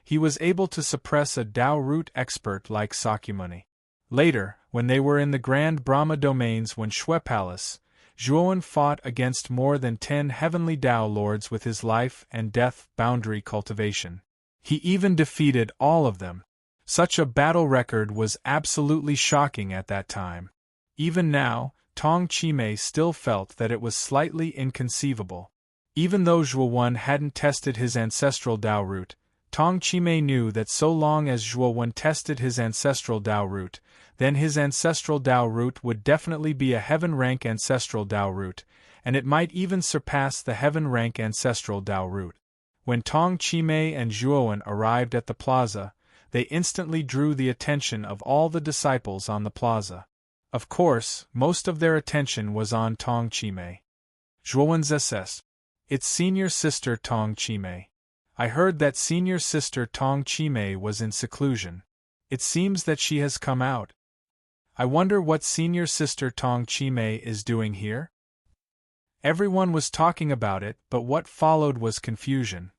he was able to suppress a Dao root expert like Sakyamuni. Later, when they were in the Grand Brahma domains when Shui Palace, Zhuowen fought against more than 10 heavenly Dao lords with his life and death boundary cultivation. He even defeated all of them. Such a battle record was absolutely shocking at that time. Even now, Tong Chimei still felt that it was slightly inconceivable. Even though Zhuowen hadn't tested his ancestral Dao root, Tong Chimei knew that so long as Zhuowen tested his ancestral Dao root, then his ancestral Dao root would definitely be a heaven-rank ancestral Dao root, and it might even surpass the heaven-rank ancestral Dao root. When Tong Chimei and Zhuowen arrived at the plaza, they instantly drew the attention of all the disciples on the plaza. Of course, most of their attention was on Tong Chimei. "Zhuowen's SS. It's senior sister Tong Chimei. I heard that senior sister Tong Chimei was in seclusion. It seems that she has come out. I wonder what senior sister Tong Chimei is doing here?" Everyone was talking about it, but what followed was confusion.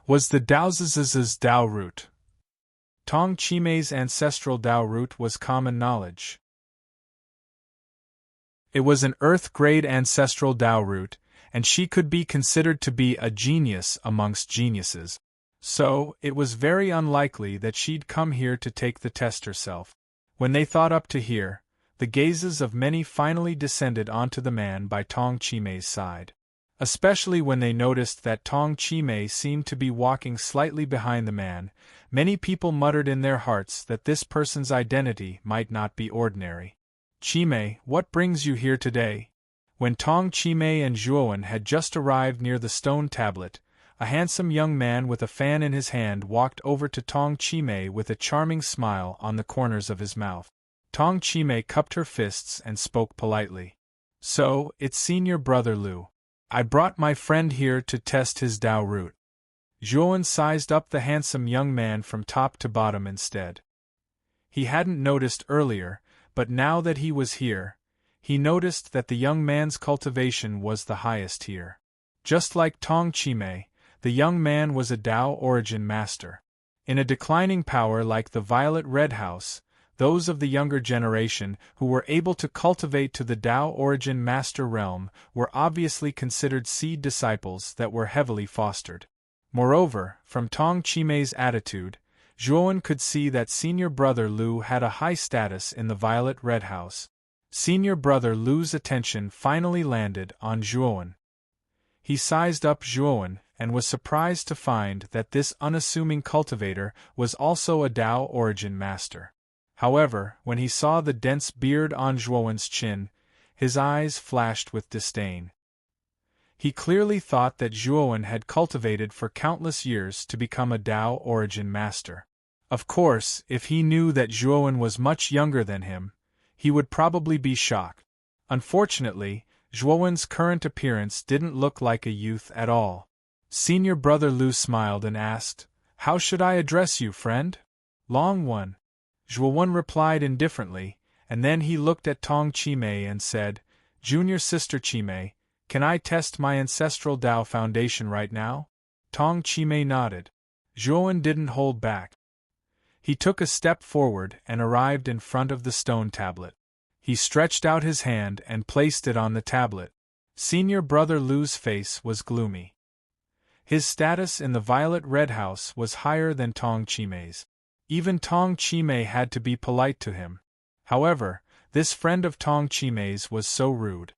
Was the Daoziz's Dao root. Tong Chimei's ancestral Dao root was common knowledge. It was an Earth-grade ancestral Dao root, and she could be considered to be a genius amongst geniuses. So, it was very unlikely that she'd come here to take the test herself. When they thought up to here, The gazes of many finally descended onto the man by Tong Chimei's side. Especially when they noticed that Tong Chimei seemed to be walking slightly behind the man, many people muttered in their hearts that this person's identity might not be ordinary. "Chimei, what brings you here today?" When Tong Chimei and Zhuowen had just arrived near the stone tablet, a handsome young man with a fan in his hand walked over to Tong Chimei with a charming smile on the corners of his mouth. Tong Chimei cupped her fists and spoke politely. "So, it's Senior Brother Lu. I brought my friend here to test his Tao root." Zhuowen sized up the handsome young man from top to bottom instead. He hadn't noticed earlier, but now that he was here, he noticed that the young man's cultivation was the highest here. Just like Tong Chimei, the young man was a Tao origin master. In a declining power like the Violet Red House, those of the younger generation who were able to cultivate to the Tao origin master realm were obviously considered seed disciples that were heavily fostered. Moreover, from Tong Chimei's attitude, Zhuowen could see that Senior Brother Lu had a high status in the Violet Red House. Senior Brother Lu's attention finally landed on Zhuowen. He sized up Zhuowen and was surprised to find that this unassuming cultivator was also a Tao origin master. However, when he saw the dense beard on Zhuowen's chin, his eyes flashed with disdain. He clearly thought that Zhuowen had cultivated for countless years to become a Tao origin master. Of course, if he knew that Zhuowen was much younger than him, he would probably be shocked. Unfortunately, Zhuowen's current appearance didn't look like a youth at all. Senior Brother Lu smiled and asked, "How should I address you, friend?" "Long One." Zhuowen replied indifferently, and then he looked at Tong Chimei and said, "Junior Sister Chimei, can I test my ancestral Tao foundation right now?" Tong Chimei nodded. Zhuowen didn't hold back. He took a step forward and arrived in front of the stone tablet. He stretched out his hand and placed it on the tablet. Senior Brother Lu's face was gloomy. His status in the Violet Red House was higher than Tong Chimei's. Even Tong Chimei had to be polite to him. However, this friend of Tong Chimei's was so rude.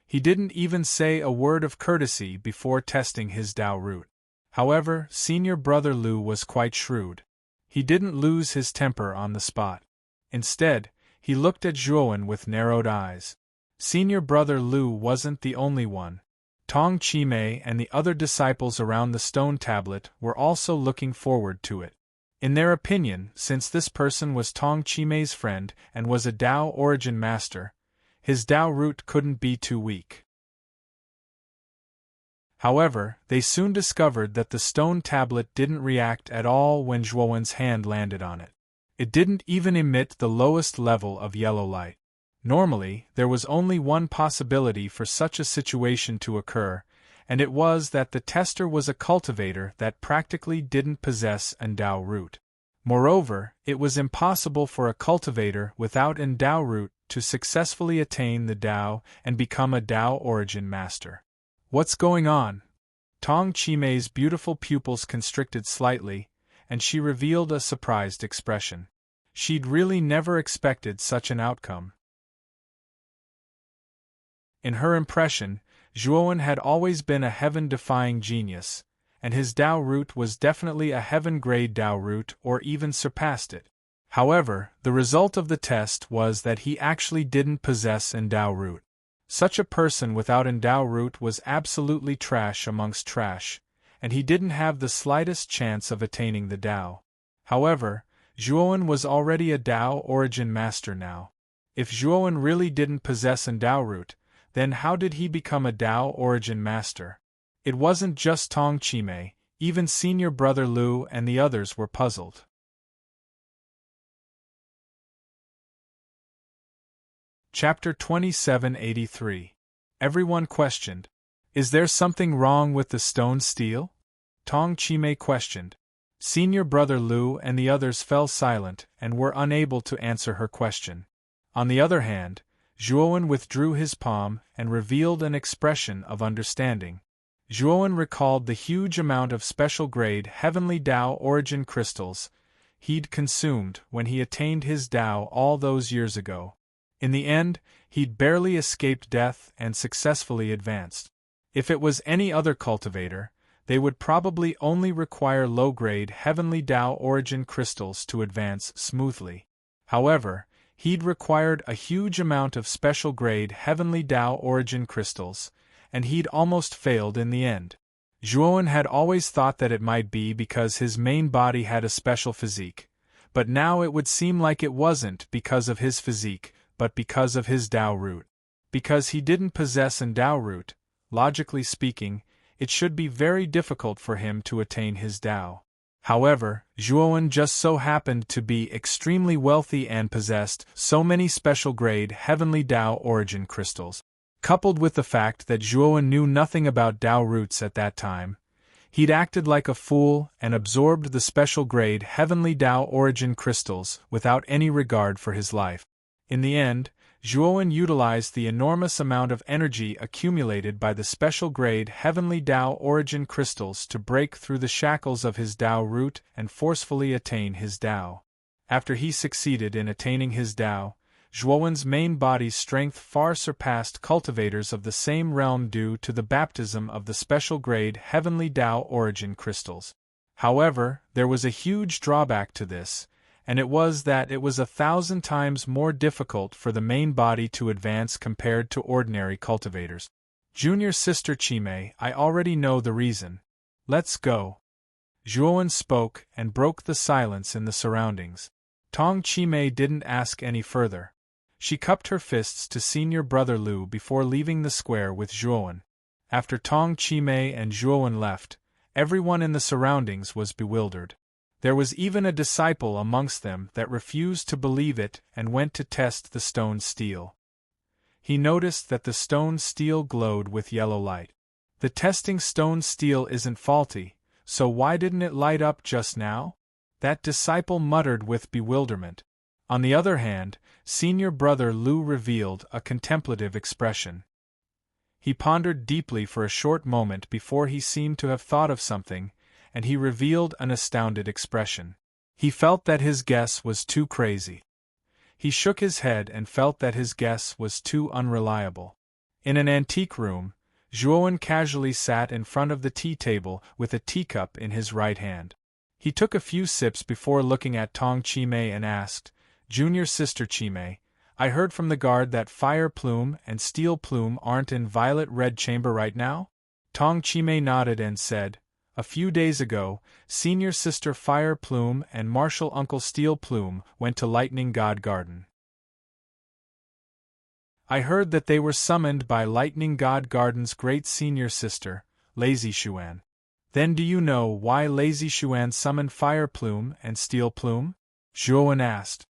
He didn't even say a word of courtesy before testing his Tao root. However, Senior Brother Lu was quite shrewd. He didn't lose his temper on the spot. Instead, he looked at Zhuowen with narrowed eyes. Senior Brother Lu wasn't the only one. Tong Chimei and the other disciples around the stone tablet were also looking forward to it. In their opinion, since this person was Tong Chimei's friend and was a Tao origin master, his Tao root couldn't be too weak. However, they soon discovered that the stone tablet didn't react at all when Zhuowen's hand landed on it. It didn't even emit the lowest level of yellow light. Normally, there was only one possibility for such a situation to occur, and it was that the tester was a cultivator that practically didn't possess an Tao root. Moreover, it was impossible for a cultivator without an Tao root to successfully attain the Tao and become a Tao origin master. "What's going on?" Tong Chimei's beautiful pupils constricted slightly, and she revealed a surprised expression. She'd really never expected such an outcome. In her impression, Zhuowen had always been a heaven-defying genius, and his Tao root was definitely a heaven-grade Tao root or even surpassed it. However, the result of the test was that he actually didn't possess an Tao root. Such a person without an Tao root was absolutely trash amongst trash, and he didn't have the slightest chance of attaining the Tao. However, Zhuowen was already a Tao origin master now. If Zhuowen really didn't possess an Tao root, then how did he become a Tao origin master? It wasn't just Tong Chimei, even Senior Brother Lu and the others were puzzled. Chapter 2783. Everyone questioned. "Is there something wrong with the stone steel?" Tong Chimei questioned. Senior Brother Lu and the others fell silent and were unable to answer her question. On the other hand, Zhuowen withdrew his palm and revealed an expression of understanding. Zhuowen recalled the huge amount of special-grade heavenly Tao origin crystals he'd consumed when he attained his Tao all those years ago. In the end, he'd barely escaped death and successfully advanced. If it was any other cultivator, they would probably only require low-grade Heavenly Tao origin crystals to advance smoothly. However, he'd required a huge amount of special-grade Heavenly Tao origin crystals, and he'd almost failed in the end. Zhuowen had always thought that it might be because his main body had a special physique, but now it would seem like it wasn't because of his physique, but because of his Tao root. Because he didn't possess an Tao root, logically speaking, it should be very difficult for him to attain his Tao. However, Zhuowen just so happened to be extremely wealthy and possessed so many special-grade Heavenly Tao origin crystals. Coupled with the fact that Zhuowen knew nothing about Tao roots at that time, he'd acted like a fool and absorbed the special-grade Heavenly Tao origin crystals without any regard for his life. In the end, Zhuowen utilized the enormous amount of energy accumulated by the special-grade Heavenly Tao origin crystals to break through the shackles of his Tao root and forcefully attain his Tao. After he succeeded in attaining his Tao, Zhuowen's main body's strength far surpassed cultivators of the same realm due to the baptism of the special-grade Heavenly Tao origin crystals. However, there was a huge drawback to this, and it was that it was 1,000 times more difficult for the main body to advance compared to ordinary cultivators. Junior Sister Chimei, I already know the reason. Let's go. Zhuowen spoke and broke the silence in the surroundings. Tong Chimei didn't ask any further. She cupped her fists to Senior Brother Lu before leaving the square with Zhuowen. After Tong Chimei and Zhuowen left, everyone in the surroundings was bewildered. There was even a disciple amongst them that refused to believe it and went to test the stone steel. He noticed that the stone steel glowed with yellow light. The testing stone steel isn't faulty, so why didn't it light up just now? That disciple muttered with bewilderment. On the other hand, Senior Brother Lu revealed a contemplative expression. He pondered deeply for a short moment before he seemed to have thought of something, and he revealed an astounded expression. He felt that his guess was too crazy. He shook his head and felt that his guess was too unreliable. In an antique room, Zhuowen casually sat in front of the tea table with a teacup in his right hand. He took a few sips before looking at Tong Chimei and asked, "Junior Sister Chimei, I heard from the guard that Fire Plume and Steel Plume aren't in Violet Red Chamber right now?" Tong Chimei nodded and said, "A few days ago, Senior Sister Fire Plume and Martial Uncle Steel Plume went to Lightning God Garden. I heard that they were summoned by Lightning God Garden's great senior sister, Lazy Xuan. Then do you know why Lazy Xuan summoned Fire Plume and Steel Plume?" Zhuowen asked.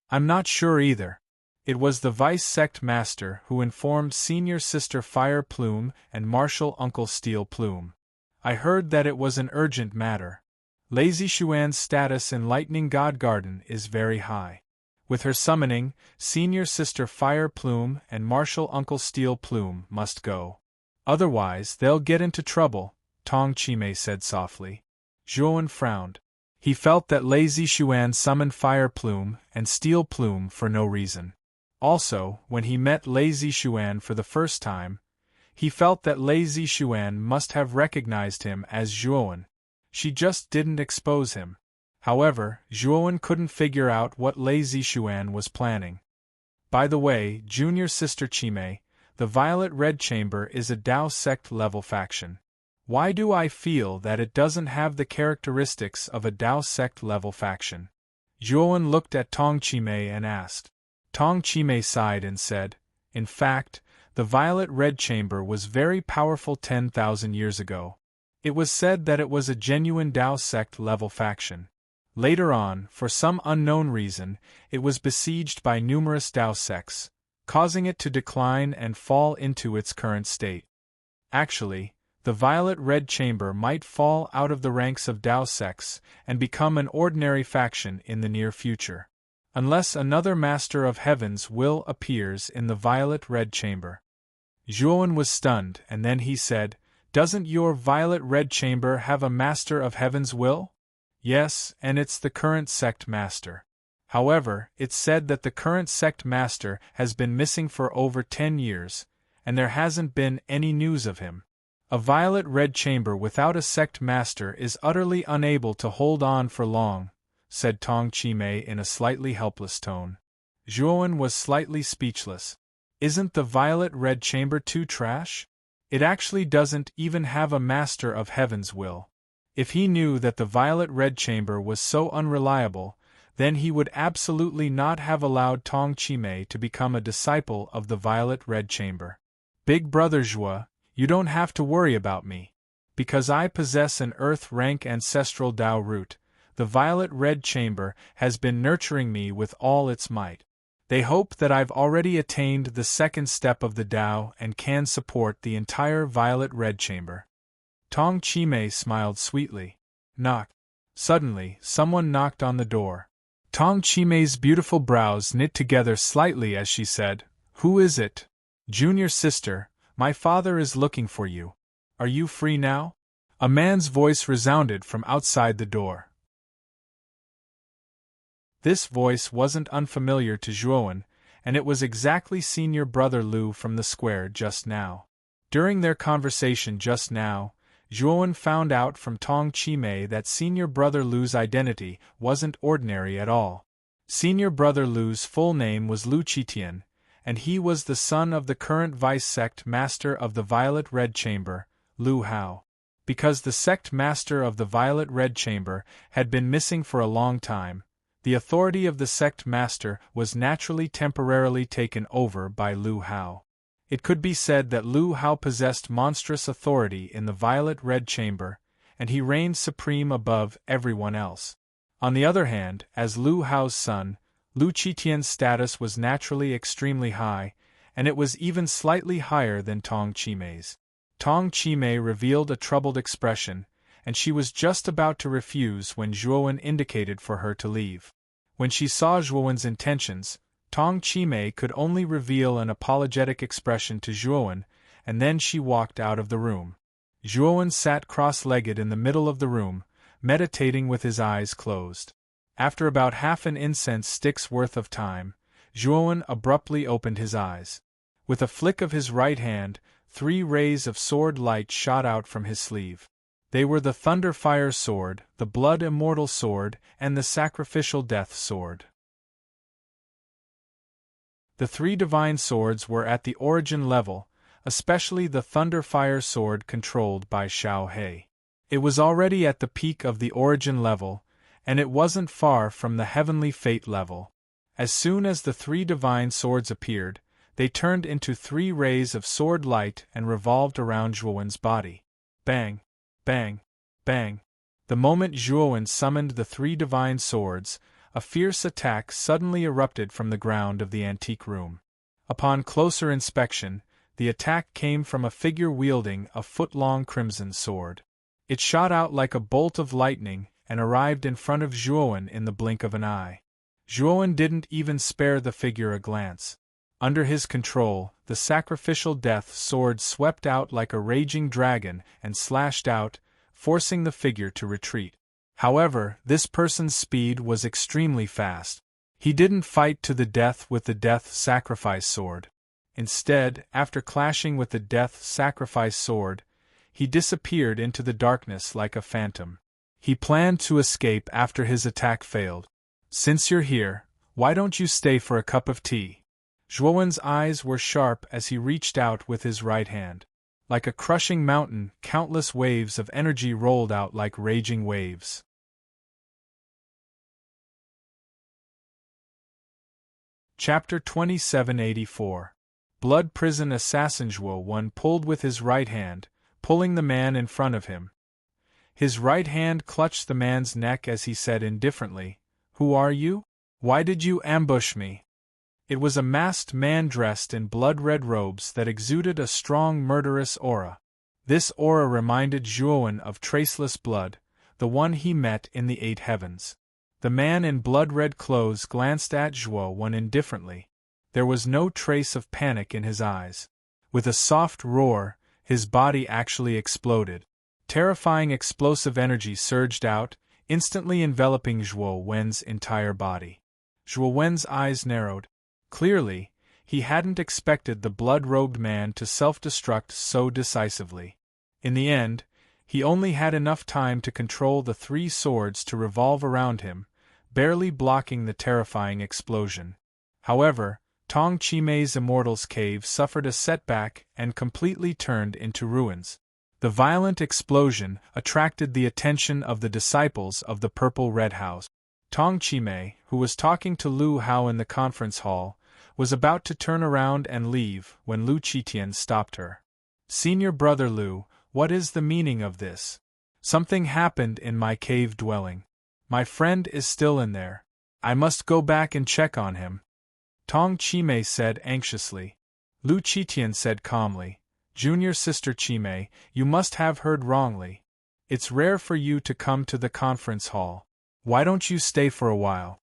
"I'm not sure either. It was the Vice Sect Master who informed Senior Sister Fire Plume and Martial Uncle Steel Plume. I heard that it was an urgent matter. Lazy Xuan's status in Lightning God Garden is very high. With her summoning, Senior Sister Fire Plume and Martial Uncle Steel Plume must go. Otherwise they'll get into trouble," Tong Chimei said softly. Zhuowen frowned. He felt that Lazy Xuan summoned Fire Plume and Steel Plume for no reason. Also, when he met Lazy Xuan for the first time, he felt that Lazy Xuan must have recognized him as Zhuowen. She just didn't expose him. However, Zhuowen couldn't figure out what Lazy Xuan was planning. By the way, Junior Sister Chimei, the Violet Red Chamber is a Tao sect level faction. Why do I feel that it doesn't have the characteristics of a Tao sect level faction? Zhuowen looked at Tong Chimei and asked. Tong Chimei sighed and said, "In fact, the Violet Red Chamber was very powerful 10,000 years ago. It was said that it was a genuine Tao sect level faction. Later on, for some unknown reason, it was besieged by numerous Tao sects, causing it to decline and fall into its current state. Actually, the Violet Red Chamber might fall out of the ranks of Tao sects and become an ordinary faction in the near future. Unless another Master of Heaven's will appears in the Violet Red Chamber." Zhuowen was stunned, and then he said, "Doesn't your Violet Red Chamber have a Master of Heaven's will?" "Yes, and it's the current sect master." However, it's said that the current sect master has been missing for over 10 years, and there hasn't been any news of him. A violet-red chamber without a sect master is utterly unable to hold on for long, said Tong Chimei in a slightly helpless tone. Zhuowen was slightly speechless. Isn't the violet-red chamber too trash? It actually doesn't even have a master of heaven's will. If he knew that the violet-red chamber was so unreliable, then he would absolutely not have allowed Tong Chimei to become a disciple of the violet-red chamber. Big brother Zhuo, you don't have to worry about me. Because I possess an earth-rank ancestral Dao root, the violet-red chamber has been nurturing me with all its might. They hope that I've already attained the second step of the Dao and can support the entire violet-red chamber. Tong Chimei smiled sweetly. Knock. Suddenly, someone knocked on the door. Tong Chimei's beautiful brows knit together slightly as she said, "Who is it?" "Junior sister, my father is looking for you. Are you free now?" A man's voice resounded from outside the door. This voice wasn't unfamiliar to Zhuowen, and it was exactly Senior Brother Lu from the square just now. During their conversation just now, Zhuowen found out from Tong Chimei that Senior Brother Lu's identity wasn't ordinary at all. Senior Brother Lu's full name was Lu Qitian, and he was the son of the current vice sect master of the Violet-Red Chamber, Lu Hao. Because the sect master of the Violet-Red Chamber had been missing for a long time, the authority of the sect master was naturally temporarily taken over by Lu Hao. It could be said that Lu Hao possessed monstrous authority in the Violet-Red Chamber, and he reigned supreme above everyone else. On the other hand, as Lu Hao's son, Lu Qitian's status was naturally extremely high, and it was even slightly higher than Tong Chimei's. Tong Chimei revealed a troubled expression, and she was just about to refuse when Zhuowen indicated for her to leave. When she saw Zhuowen's intentions, Tong Chimei could only reveal an apologetic expression to Zhuowen, and then she walked out of the room. Zhuowen sat cross-legged in the middle of the room, meditating with his eyes closed. After about half an incense stick's worth of time, Zhuowen abruptly opened his eyes. With a flick of his right hand, 3 rays of sword light shot out from his sleeve. They were the Thunder Fire Sword, the Blood Immortal Sword, and the Sacrificial Death Sword. The 3 divine swords were at the origin level, especially the Thunder Fire Sword controlled by Xiao He. It was already at the peak of the origin level, and it wasn't far from the Heavenly Fate level. As soon as the 3 divine swords appeared, they turned into 3 rays of sword light and revolved around Zhuowen's body. Bang! Bang! Bang! The moment Zhuowen summoned the 3 divine swords, a fierce attack suddenly erupted from the ground of the antique room. Upon closer inspection, the attack came from a figure wielding a foot-long crimson sword. It shot out like a bolt of lightning and arrived in front of Zhuowen in the blink of an eye. Zhuowen didn't even spare the figure a glance. Under his control, the sacrificial death sword swept out like a raging dragon and slashed out, forcing the figure to retreat. However, this person's speed was extremely fast. He didn't fight to the death with the death sacrifice sword. Instead, after clashing with the death sacrifice sword, he disappeared into the darkness like a phantom. He planned to escape after his attack failed. "Since you're here, why don't you stay for a cup of tea?" Zhuowen's eyes were sharp as he reached out with his right hand. Like a crushing mountain, countless waves of energy rolled out like raging waves. Chapter 2784. Blood Prison Assassin. Zhuowen pulled with his right hand, pulling the man in front of him. His right hand clutched the man's neck as he said indifferently, "Who are you? Why did you ambush me?" It was a masked man dressed in blood-red robes that exuded a strong murderous aura. This aura reminded Zhuowen of Traceless Blood, the one he met in the 8 heavens. The man in blood-red clothes glanced at Zhuowen indifferently. There was no trace of panic in his eyes. With a soft roar, his body actually exploded. Terrifying explosive energy surged out, instantly enveloping Zhuowen's entire body. Zhuo Wen's eyes narrowed. Clearly, he hadn't expected the blood-robed man to self-destruct so decisively. In the end, he only had enough time to control the 3 swords to revolve around him, barely blocking the terrifying explosion. However, Tong Chimei's Immortal's Cave suffered a setback and completely turned into ruins. The violent explosion attracted the attention of the disciples of the Purple Red House. Tong Chimei, who was talking to Lu Hao in the conference hall, was about to turn around and leave when Lu Qitian stopped her. "Senior brother Lu, what is the meaning of this? Something happened in my cave dwelling. My friend is still in there. I must go back and check on him," Tong Chimei said anxiously. Lu Qitian said calmly, "Junior sister Chimei, you must have heard wrongly. It's rare for you to come to the conference hall. Why don't you stay for a while?"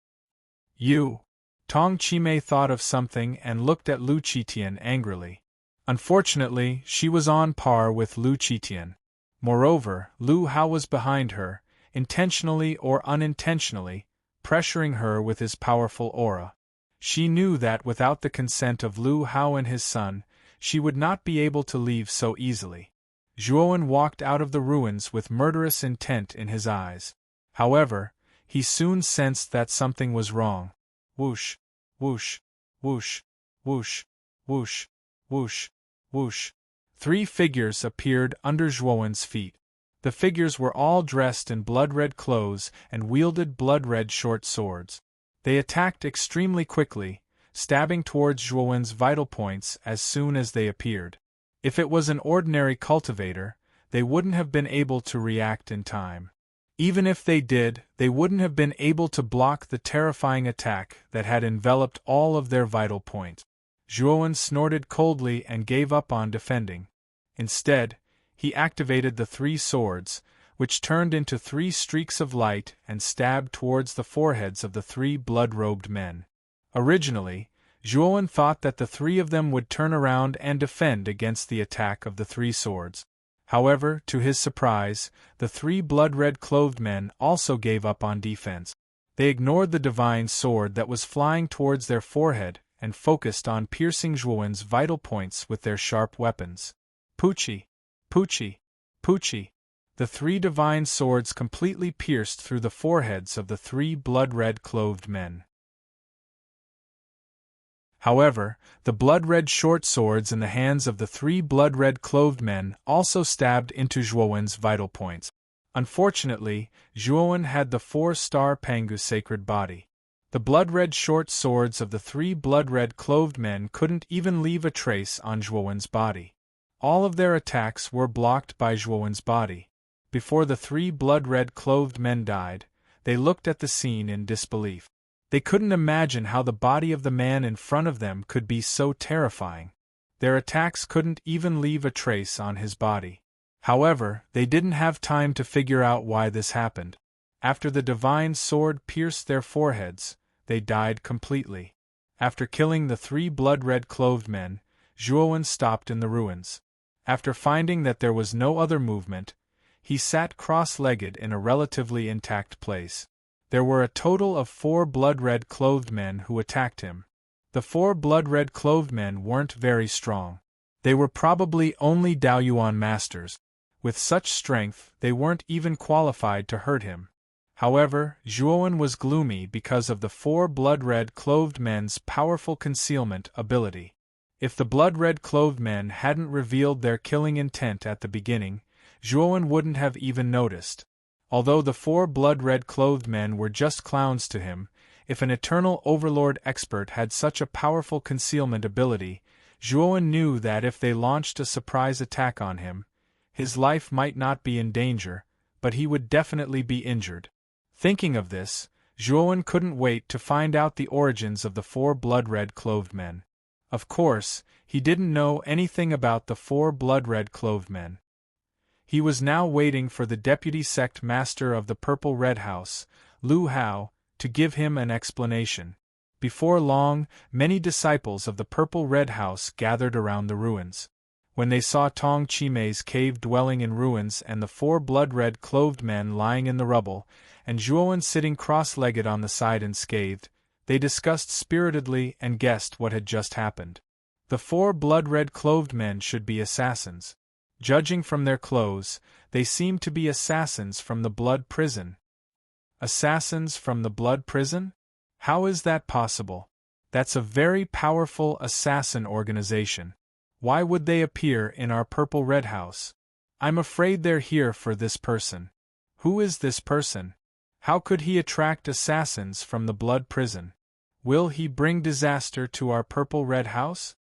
"You?" Tong Chimei thought of something and looked at Lu Qitian angrily. Unfortunately, she was on par with Lu Qitian. Moreover, Lu Hao was behind her, intentionally or unintentionally, pressuring her with his powerful aura. She knew that without the consent of Lu Hao and his son, she would not be able to leave so easily. Zhuowen walked out of the ruins with murderous intent in his eyes. However, he soon sensed that something was wrong. Whoosh, whoosh, whoosh, whoosh, whoosh, whoosh, whoosh. 3 figures appeared under Zhuowen's feet. The figures were all dressed in blood-red clothes and wielded blood-red short swords. They attacked extremely quickly, stabbing towards Zhuowen's vital points as soon as they appeared. If it was an ordinary cultivator, they wouldn't have been able to react in time. Even if they did, they wouldn't have been able to block the terrifying attack that had enveloped all of their vital points. Zhuowen snorted coldly and gave up on defending. Instead, he activated the 3 swords, which turned into 3 streaks of light and stabbed towards the foreheads of the 3 blood-robed men. Originally, Zhuowen thought that the 3 of them would turn around and defend against the attack of the 3 swords. However, to his surprise, the 3 blood-red clothed men also gave up on defense. They ignored the divine sword that was flying towards their forehead and focused on piercing Zhuowen's vital points with their sharp weapons. Puchi! Puchi! Puchi! The 3 divine swords completely pierced through the foreheads of the 3 blood-red clothed men. However, the blood-red short swords in the hands of the 3 blood-red clothed men also stabbed into Zhuowen's vital points. Unfortunately, Zhuowen had the 4-star Pangu sacred body. The blood-red short swords of the 3 blood-red clothed men couldn't even leave a trace on Zhuowen's body. All of their attacks were blocked by Zhuowen's body. Before the 3 blood-red clothed men died, they looked at the scene in disbelief. They couldn't imagine how the body of the man in front of them could be so terrifying. Their attacks couldn't even leave a trace on his body. However, they didn't have time to figure out why this happened. After the divine sword pierced their foreheads, they died completely. After killing the 3 blood-red clothed men, Zhuowen stopped in the ruins. After finding that there was no other movement, he sat cross-legged in a relatively intact place. There were a total of 4 blood-red clothed men who attacked him. The 4 blood-red clothed men weren't very strong. They were probably only Daoyuan masters. With such strength, they weren't even qualified to hurt him. However, Zhuowen was gloomy because of the 4 blood-red clothed men's powerful concealment ability. If the blood-red clothed men hadn't revealed their killing intent at the beginning, Zhuowen wouldn't have even noticed. Although the 4 blood-red clothed men were just clowns to him, if an Eternal Overlord expert had such a powerful concealment ability, Zhuowen knew that if they launched a surprise attack on him, his life might not be in danger, but he would definitely be injured. Thinking of this, Zhuowen couldn't wait to find out the origins of the 4 blood-red clothed men. Of course, he didn't know anything about the 4 blood-red clothed men. He was now waiting for the deputy sect master of the Purple Red House, Lu Hao, to give him an explanation. Before long, many disciples of the Purple Red House gathered around the ruins. When they saw Tong Chimei's cave dwelling in ruins and the 4 blood-red clothed men lying in the rubble, and Zhuowen sitting cross-legged on the side unscathed, They discussed spiritedly and guessed what had just happened. The 4 blood-red clothed men should be assassins. Judging from their clothes, they seemed to be assassins from the blood prison. Assassins from the blood prison? How is that possible? That's a very powerful assassin organization. Why would they appear in our Purple Red House? I'm afraid they're here for this person. Who is this person? How could he attract assassins from the blood prison? Will he bring disaster to our Purple Red House?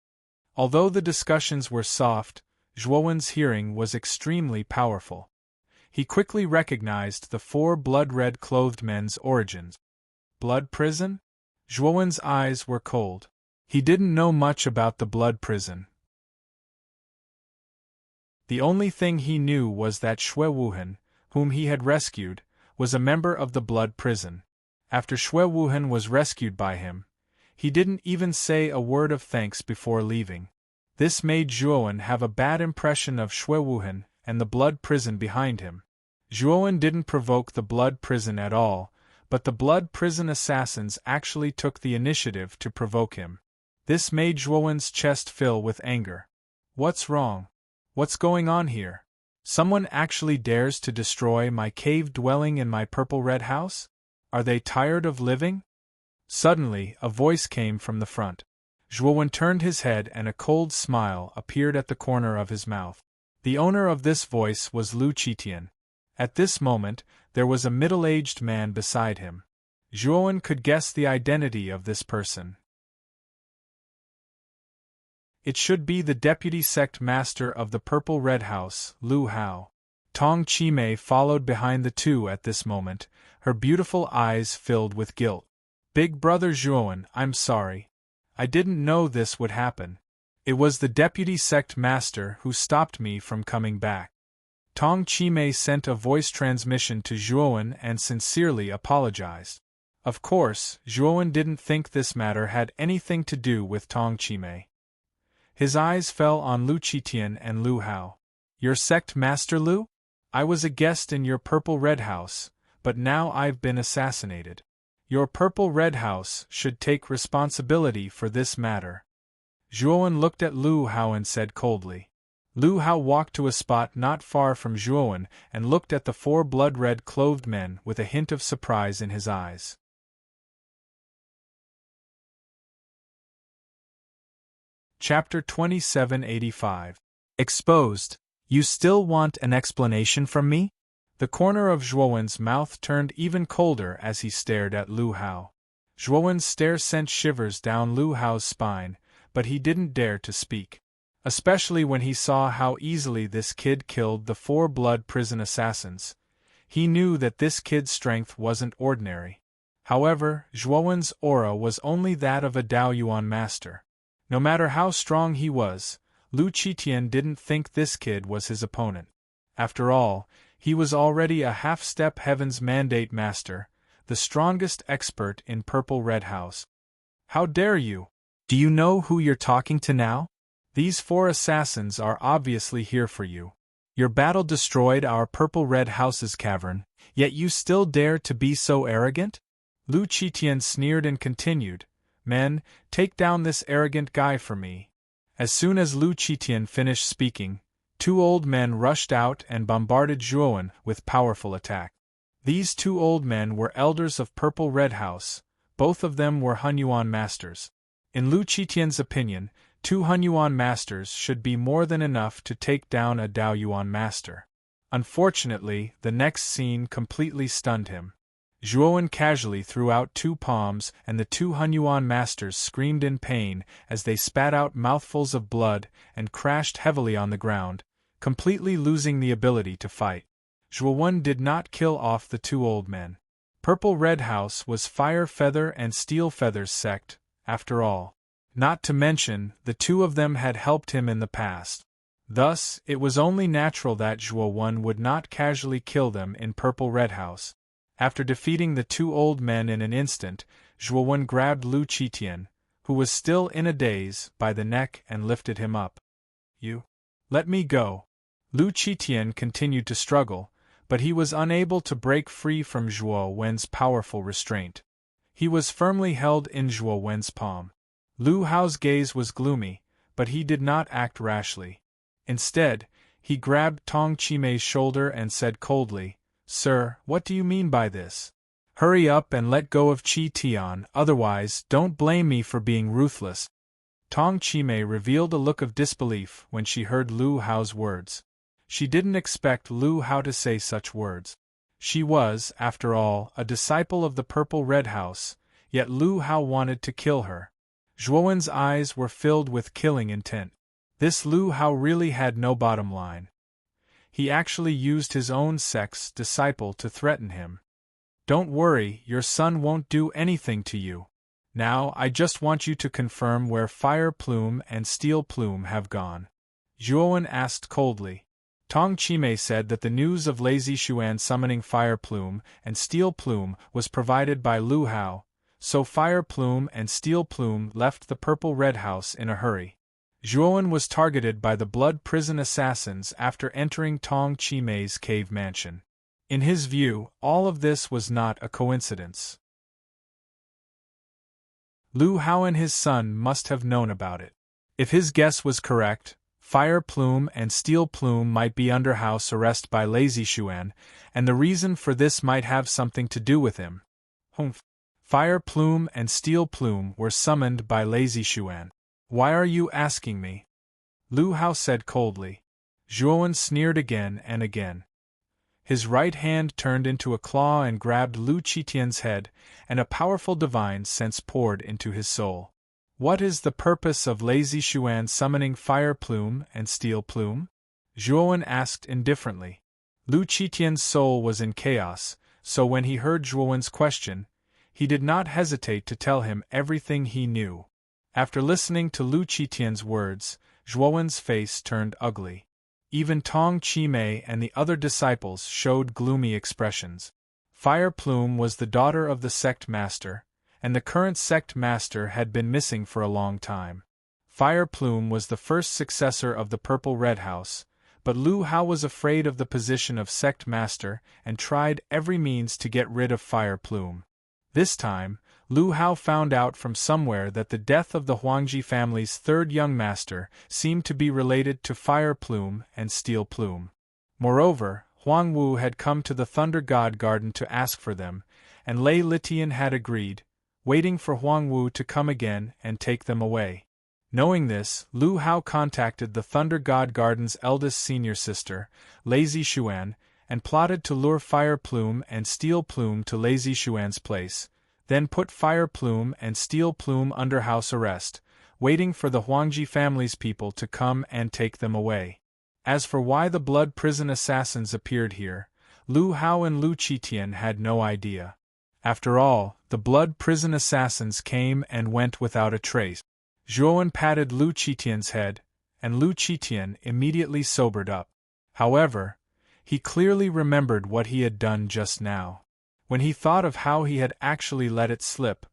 Although the discussions were soft, Zhuowen's hearing was extremely powerful. He quickly recognized the 4 blood-red clothed men's origins. Blood prison? Zhuowen's eyes were cold. He didn't know much about the blood prison. The only thing he knew was that Xue Wuhan, whom he had rescued, was a member of the blood prison. After Xue Wuhan was rescued by him, he didn't even say a word of thanks before leaving. This made Zhuowen have a bad impression of Xue Wuhan and the blood prison behind him. Zhuowen didn't provoke the blood prison at all, but the blood prison assassins actually took the initiative to provoke him. This made Zhuowen's chest fill with anger. What's wrong? What's going on here? Someone actually dares to destroy my cave dwelling in my Purple Red House? Are they tired of living? Suddenly, a voice came from the front. Zhuowen turned his head and a cold smile appeared at the corner of his mouth. The owner of this voice was Lu Qitian. At this moment, there was a middle-aged man beside him. Zhuowen could guess the identity of this person. It should be the deputy sect master of the Purple Red House, Lu Hao. Tong Qimei followed behind the two at this moment, her beautiful eyes filled with guilt. Big brother Zhuowen, I'm sorry. I didn't know this would happen. It was the deputy sect master who stopped me from coming back. Tong Qimei sent a voice transmission to Zhuowen and sincerely apologized. Of course, Zhuowen didn't think this matter had anything to do with Tong Qimei. His eyes fell on Lu Qitian and Lu Hao. Your sect master Lu? I was a guest in your Purple Red House, but now I've been assassinated. Your Purple Red House should take responsibility for this matter. Zhuowen looked at Lu Hao and said coldly. Lu Hao walked to a spot not far from Zhuowen and looked at the 4 blood-red clothed men with a hint of surprise in his eyes. Chapter 2785. Exposed. You still want an explanation from me? The corner of Zhuowen's mouth turned even colder as he stared at Lu Hao. Zhuowen's stare sent shivers down Lu Hao's spine, but he didn't dare to speak. Especially when he saw how easily this kid killed the 4 blood prison assassins. He knew that this kid's strength wasn't ordinary. However, Zhuowen's aura was only that of a Daoyuan master. No matter how strong he was, Lu Qitian didn't think this kid was his opponent. After all, he was already a half-step Heaven's Mandate Master, the strongest expert in Purple Red House. How dare you? Do you know who you're talking to now? These 4 assassins are obviously here for you. Your battle destroyed our Purple Red House's cavern, yet you still dare to be so arrogant? Lu Qitian sneered and continued, Men, take down this arrogant guy for me. As soon as Lu Qitian finished speaking, 2 old men rushed out and bombarded Zhuowen with powerful attack. These 2 old men were elders of Purple Red House, both of them were Hunyuan masters. In Lu Qitian's opinion, 2 Hunyuan masters should be more than enough to take down a Daoyuan master. Unfortunately, the next scene completely stunned him. Zhuowen casually threw out 2 palms and the 2 Hunyuan masters screamed in pain as they spat out mouthfuls of blood and crashed heavily on the ground, completely losing the ability to fight. Zhuowen did not kill off the 2 old men. Purple Red House was Fire Feather and Steel Feather's sect, after all. Not to mention, the 2 of them had helped him in the past. Thus, it was only natural that Zhuowen would not casually kill them in Purple Red House. After defeating the 2 old men in an instant, Zhuowen grabbed Lu Qitian, who was still in a daze, by the neck and lifted him up. You? Let me go. Lu Qitian continued to struggle, but he was unable to break free from Zhuowen's powerful restraint. He was firmly held in Zhuo Wen's palm. Lu Hao's gaze was gloomy, but he did not act rashly. Instead, he grabbed Tong Chimei's shoulder and said coldly, "Sir, what do you mean by this? Hurry up and let go of Qi Tian, otherwise don't blame me for being ruthless." Tong Chimei revealed a look of disbelief when she heard Lu Hao's words. She didn't expect Lu Hao to say such words. She was, after all, a disciple of the Purple Red House, yet Lu Hao wanted to kill her. Zhuowen's eyes were filled with killing intent. This Lu Hao really had no bottom line. He actually used his own sect's disciple to threaten him. "Don't worry, your son won't do anything to you. Now I just want you to confirm where Fire Plume and Steel Plume have gone." Zhuowen asked coldly. Tong Chimei said that the news of Lazy Xuan summoning Fire Plume and Steel Plume was provided by Lu Hao, so Fire Plume and Steel Plume left the Purple Red House in a hurry. Zhuowen was targeted by the Blood Prison assassins after entering Tong Chimei's cave mansion. In his view, all of this was not a coincidence. Lu Hao and his son must have known about it. If his guess was correct, Fire Plume and Steel Plume might be under house arrest by Lazy Xuan, and the reason for this might have something to do with him. Fire Plume and Steel Plume were summoned by Lazy Xuan. "Why are you asking me?" Lu Hao said coldly. Zhuowen sneered again and again. His right hand turned into a claw and grabbed Lu Qitian's head, and a powerful divine sense poured into his soul. "What is the purpose of Lazy Xuan summoning Fire Plume and Steel Plume?" Zhuowen asked indifferently. Lu Qitian's soul was in chaos, so when he heard Zhuowen's question, he did not hesitate to tell him everything he knew. After listening to Lu Qitian's words, Zhuowen's face turned ugly. Even Tong Chimei and the other disciples showed gloomy expressions. Fire Plume was the daughter of the sect master, and the current sect master had been missing for a long time. Fire Plume was the first successor of the Purple Red House, but Lu Hao was afraid of the position of sect master and tried every means to get rid of Fire Plume. This time, Lu Hao found out from somewhere that the death of the Huangji family's third young master seemed to be related to Fire Plume and Steel Plume. Moreover, Huang Wu had come to the Thunder God Garden to ask for them, and Lei Litian had agreed, waiting for Huang Wu to come again and take them away. Knowing this, Lu Hao contacted the Thunder God Garden's eldest senior sister, Lazy Xuan, and plotted to lure Fire Plume and Steel Plume to Lazy Xuan's place, then put Fire Plume and Steel Plume under house arrest, waiting for the Huangji family's people to come and take them away. As for why the Blood Prison assassins appeared here, Lu Hao and Lu Qitian had no idea. After all, the Blood Prison assassins came and went without a trace. Zhuowen patted Lu Qitian's head, and Lu Qitian immediately sobered up. However, he clearly remembered what he had done just now. When he thought of how he had actually let it slip,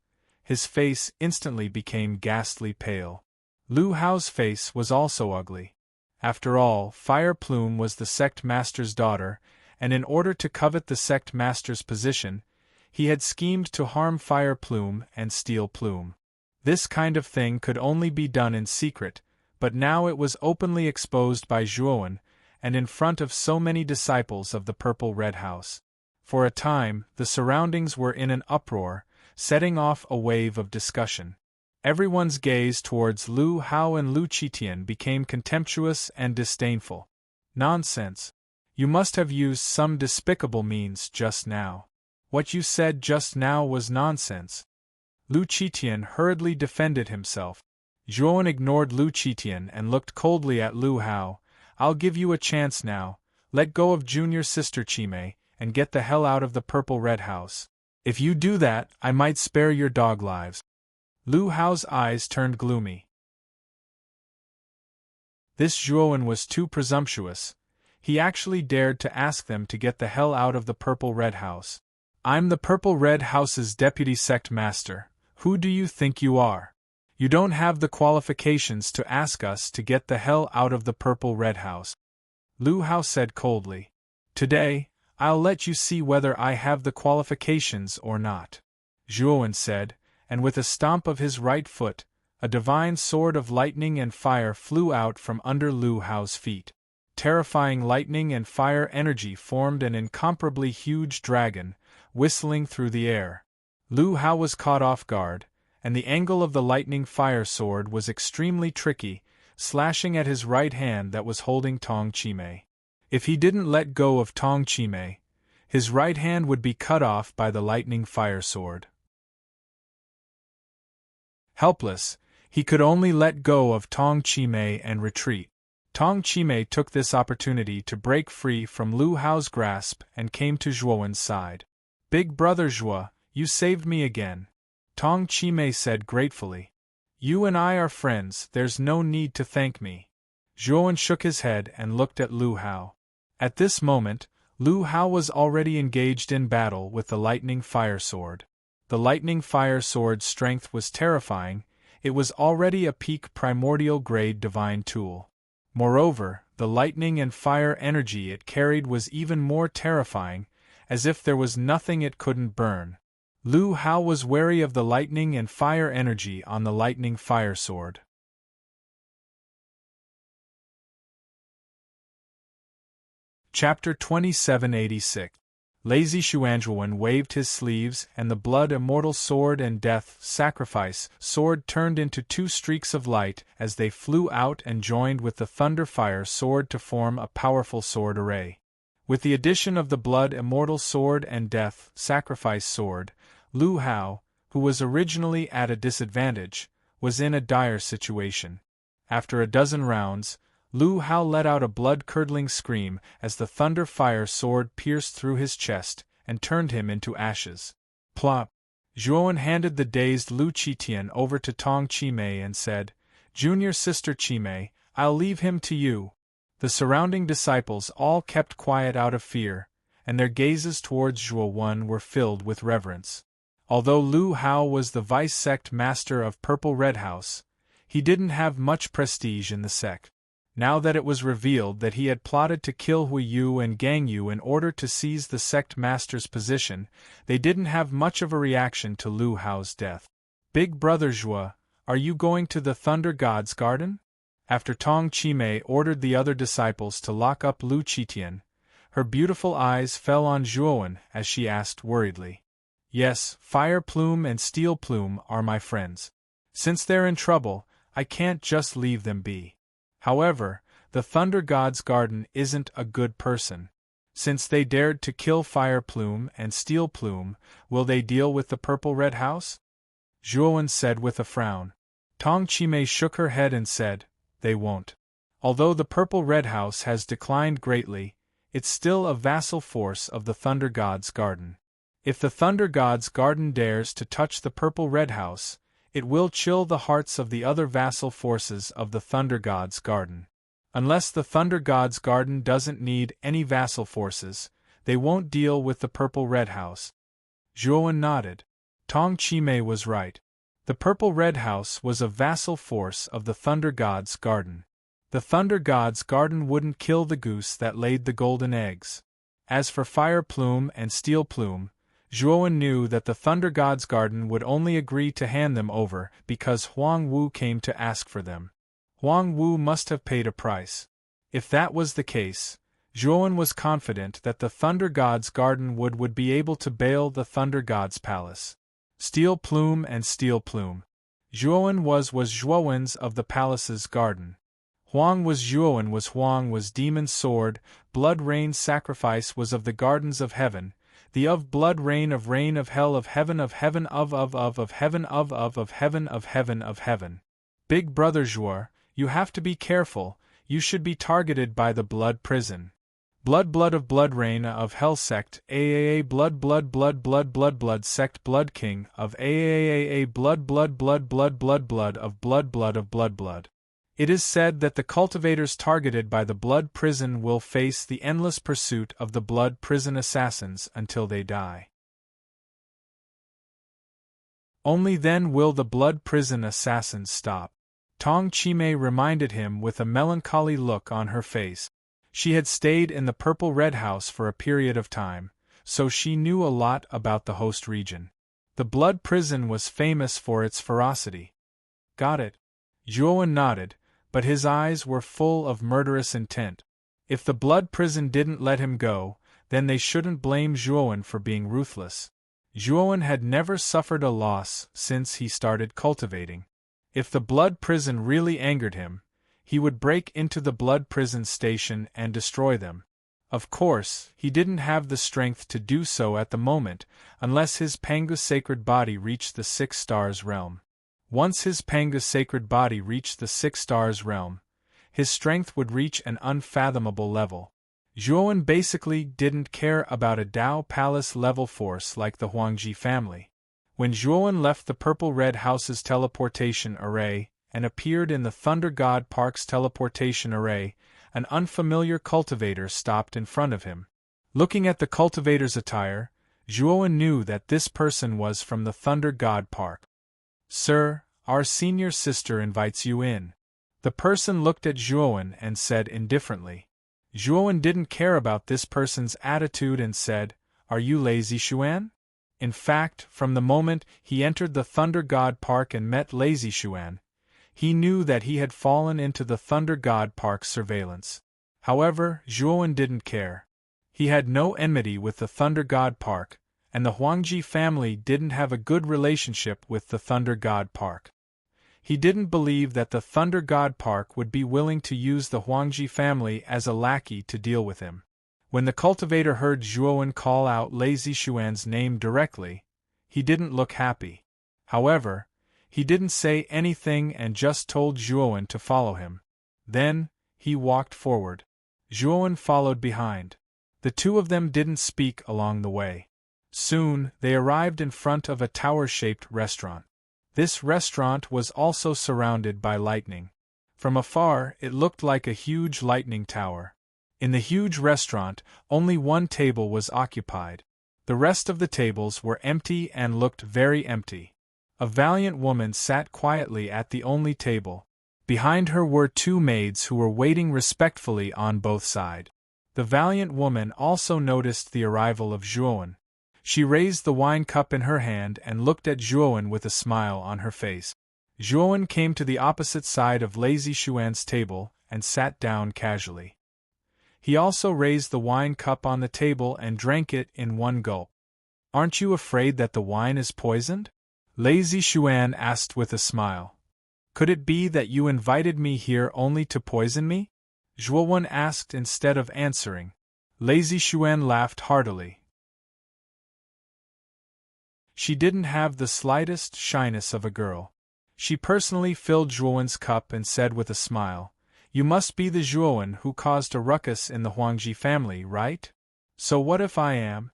his face instantly became ghastly pale. Lu Hao's face was also ugly. After all, Fire Plume was the sect master's daughter, and in order to covet the sect master's position, he had schemed to harm Fire Plume and Steel Plume. This kind of thing could only be done in secret, but now it was openly exposed by Zhuowen, and in front of so many disciples of the Purple Red House. For a time, the surroundings were in an uproar, setting off a wave of discussion. Everyone's gaze towards Lu Hao and Lu Qitian became contemptuous and disdainful. "Nonsense. You must have used some despicable means just now. What you said just now was nonsense." Lu Qitian hurriedly defended himself. Zhuowen ignored Lu Qitian and looked coldly at Lu Hao. "I'll give you a chance now. Let go of junior sister Chimei, and get the hell out of the Purple Red House. If you do that, I might spare your dog lives." Lu Hao's eyes turned gloomy. This Zhuowen was too presumptuous. He actually dared to ask them to get the hell out of the Purple Red House. "I'm the Purple Red House's deputy sect master. Who do you think you are? You don't have the qualifications to ask us to get the hell out of the Purple Red House." Lu Hao said coldly. "Today, I'll let you see whether I have the qualifications or not." Zhuowen said, and with a stomp of his right foot, a divine sword of lightning and fire flew out from under Lu Hao's feet. Terrifying lightning and fire energy formed an incomparably huge dragon, whistling through the air. Lu Hao was caught off guard, and the angle of the lightning fire sword was extremely tricky, slashing at his right hand that was holding Tong Chimei. If he didn't let go of Tong Chimei, his right hand would be cut off by the lightning fire sword. Helpless, he could only let go of Tong Chimei and retreat. Tong Chimei took this opportunity to break free from Lu Hao's grasp and came to Zhuowen's side. "Big brother Zhuo, you saved me again," Tong Chimei said gratefully. "You and I are friends, there's no need to thank me." Zhuowen shook his head and looked at Lu Hao. At this moment, Lu Hao was already engaged in battle with the lightning fire sword. The lightning fire sword's strength was terrifying, it was already a peak primordial grade divine tool. Moreover, the lightning and fire energy it carried was even more terrifying, as if there was nothing it couldn't burn. Lu Hao was wary of the lightning and fire energy on the lightning fire sword. Chapter 2786. Lazy Xuanzhuan waved his sleeves, and the blood immortal sword and death sacrifice sword turned into two streaks of light as they flew out and joined with the thunder fire sword to form a powerful sword array. With the addition of the blood immortal sword and death sacrifice sword, Lu Hao, who was originally at a disadvantage, was in a dire situation. After a dozen rounds, Lu Hao let out a blood-curdling scream as the thunder fire sword pierced through his chest and turned him into ashes. Plop! Zhuowen handed the dazed Lu Qitian over to Tong Chimei and said, "Junior sister Chimei, I'll leave him to you." The surrounding disciples all kept quiet out of fear, and their gazes towards Zhuowen were filled with reverence. Although Lu Hao was the vice-sect master of Purple Red House, he didn't have much prestige in the sect. Now that it was revealed that he had plotted to kill Hui Yu and Gang Yu in order to seize the sect master's position, they didn't have much of a reaction to Lu Hao's death. "Big brother Zhuo, are you going to the Thunder God's garden?" After Tong Chimei ordered the other disciples to lock up Lu Qitian, her beautiful eyes fell on Zhuowen as she asked worriedly. "Yes, Fire Plume and Steel Plume are my friends. Since they're in trouble, I can't just leave them be. However, the Thunder God's garden isn't a good person. Since they dared to kill Fire Plume and Steel Plume, will they deal with the Purple Red House?" Zhuowen said with a frown. Tong Chimei shook her head and said, "They won't. Although the Purple Red House has declined greatly, it's still a vassal force of the Thunder God's garden. If the Thunder God's garden dares to touch the Purple Red House, it will chill the hearts of the other vassal forces of the Thunder God's garden. Unless the Thunder God's garden doesn't need any vassal forces, they won't deal with the Purple Red House." Zhuowen nodded. Tong Chimei was right. The Purple Red House was a vassal force of the Thunder God's garden. The Thunder God's garden wouldn't kill the goose that laid the golden eggs. As for Fire Plume and Steel Plume, Zhuowen knew that the Thunder God's garden would only agree to hand them over because Huang Wu came to ask for them. Huang Wu must have paid a price. If that was the case, Zhuowen was confident that the Thunder God's garden would be able to bail the Thunder God's palace. Steel Plume and Steel Plume. Zhuowen was Zhuowen's of the palace's garden. Huang was Demon's sword, Blood Rain sacrifice was of the gardens of heaven, the of blood rain of hell of heaven of heaven of heaven of heaven of heaven. "Big brother Zhuo, you have to be careful, you should be targeted by the blood prison. Blood of blood rain of hell sect, AAA blood sect blood king of AAA blood of blood. It is said that the cultivators targeted by the blood prison will face the endless pursuit of the blood prison assassins until they die. Only then will the blood prison assassins stop." Tong Chimei reminded him with a melancholy look on her face. She had stayed in the Purple Red House for a period of time, so she knew a lot about the host region. The blood prison was famous for its ferocity. Got it. Zhuowen nodded, but his eyes were full of murderous intent. If the blood prison didn't let him go, then they shouldn't blame Zhuowen for being ruthless. Zhuowen had never suffered a loss since he started cultivating. If the blood prison really angered him, he would break into the blood prison station and destroy them. Of course, he didn't have the strength to do so at the moment, unless his Panga's sacred body reached the 6 stars realm. Once his Panga's sacred body reached the 6 stars realm, his strength would reach an unfathomable level. Zhuowen basically didn't care about a Dao Palace level force like the Huangji family. When Zhuowen left the Purple Red House's teleportation array and appeared in the Thunder God Park's teleportation array, an unfamiliar cultivator stopped in front of him. Looking at the cultivator's attire, Zhuowen knew that this person was from the Thunder God Park. "Sir, our senior sister invites you in." The person looked at Zhuowen and said indifferently. Zhuowen didn't care about this person's attitude and said, "Are you Lazy Xuan?" In fact, from the moment he entered the Thunder God Park and met Lazy Xuan, he knew that he had fallen into the Thunder God Park's surveillance. However, Zhuowen didn't care. He had no enmity with the Thunder God Park, and the Huangji family didn't have a good relationship with the Thunder God Park. He didn't believe that the Thunder God Park would be willing to use the Huangji family as a lackey to deal with him. When the cultivator heard Zhuowen call out Lazy Xuan's name directly, he didn't look happy. However, he didn't say anything and just told Zhuowen to follow him. Then, he walked forward. Zhuowen followed behind. The two of them didn't speak along the way. Soon, they arrived in front of a tower-shaped restaurant. This restaurant was also surrounded by lightning. From afar, it looked like a huge lightning tower. In the huge restaurant, only one table was occupied. The rest of the tables were empty and looked very empty. A valiant woman sat quietly at the only table. Behind her were 2 maids who were waiting respectfully on both sides. The valiant woman also noticed the arrival of Zhuowen. She raised the wine cup in her hand and looked at Zhuowen with a smile on her face. Zhuowen came to the opposite side of Lazy Xuan's table and sat down casually. He also raised the wine cup on the table and drank it in one gulp. "Aren't you afraid that the wine is poisoned?" Lazy Xuan asked with a smile. "Could it be that you invited me here only to poison me?" Zhuowen asked instead of answering. Lazy Xuan laughed heartily. She didn't have the slightest shyness of a girl. She personally filled Zhuowen's cup and said with a smile, "You must be the Zhuowen who caused a ruckus in the Huangji family, right? So what if I am?"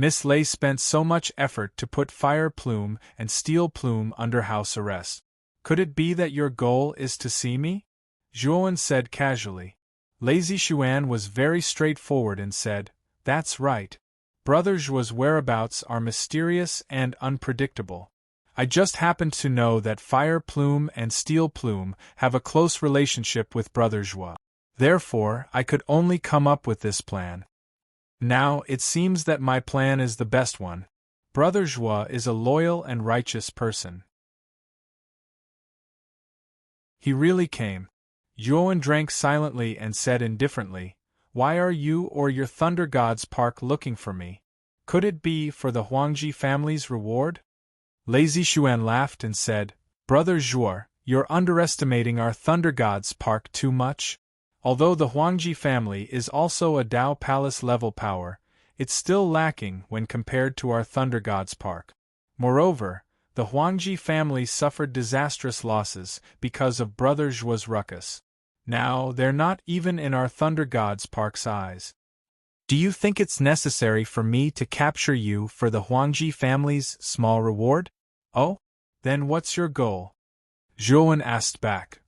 Miss Lei spent so much effort to put Fire Plume and Steel Plume under house arrest. "Could it be that your goal is to see me?" Zhuowen said casually. Lazy Xuan was very straightforward and said, "That's right. Brother Zhuo's whereabouts are mysterious and unpredictable. I just happened to know that Fire Plume and Steel Plume have a close relationship with Brother Zhuo. Therefore, I could only come up with this plan. Now, it seems that my plan is the best one. Brother Zhuo is a loyal and righteous person. He really came." Zhuowen drank silently and said indifferently, "Why are you or your Thunder God's Park looking for me? Could it be for the Huangji family's reward?" Lazy Xuan laughed and said, "Brother Zhuo, you're underestimating our Thunder God's Park too much. Although the Huangji family is also a Dao Palace level power, it's still lacking when compared to our Thunder God's Park. Moreover, the Huangji family suffered disastrous losses because of Brother Zhuo's ruckus. Now, they're not even in our Thunder God's Park's eyes. Do you think it's necessary for me to capture you for the Huangji family's small reward? Oh? Then what's your goal?" Zhuowen asked back.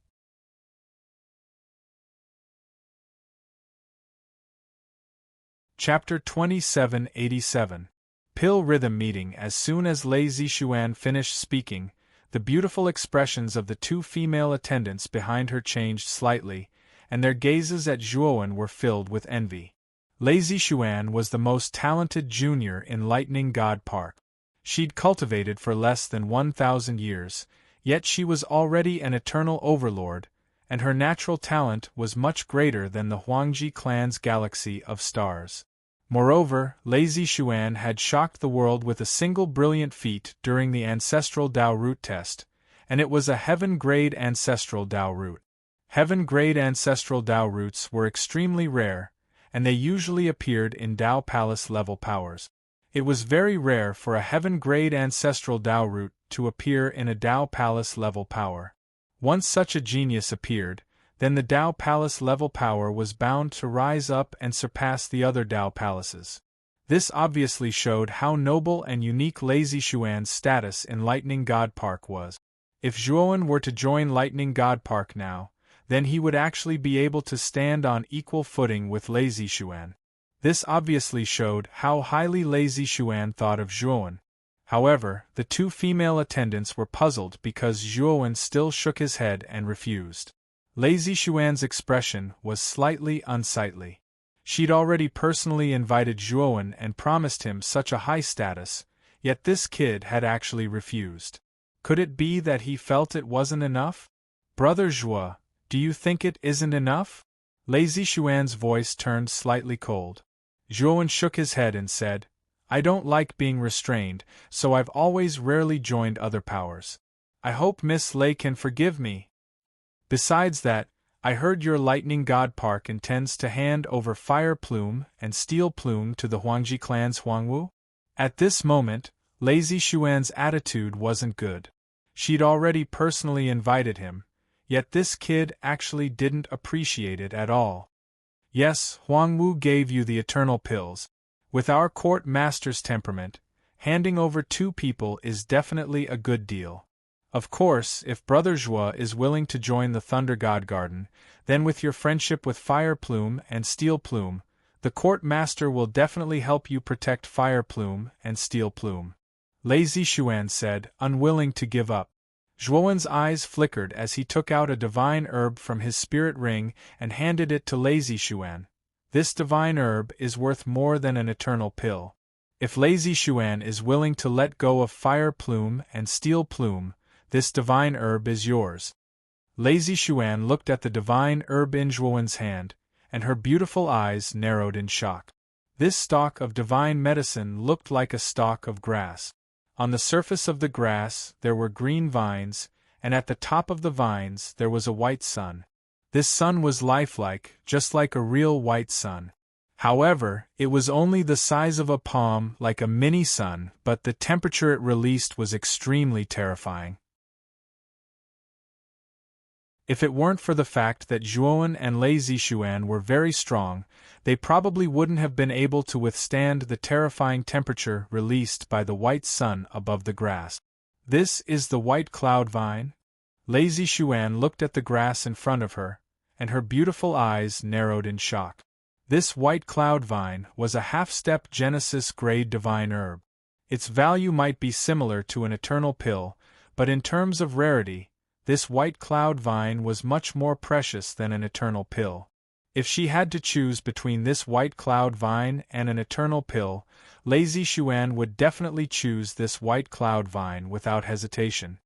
Chapter 2787. Pill Rhythm Meeting. As soon as Lazy Xuan finished speaking, the beautiful expressions of the 2 female attendants behind her changed slightly, and their gazes at Zhuowen were filled with envy. Lazy Xuan was the most talented junior in Lightning God Park. she'd cultivated for less than 1,000 years, yet she was already an eternal overlord, and her natural talent was much greater than the Huangji clan's galaxy of stars. Moreover, Lazy Xuan had shocked the world with a single brilliant feat during the ancestral Dao root test, and it was a heaven-grade ancestral Dao root. Heaven-grade ancestral Dao roots were extremely rare, and they usually appeared in Dao Palace-level powers. It was very rare for a heaven-grade ancestral Dao root to appear in a Dao Palace-level power. Once such a genius appeared, then the Dao Palace-level power was bound to rise up and surpass the other Dao Palaces. This obviously showed how noble and unique Lazy Xuan's status in Lightning God Park was. If Zhuowen were to join Lightning God Park now, then he would actually be able to stand on equal footing with Lazy Xuan. This obviously showed how highly Lazy Xuan thought of Zhuowen. However, the two female attendants were puzzled because Zhuowen still shook his head and refused. Lazy Xuan's expression was slightly unsightly. She'd already personally invited Zhuowen and promised him such a high status, yet this kid had actually refused. Could it be that he felt it wasn't enough? Brother Zhuo, do you think it isn't enough? Lazy Xuan's voice turned slightly cold. Zhuowen shook his head and said, I don't like being restrained, so I've always rarely joined other powers. I hope Miss Lei can forgive me. Besides that, I heard your Lightning God Park intends to hand over Fire Plume and Steel Plume to the Huangji clan's Huangwu? At this moment, Lazy Xuan's attitude wasn't good. She'd already personally invited him, yet this kid actually didn't appreciate it at all. Yes, Huangwu gave you the eternal pills. With our court master's temperament, handing over two people is definitely a good deal. Of course, if Brother Zhuo is willing to join the Thunder God Garden, then with your friendship with Fire Plume and Steel Plume, the court master will definitely help you protect Fire Plume and Steel Plume. Lazy Xuan said, unwilling to give up. Zhuowen's eyes flickered as he took out a divine herb from his spirit ring and handed it to Lazy Xuan. This divine herb is worth more than an eternal pill. If Lazy Xuan is willing to let go of Fire Plume and Steel Plume, this divine herb is yours. Lazy Xuan looked at the divine herb in Zhuowen's hand, and her beautiful eyes narrowed in shock. This stalk of divine medicine looked like a stalk of grass. On the surface of the grass there were green vines, and at the top of the vines there was a white sun. This sun was lifelike, just like a real white sun. However, it was only the size of a palm, like a mini sun, but the temperature it released was extremely terrifying. If it weren't for the fact that Zhuowen and Lazy Xuan were very strong, they probably wouldn't have been able to withstand the terrifying temperature released by the white sun above the grass. This is the white cloud vine? Lazy Xuan looked at the grass in front of her, and her beautiful eyes narrowed in shock. This white cloud vine was a half-step Genesis-grade divine herb. Its value might be similar to an eternal pill, but in terms of rarity, this white cloud vine was much more precious than an eternal pill. If she had to choose between this white cloud vine and an eternal pill, Lazy Xuan would definitely choose this white cloud vine without hesitation.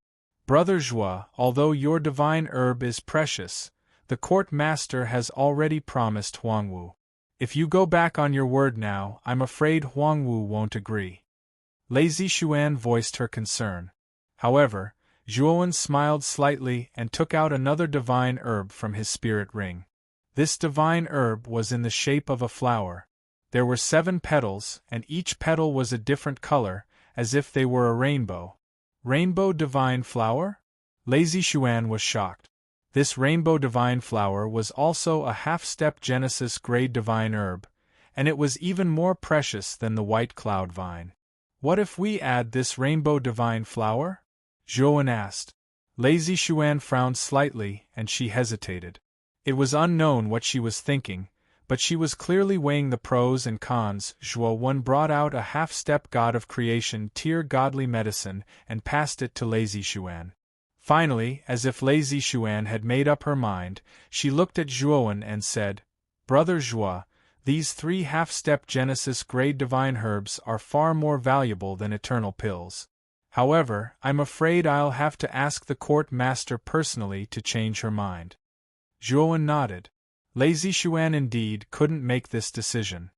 Brother Zhuo, although your divine herb is precious, the court master has already promised Huangwu. If you go back on your word now, I'm afraid Huangwu won't agree. Lazy Xuan voiced her concern. However, Zhuowen smiled slightly and took out another divine herb from his spirit ring. This divine herb was in the shape of a flower. There were 7 petals, and each petal was a different color, as if they were a rainbow. Rainbow divine flower? Lazy Xuan was shocked. This rainbow divine flower was also a half-step Genesis-grade divine herb, and it was even more precious than the white cloud vine. What if we add this rainbow divine flower? Zhuowen asked. Lazy Xuan frowned slightly, and she hesitated. It was unknown what she was thinking, but she was clearly weighing the pros and cons. Zhuowen brought out a half-step god of creation tier godly medicine and passed it to Lazy Xuan. Finally, as if Lazy Xuan had made up her mind, she looked at Zhuowen and said, Brother Zhuo, These 3 half-step Genesis grade divine herbs are far more valuable than eternal pills. However, I'm afraid I'll have to ask the court master personally to change her mind. Zhuowen nodded. Lazy Xuan indeed couldn't make this decision.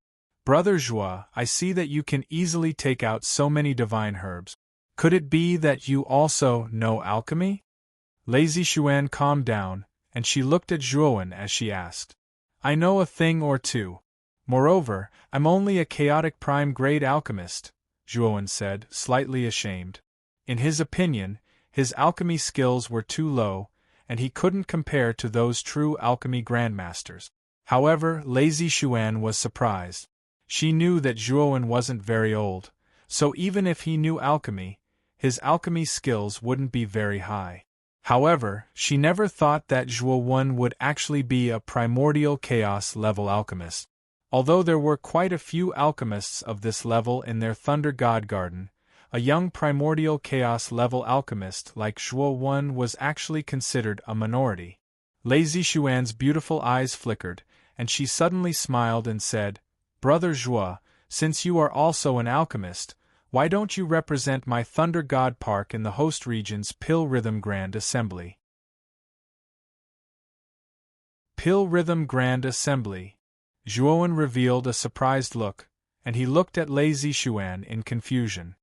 Brother Zhua, I see that you can easily take out so many divine herbs. Could it be that you also know alchemy? Lazy Xuan calmed down, and she looked at Zhuowen as she asked. I know a thing or two. Moreover, I'm only a chaotic prime-grade alchemist, Zhuowen said, slightly ashamed. In his opinion, his alchemy skills were too low, and he couldn't compare to those true alchemy grandmasters. However, Lazy Xuan was surprised. She knew that Zhuowen wasn't very old, so even if he knew alchemy, his alchemy skills wouldn't be very high. However, she never thought that Zhuowen would actually be a primordial chaos-level alchemist. Although there were quite a few alchemists of this level in their Thunder God Garden, a young primordial chaos-level alchemist like Zhuowen was actually considered a minority. Lazy Xuan's beautiful eyes flickered, and she suddenly smiled and said, Brother Zhua, since you are also an alchemist, why don't you represent my Thunder God Park in the host region's Pill Rhythm Grand Assembly? Pill Rhythm Grand Assembly. Zhuowen revealed a surprised look, and he looked at Lazy Xuan in confusion.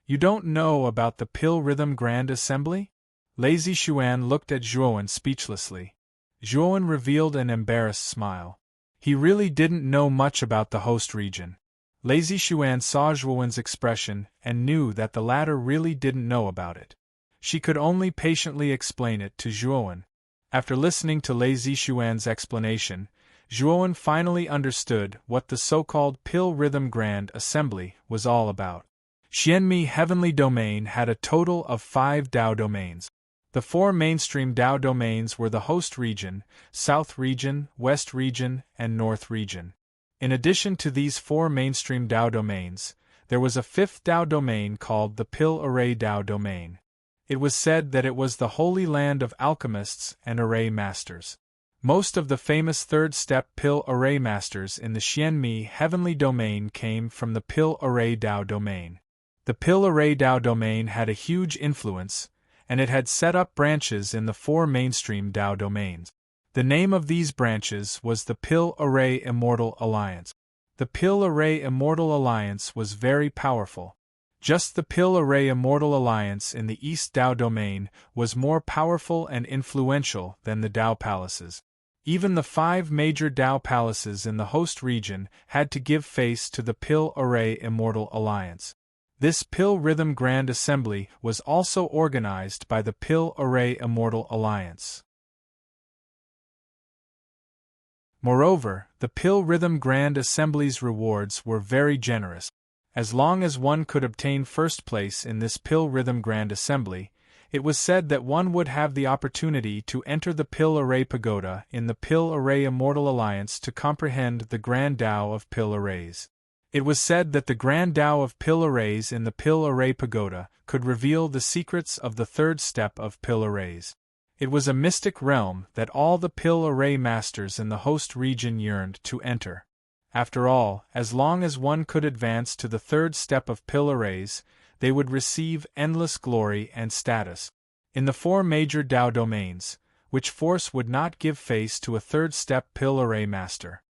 You don't know about the Pill Rhythm Grand Assembly? Lazy Xuan looked at Zhuowen speechlessly. Zhuowen revealed an embarrassed smile. He really didn't know much about the host region. Lazy Xuan saw Zhuowen's expression and knew that the latter really didn't know about it. She could only patiently explain it to Zhuowen. After listening to Lazy Xuan's explanation, Zhuowen finally understood what the so-called Pill Rhythm Grand Assembly was all about. Xianmi Heavenly Domain had a total of 5 Dao domains. The 4 mainstream Dao domains were the Host Region, South Region, West Region, and North Region. In addition to these 4 mainstream Dao domains, there was a 5th Dao domain called the Pill Array Dao domain. It was said that it was the holy land of alchemists and array masters. Most of the famous third-step Pill Array masters in the Xianmi Heavenly Domain came from the Pill Array Dao domain. The Pill Array Dao domain had a huge influence, and it had set up branches in the 4 mainstream Dao domains. The name of these branches was the Pill Array Immortal Alliance. The Pill Array Immortal Alliance was very powerful. Just the Pill Array Immortal Alliance in the East Dao domain was more powerful and influential than the Dao Palaces. Even the 5 major Dao Palaces in the host region had to give face to the Pill Array Immortal Alliance. This Pill Rhythm Grand Assembly was also organized by the Pill Array Immortal Alliance. Moreover, the Pill Rhythm Grand Assembly's rewards were very generous. As long as one could obtain first place in this Pill Rhythm Grand Assembly, it was said that one would have the opportunity to enter the Pill Array Pagoda in the Pill Array Immortal Alliance to comprehend the Grand Tao of Pill Arrays. It was said that the Grand Tao of Pill Arrays in the Pill Array Pagoda could reveal the secrets of the 3rd step of Pill Arrays. It was a mystic realm that all the Pill Array masters in the host region yearned to enter. After all, as long as one could advance to the 3rd step of Pill Arrays, they would receive endless glory and status. In the 4 major Dao domains, which force would not give face to a 3rd step Pill Array master?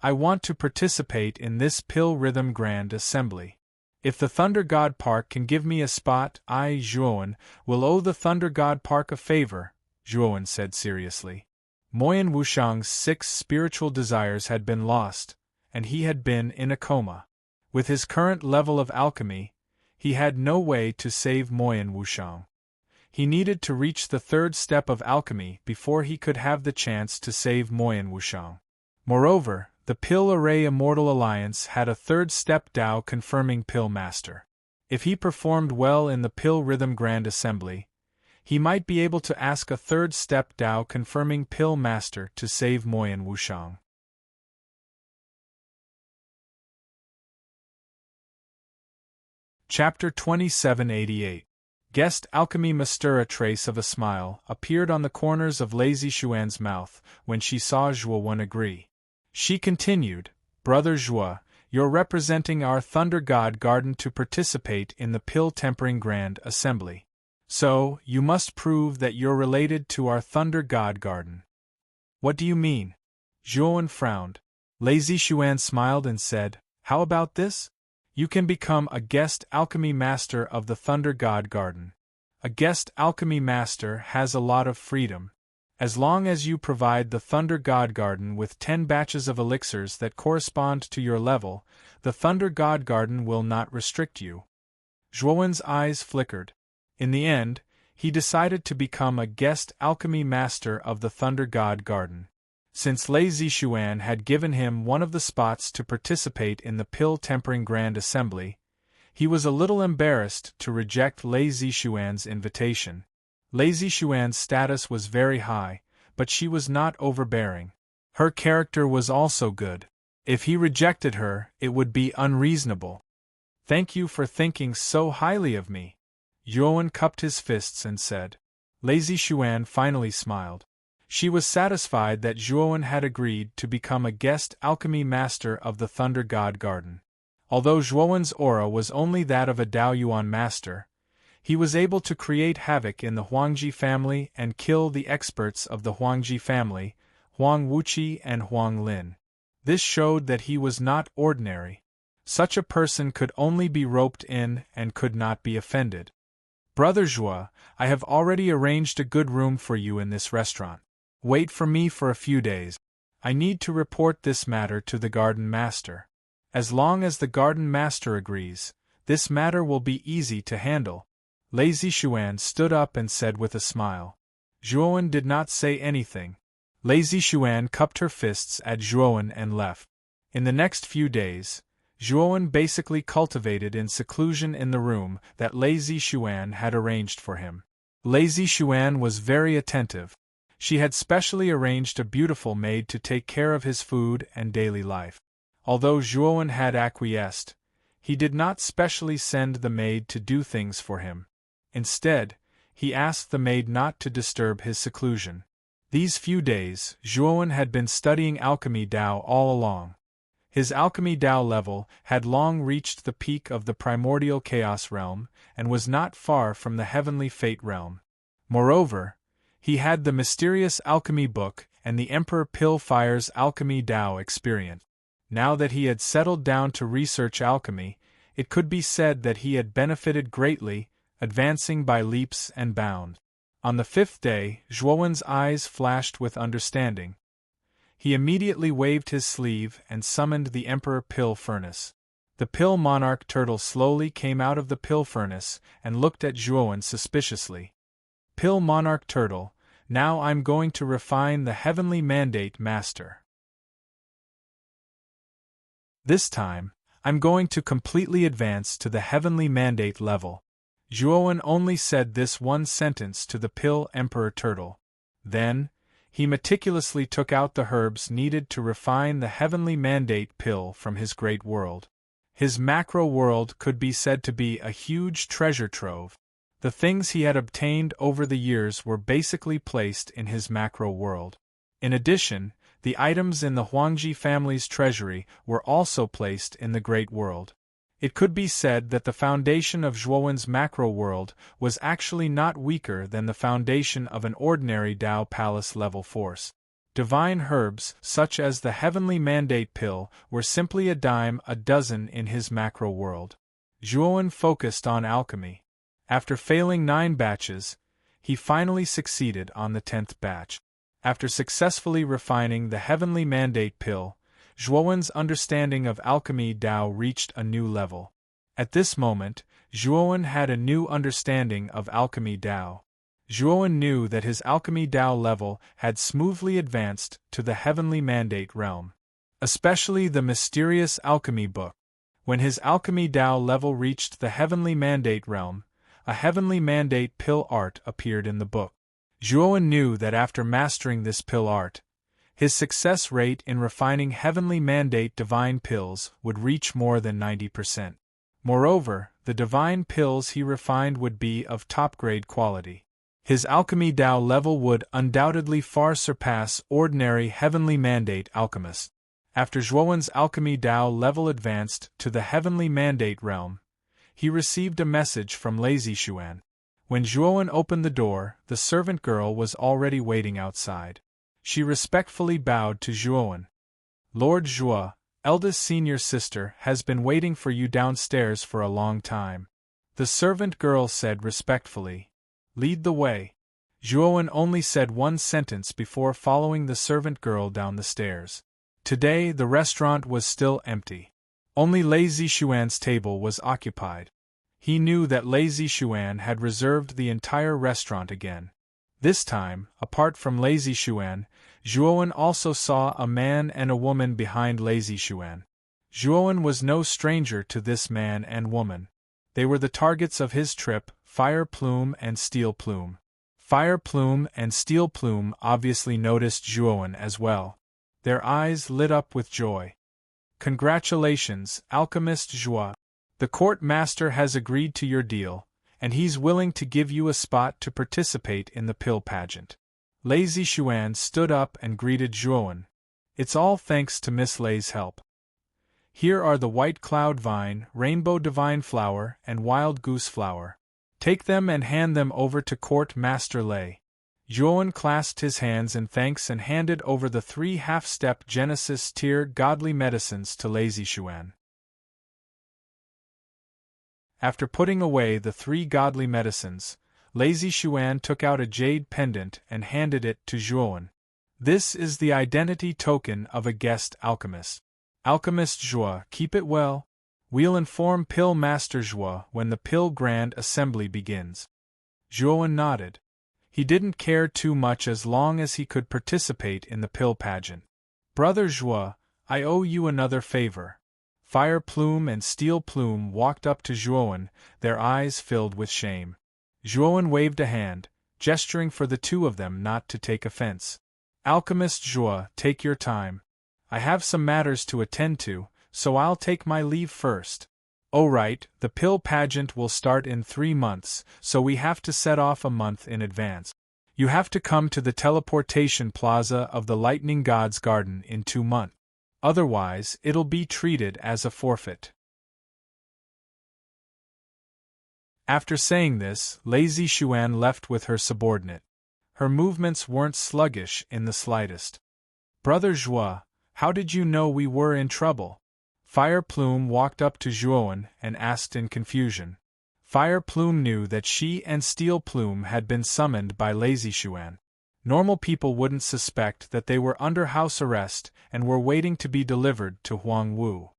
I want to participate in this Pill Rhythm Grand Assembly. If the Thunder God Park can give me a spot, I, Zhuowen, will owe the Thunder God Park a favor, Zhuowen said seriously. Moyan Wushang's 6 spiritual desires had been lost, and he had been in a coma. With his current level of alchemy, he had no way to save Moyan Wushang. He needed to reach the 3rd step of alchemy before he could have the chance to save Moyan Wushang. Moreover, the Pill Array Immortal Alliance had a 3rd step Dao confirming Pill Master. If he performed well in the Pill Rhythm Grand Assembly, he might be able to ask a 3rd step Dao confirming Pill Master to save Moyan Wushang. Chapter 2788. Guest Alchemy Master. A trace of a smile appeared on the corners of Lazy Xuan's mouth when she saw Zhuowen agree. She continued, Brother Zhuo, you're representing our Thunder God Garden to participate in the Pill Tempering Grand Assembly. So, you must prove that you're related to our Thunder God Garden. What do you mean? Zhuo frowned. Lei Zishuan smiled and said, How about this? You can become a guest alchemy master of the Thunder God Garden. A guest alchemy master has a lot of freedom. As long as you provide the Thunder God Garden with 10 batches of elixirs that correspond to your level, the Thunder God Garden will not restrict you. Zhuowen's eyes flickered. In the end, he decided to become a guest alchemy master of the Thunder God Garden. Since Lei Zishuan had given him one of the spots to participate in the Pill Tempering Grand Assembly, he was a little embarrassed to reject Lei Zishuan's invitation. Lei Zishuan's status was very high, but she was not overbearing. Her character was also good. If he rejected her, it would be unreasonable. Thank you for thinking so highly of me. Zhuo cupped his fists and said. Lei Zishuan finally smiled. She was satisfied that Zhuo had agreed to become a guest alchemy master of the Thunder God Garden. Although Zhuowen's aura was only that of a Daoyuan master, he was able to create havoc in the Huangji family and kill the experts of the Huangji family, Huang Wuqi and Huang Lin. This showed that he was not ordinary. Such a person could only be roped in and could not be offended. Brother Zhuo, I have already arranged a good room for you in this restaurant. Wait for me for a few days. I need to report this matter to the Garden Master. As long as the Garden Master agrees, this matter will be easy to handle. Lei Zishuan stood up and said with a smile. Zhuo did not say anything. Lei Zishuan cupped her fists at Zhuo and left. In the next few days, Zhuo basically cultivated in seclusion in the room that Lei Zishuan had arranged for him. Lei Zishuan was very attentive. She had specially arranged a beautiful maid to take care of his food and daily life. Although Zhuo had acquiesced, he did not specially send the maid to do things for him. Instead, he asked the maid not to disturb his seclusion. These few days, Zhuo had been studying alchemy Dao all along. His alchemy Dao level had long reached the peak of the primordial chaos realm and was not far from the heavenly fate realm. Moreover, he had the mysterious alchemy book and the Emperor Pillfire's alchemy Dao experience. Now that he had settled down to research alchemy, it could be said that he had benefited greatly, advancing by leaps and bounds. On the 5th day, Zhuowen's eyes flashed with understanding. He immediately waved his sleeve and summoned the Emperor Pill Furnace. The Pill Monarch Turtle slowly came out of the Pill Furnace and looked at Zhuo suspiciously. Pill Monarch Turtle, now I'm going to refine the Heavenly Mandate Master. This time, I'm going to completely advance to the Heavenly Mandate level. Zhuo only said this one sentence to the Pill Emperor Turtle. Then, he meticulously took out the herbs needed to refine the Heavenly Mandate pill from his great world. His macro world could be said to be a huge treasure trove. The things he had obtained over the years were basically placed in his macro world. In addition, the items in the Huangji family's treasury were also placed in the Great World. It could be said that the foundation of Zhuowen's macro world was actually not weaker than the foundation of an ordinary Dao Palace level force. Divine herbs, such as the Heavenly Mandate pill, were simply a dime a dozen in his macro world. Zhuo focused on alchemy. After failing 9 batches, he finally succeeded on the 10th batch. After successfully refining the Heavenly Mandate pill, Zhuowen's understanding of alchemy Dao reached a new level. At this moment, Zhuo had a new understanding of alchemy Dao. Zhuo knew that his alchemy Dao level had smoothly advanced to the Heavenly Mandate realm. Especially the mysterious alchemy book. When his alchemy Dao level reached the Heavenly Mandate realm, a Heavenly Mandate pill art appeared in the book. Zhuo knew that after mastering this pill art, his success rate in refining Heavenly Mandate divine pills would reach more than 90%. Moreover, the divine pills he refined would be of top-grade quality. His alchemy Dao level would undoubtedly far surpass ordinary Heavenly Mandate alchemists. After Zhuowen's alchemy Dao level advanced to the heavenly mandate realm, he received a message from Lazy Xuan. When Zhuowen opened the door, the servant girl was already waiting outside. She respectfully bowed to Zhuowen. Lord Zhuo, eldest senior sister, has been waiting for you downstairs for a long time. The servant girl said respectfully. Lead the way. Zhuowen only said one sentence before following the servant girl down the stairs. Today the restaurant was still empty. Only Lazy Xuan's table was occupied. He knew that Lazy Xuan had reserved the entire restaurant again. This time, apart from Lazy Xuan, Zhuowen also saw a man and a woman behind Lazy Xuan. Zhuowen was no stranger to this man and woman. They were the targets of his trip, Fire Plume and Steel Plume. Fire Plume and Steel Plume obviously noticed Zhuowen as well. Their eyes lit up with joy. Congratulations, Alchemist Zhuo. The court master has agreed to your deal, and he's willing to give you a spot to participate in the pill pageant. Lazy Xuan stood up and greeted Zhuowen. It's all thanks to Miss Lay's help. Here are the white cloud vine, rainbow divine flower, and wild goose flower. Take them and hand them over to Court Master Lay. Zhuowen clasped his hands in thanks and handed over the 3 half-step Genesis tier godly medicines to Lazy Xuan. After putting away the 3 godly medicines, Lazy Xuan took out a jade pendant and handed it to Zhuowen. This is the identity token of a guest alchemist. Alchemist Zhuo, keep it well. We'll inform Pill Master Zhuo when the Pill Grand Assembly begins. Zhuowen nodded. He didn't care too much as long as he could participate in the pill pageant. Brother Zhuo, I owe you another favor. Fire Plume and Steel Plume walked up to Zhuowen, their eyes filled with shame. Zhuowen waved a hand, gesturing for the two of them not to take offense. Alchemist Zhuo, take your time. I have some matters to attend to, so I'll take my leave first. Oh right, the pill pageant will start in 3 months, so we have to set off a month in advance. You have to come to the teleportation plaza of the Lightning God's Garden in 2 months. Otherwise, it'll be treated as a forfeit. After saying this, Lazy Xuan left with her subordinate. Her movements weren't sluggish in the slightest. Brother Zhuo, how did you know we were in trouble? Fire Plume walked up to Zhuowen and asked in confusion. Fire Plume knew that she and Steel Plume had been summoned by Lazy Xuan. Normal people wouldn't suspect that they were under house arrest and were waiting to be delivered to Huang Wu.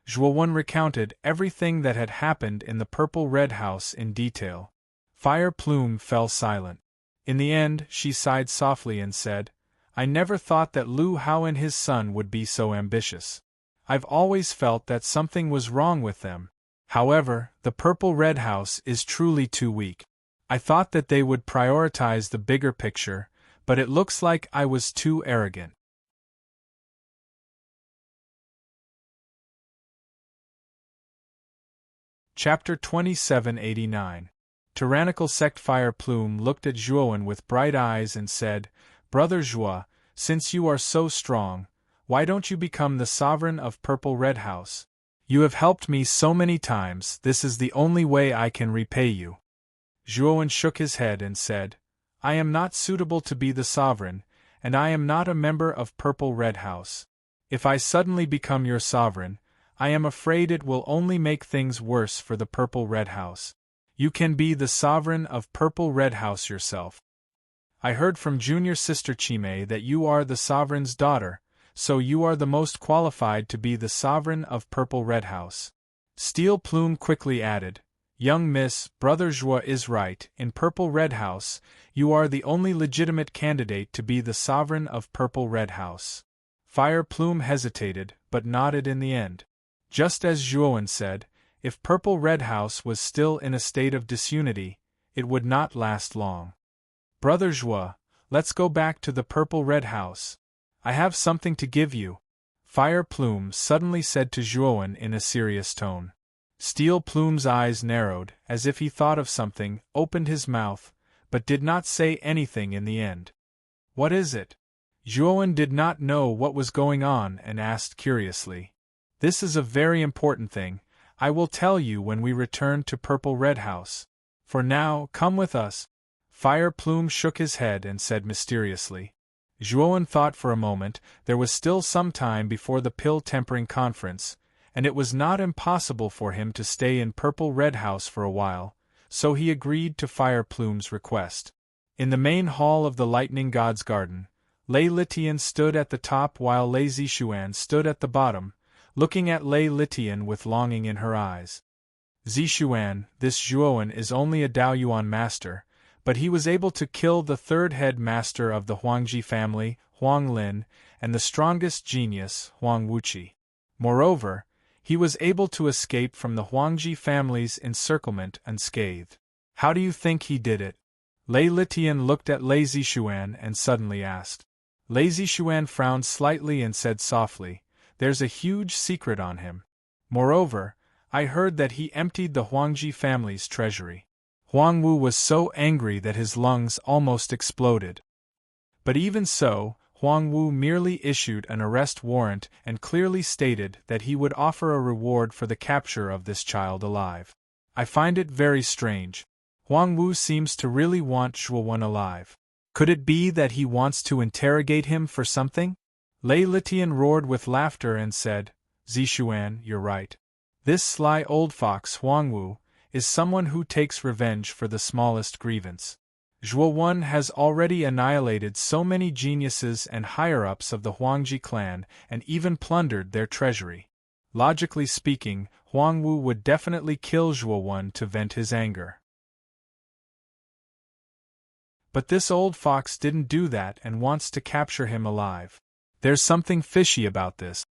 Zhuowen recounted everything that had happened in the Purple Red House in detail. Fire Plume fell silent. In the end, she sighed softly and said, I never thought that Lu Hao and his son would be so ambitious. I've always felt that something was wrong with them. However, the Purple Red House is truly too weak. I thought that they would prioritize the bigger picture, but it looks like I was too arrogant. Chapter 2789. Tyrannical Sect. Fire Plume looked at Zhuowen with bright eyes and said, Brother Zhuo, since you are so strong, why don't you become the sovereign of Purple Red House? You have helped me so many times, this is the only way I can repay you. Zhuowen shook his head and said, I am not suitable to be the sovereign, and I am not a member of Purple Red House. If I suddenly become your sovereign, I am afraid it will only make things worse for the Purple Red House. You can be the sovereign of Purple Red House yourself. I heard from junior sister Chime that you are the sovereign's daughter, so you are the most qualified to be the sovereign of Purple Red House. Steel Plume quickly added, Young Miss, Brother Zhuo is right, in Purple Red House, you are the only legitimate candidate to be the sovereign of Purple Red House. Fire Plume hesitated, but nodded in the end. Just as Zhuowen said, if Purple Red House was still in a state of disunity, it would not last long. Brother Zhuo, let's go back to the Purple Red House. I have something to give you. Fire Plume suddenly said to Zhuowen in a serious tone. Steel Plume's eyes narrowed, as if he thought of something, opened his mouth, but did not say anything in the end. What is it? Zhuowen did not know what was going on and asked curiously. This is a very important thing. I will tell you when we return to Purple Red House. For now, come with us. Fire Plume shook his head and said mysteriously. Zhuowen thought for a moment. There was still some time before the pill-tempering conference, and it was not impossible for him to stay in Purple Red House for a while, so he agreed to Fire Plume's request. In the main hall of the Lightning God's garden, Lei Litian stood at the top while Lei Zishuan stood at the bottom, looking at Lei Litian with longing in her eyes. Zishuan, this Zhuowen is only a Daoyuan master, but he was able to kill the third head master of the Huangji family, Huang Lin, and the strongest genius, Huang Wuqi. Moreover, he was able to escape from the Huangji family's encirclement unscathed. How do you think he did it? Lei Litian looked at Lei Zishuan and suddenly asked. Lei Zishuan frowned slightly and said softly, "There's a huge secret on him. Moreover, I heard that he emptied the Huangji family's treasury." Huang Wu was so angry that his lungs almost exploded. But even so, Huang Wu merely issued an arrest warrant and clearly stated that he would offer a reward for the capture of this child alive. I find it very strange. Huang Wu seems to really want Zhuowen alive. Could it be that he wants to interrogate him for something? Lei Litian roared with laughter and said, "Zishuan, you're right. This sly old fox Huang Wu is someone who takes revenge for the smallest grievance. Zhuowen has already annihilated so many geniuses and higher-ups of the Huangji clan and even plundered their treasury. Logically speaking, Huang Wu would definitely kill Zhuowen to vent his anger. But this old fox didn't do that and wants to capture him alive. There's something fishy about this."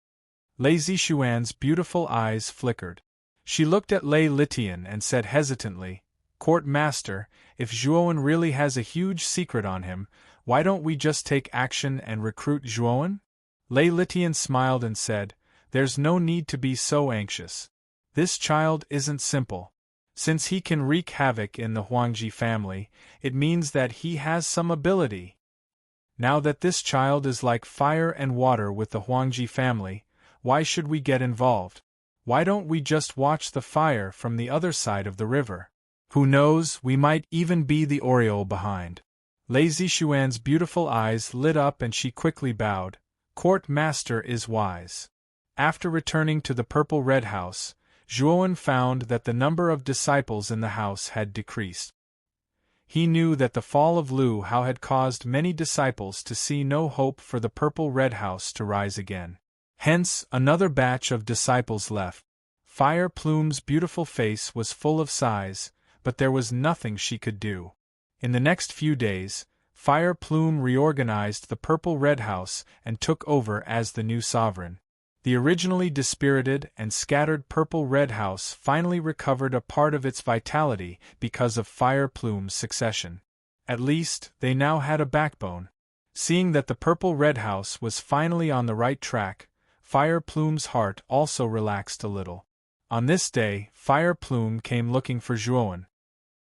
Lei Zishuan's beautiful eyes flickered. She looked at Lei Litian and said hesitantly, "Court Master, if Zhuowen really has a huge secret on him, why don't we just take action and recruit Zhuowen?" Lei Litian smiled and said, "There's no need to be so anxious. This child isn't simple. Since he can wreak havoc in the Huangji family, it means that he has some ability. Now that this child is like fire and water with the Huangji family, why should we get involved? Why don't we just watch the fire from the other side of the river? Who knows, we might even be the aureole behind." Lei Zishuan's beautiful eyes lit up and she quickly bowed. Court Master is wise. After returning to the Purple Red House, Zhuowen found that the number of disciples in the house had decreased. He knew that the fall of Lu Hao had caused many disciples to see no hope for the Purple Red House to rise again. Hence, another batch of disciples left. Fire Plume's beautiful face was full of sighs, but there was nothing she could do. In the next few days, Fire Plume reorganized the Purple Red House and took over as the new sovereign. The originally dispirited and scattered Purple Red House finally recovered a part of its vitality because of Fire Plume's succession. At least, they now had a backbone. Seeing that the Purple Red House was finally on the right track, Fire Plume's heart also relaxed a little. On this day, Fire Plume came looking for Zhuowen.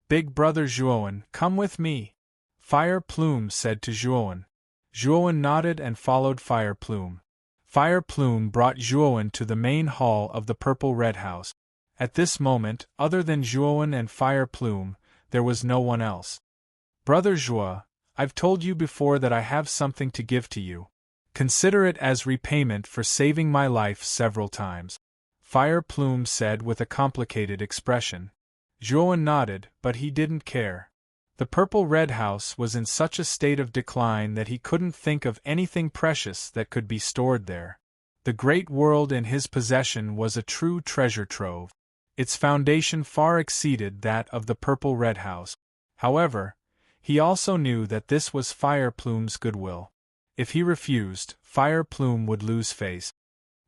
"Big brother Zhuowen, come with me," Fire Plume said to Zhuowen. Zhuowen nodded and followed Fire Plume. Fire Plume brought Zhuowen to the main hall of the Purple Red House. At this moment, other than Zhuowen and Fire Plume, there was no one else. "Brother Zhuo, I've told you before that I have something to give to you. Consider it as repayment for saving my life several times," Fire Plume said with a complicated expression. Zhuowen nodded, but he didn't care. The Purple Red House was in such a state of decline that he couldn't think of anything precious that could be stored there. The great world in his possession was a true treasure trove. Its foundation far exceeded that of the Purple Red House. However, he also knew that this was Fire Plume's goodwill. If he refused, Fire Plume would lose face.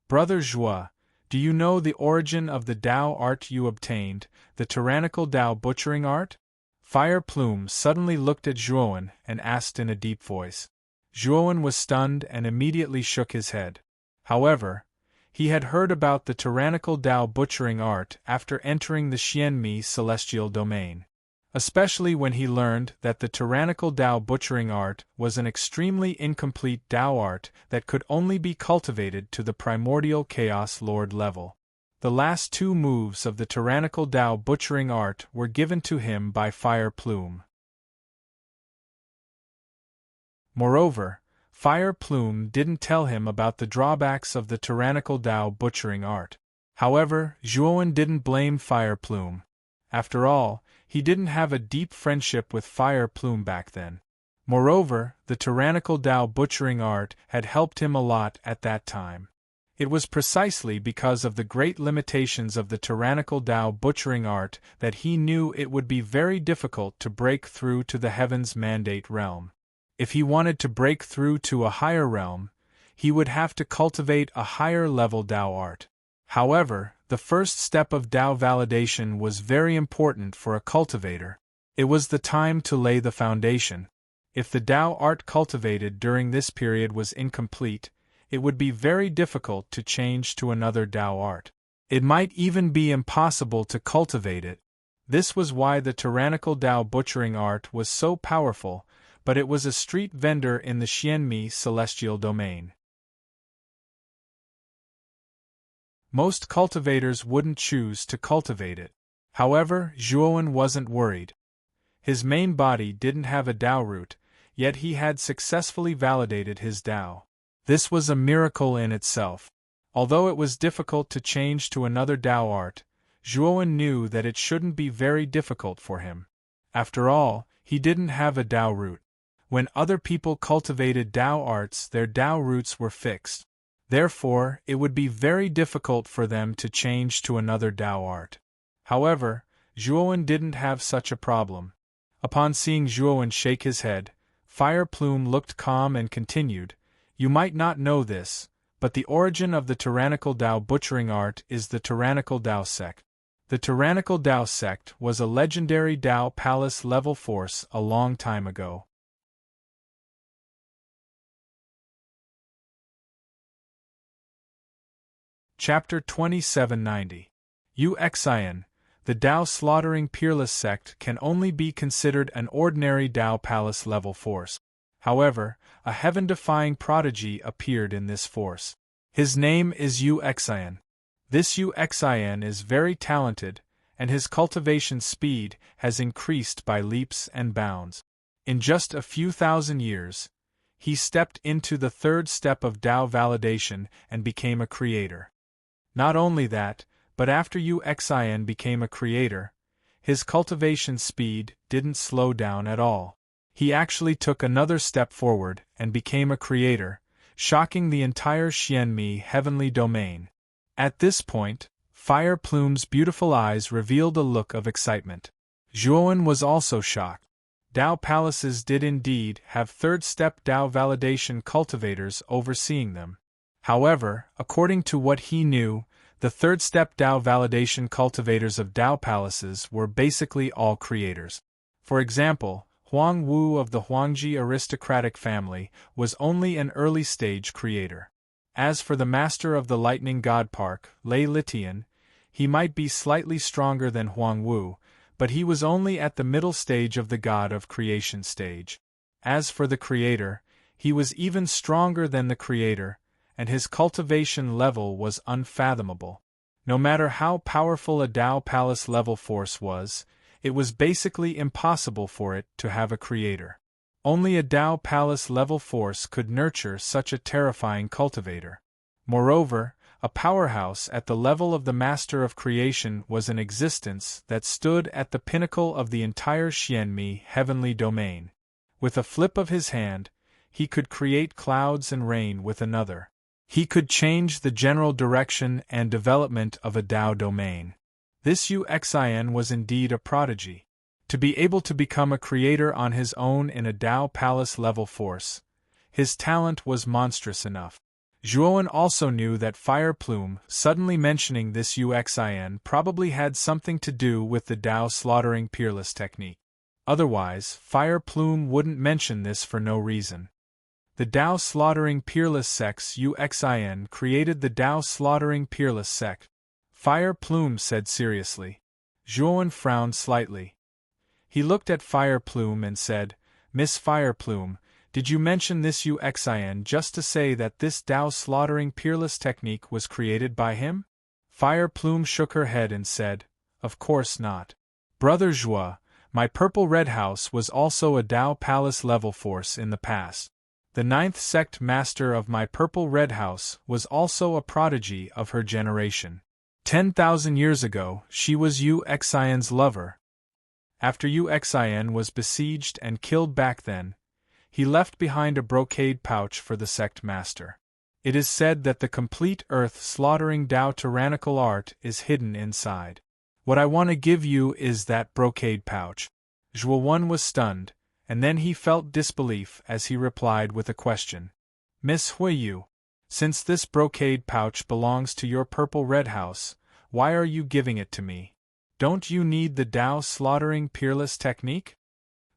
"Brother Zhuo, do you know the origin of the Dao art you obtained, the tyrannical Dao butchering art?" Fire Plume suddenly looked at Zhuowen and asked in a deep voice. Zhuowen was stunned and immediately shook his head. However, he had heard about the tyrannical Dao butchering art after entering the Xianmi celestial domain. especially when he learned that the tyrannical Tao butchering art was an extremely incomplete Tao art that could only be cultivated to the primordial Chaos Lord level. The last two moves of the tyrannical Tao butchering art were given to him by Fire Plume. Moreover, Fire Plume didn't tell him about the drawbacks of the tyrannical Tao butchering art. However, Zhuowen didn't blame Fire Plume. After all, he didn't have a deep friendship with Fire Plume back then. Moreover, the tyrannical Tao butchering art had helped him a lot at that time. It was precisely because of the great limitations of the tyrannical Tao butchering art that he knew it would be very difficult to break through to the Heaven's Mandate realm. If he wanted to break through to a higher realm, he would have to cultivate a higher level Tao art. However, the first step of Tao validation was very important for a cultivator. It was the time to lay the foundation. If the Tao art cultivated during this period was incomplete, it would be very difficult to change to another Tao art. It might even be impossible to cultivate it. This was why the tyrannical Tao butchering art was so powerful, but it was a street vendor in the Xianmi celestial domain. Most cultivators wouldn't choose to cultivate it. However, Zhuowen wasn't worried. His main body didn't have a Tao root, yet he had successfully validated his Tao. This was a miracle in itself. Although it was difficult to change to another Tao art, Zhuowen knew that it shouldn't be very difficult for him. After all, he didn't have a Tao root. When other people cultivated Tao arts, their Tao roots were fixed. Therefore, it would be very difficult for them to change to another Tao art. However, Zhuowen didn't have such a problem. Upon seeing Zhuowen shake his head, Fire Plume looked calm and continued, "You might not know this, but the origin of the tyrannical Tao butchering art is the tyrannical Tao sect. The tyrannical Tao sect was a legendary Tao palace level force a long time ago. Chapter 2790. Uxian, the Tao slaughtering peerless sect can only be considered an ordinary Tao palace level force. However, a heaven-defying prodigy appeared in this force. His name is Uxian. This Uxian is very talented, and his cultivation speed has increased by leaps and bounds. In just a few thousand years, he stepped into the third step of Tao validation and became a creator. Not only that, but after Uxian became a creator, his cultivation speed didn't slow down at all. He actually took another step forward and became a creator, shocking the entire Xianmi heavenly domain. At this point, Fire Plume's beautiful eyes revealed a look of excitement. Zhuowen was also shocked. Tao palaces did indeed have third-step Tao validation cultivators overseeing them. However, according to what he knew, the third-step Tao validation cultivators of Tao palaces were basically all creators. For example, Huang Wu of the Huangji aristocratic family was only an early-stage creator. As for the master of the Lightning God Park, Lei Litian, he might be slightly stronger than Huang Wu, but he was only at the middle stage of the God of Creation stage. As for the creator, he was even stronger than the creator, and his cultivation level was unfathomable. No matter how powerful a Tao Palace level force was, it was basically impossible for it to have a creator. Only a Tao Palace level force could nurture such a terrifying cultivator. Moreover, a powerhouse at the level of the Master of Creation was in existence that stood at the pinnacle of the entire Xianmi heavenly domain. With a flip of his hand, he could create clouds and rain with another. He could change the general direction and development of a Tao domain. This Uxian was indeed a prodigy. To be able to become a creator on his own in a Tao Palace level force, his talent was monstrous enough. Zhuowen also knew that Fire Plume suddenly mentioning this Uxian probably had something to do with the Tao slaughtering peerless technique. Otherwise, Fire Plume wouldn't mention this for no reason. The Tao slaughtering peerless sect's Uxian created the Tao slaughtering peerless sect. Fire Plume said seriously. Zhuowen frowned slightly. He looked at Fire Plume and said, Miss Fire Plume, did you mention this Uxin just to say that this Tao slaughtering peerless technique was created by him? Fire Plume shook her head and said, Of course not. Brother Zhua, my Purple Red House was also a Tao Palace level force in the past. The 9th sect master of my Purple Red House was also a prodigy of her generation. 10,000 years ago, she was Uxin's lover. After Uxin was besieged and killed back then, he left behind a brocade pouch for the sect master. It is said that the complete earth-slaughtering Tao tyrannical art is hidden inside. What I want to give you is that brocade pouch. Zhuo was stunned, and then he felt disbelief as he replied with a question. Miss Huiyu, since this brocade pouch belongs to your Purple Red House, why are you giving it to me? Don't you need the Tao slaughtering peerless technique?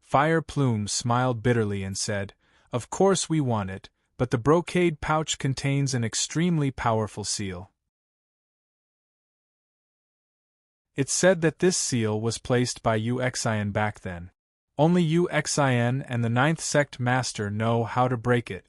Fire Plume smiled bitterly and said, Of course we want it, but the brocade pouch contains an extremely powerful seal. It's said that this seal was placed by Uxin back then. Only Uxin and the 9th sect master know how to break it.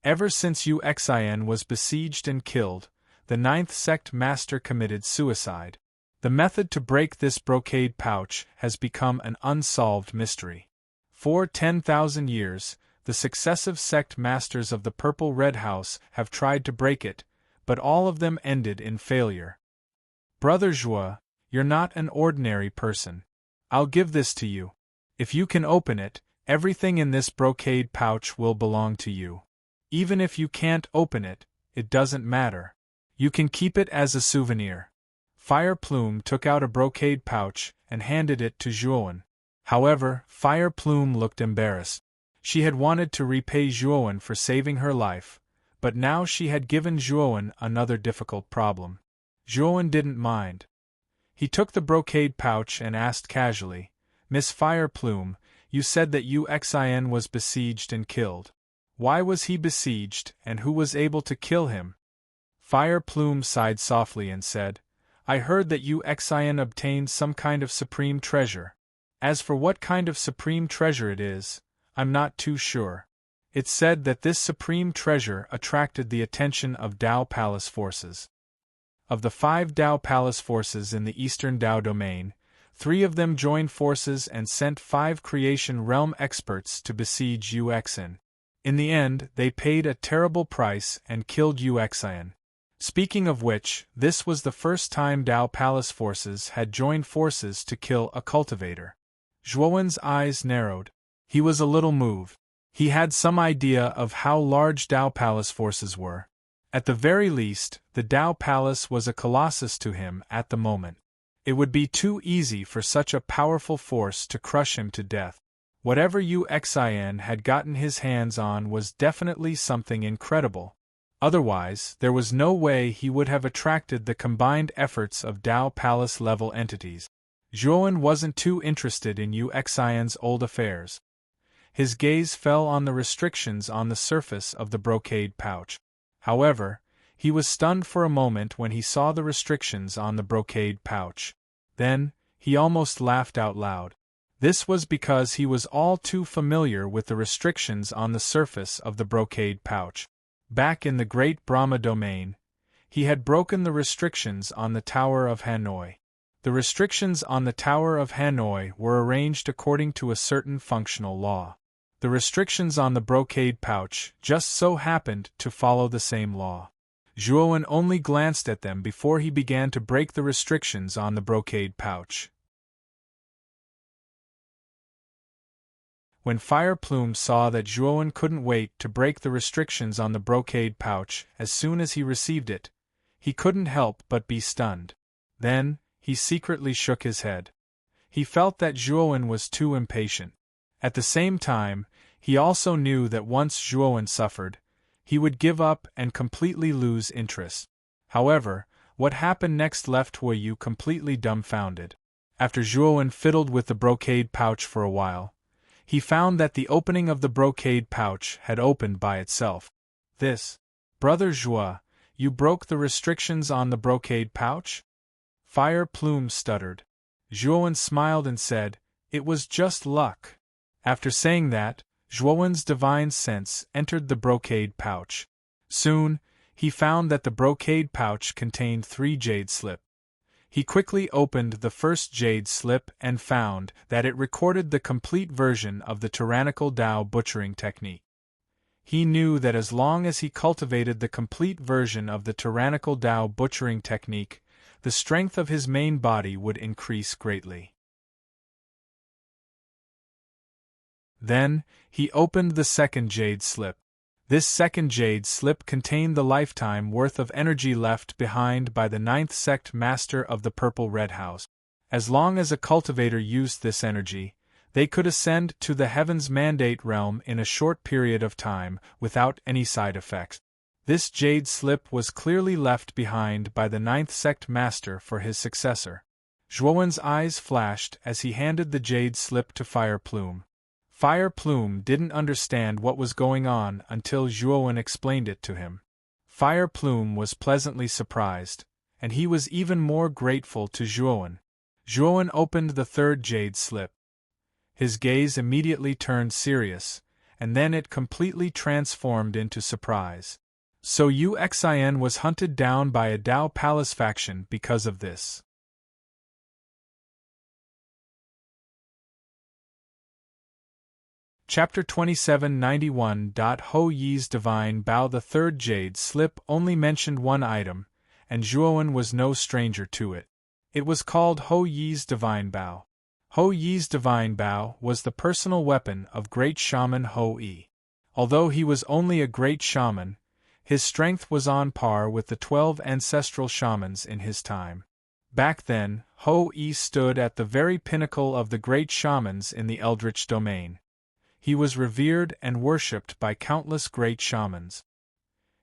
Ever since Uxin was besieged and killed, the 9th sect master committed suicide. The method to break this brocade pouch has become an unsolved mystery. For 10,000 years, the successive sect masters of the Purple Red House have tried to break it, but all of them ended in failure. Brother Zhua, you're not an ordinary person. I'll give this to you. If you can open it, everything in this brocade pouch will belong to you. Even if you can't open it, it doesn't matter. You can keep it as a souvenir. Fire Plume took out a brocade pouch and handed it to Zhuowen. However, Fire Plume looked embarrassed. She had wanted to repay Zhuowen for saving her life, but now she had given Zhuowen another difficult problem. Zhuowen didn't mind. He took the brocade pouch and asked casually, Miss Fire Plume, you said that Uxin was besieged and killed. Why was he besieged, and who was able to kill him? Fire Plume sighed softly and said, I heard that Uxin obtained some kind of supreme treasure. As for what kind of supreme treasure it is, I'm not too sure. It's said that this supreme treasure attracted the attention of Tao Palace forces. Of the 5 Tao Palace forces in the Eastern Tao domain, 3 of them joined forces and sent 5 Creation Realm experts to besiege Uxin. In the end, they paid a terrible price and killed Uxin. Speaking of which, this was the first time Tao Palace forces had joined forces to kill a cultivator. Zhuowen's eyes narrowed. He was a little moved. He had some idea of how large Tao Palace forces were. At the very least, the Tao Palace was a colossus to him at the moment. It would be too easy for such a powerful force to crush him to death. Whatever Uxin had gotten his hands on was definitely something incredible. Otherwise, there was no way he would have attracted the combined efforts of Tao Palace-level entities. Zhuowen wasn't too interested in Uxin's old affairs. His gaze fell on the restrictions on the surface of the brocade pouch. However, he was stunned for a moment when he saw the restrictions on the brocade pouch. Then, he almost laughed out loud. This was because he was all too familiar with the restrictions on the surface of the brocade pouch. Back in the Great Brahma domain, he had broken the restrictions on the Tower of Hanoi. The restrictions on the Tower of Hanoi were arranged according to a certain functional law. The restrictions on the brocade pouch just so happened to follow the same law. Zhuowen only glanced at them before he began to break the restrictions on the brocade pouch. When Fire Plume saw that Zhuowen couldn't wait to break the restrictions on the brocade pouch as soon as he received it, he couldn't help but be stunned. Then, he secretly shook his head. He felt that Zhuowen was too impatient. At the same time, he also knew that once Zhuowen suffered, he would give up and completely lose interest. However, what happened next left Huiyu completely dumbfounded. After Zhuowen fiddled with the brocade pouch for a while, he found that the opening of the brocade pouch had opened by itself. This, Brother Zhua, you broke the restrictions on the brocade pouch? Fire Plume stuttered. Zhuowen smiled and said, It was just luck. After saying that, Zhuowen's divine sense entered the brocade pouch. Soon, he found that the brocade pouch contained 3 jade slips. He quickly opened the first jade slip and found that it recorded the complete version of the tyrannical Tao butchering technique. He knew that as long as he cultivated the complete version of the tyrannical Tao butchering technique, the strength of his main body would increase greatly. Then, he opened the second jade slip. This second jade slip contained the lifetime worth of energy left behind by the 9th sect master of the Purple Red House. As long as a cultivator used this energy, they could ascend to the Heaven's Mandate realm in a short period of time without any side effects. This jade slip was clearly left behind by the 9th sect master for his successor. Zhuowen's eyes flashed as he handed the jade slip to Fire Plume. Fire Plume didn't understand what was going on until Zhuowen explained it to him. Fire Plume was pleasantly surprised, and he was even more grateful to Zhuowen. Zhuowen opened the third jade slip. His gaze immediately turned serious, and then it completely transformed into surprise. So Yu Xian was hunted down by a Dao Palace faction because of this. Chapter 2791. Ho Yi's Divine Bao. The third jade slip only mentioned one item, and Zhuowen was no stranger to it. It was called Ho Yi's Divine Bao. Ho Yi's Divine Bao was the personal weapon of great shaman Ho Yi. Although he was only a great shaman, his strength was on par with the 12 ancestral shamans in his time. Back then, Ho Yi stood at the very pinnacle of the great shamans in the Eldritch domain. He was revered and worshipped by countless great shamans.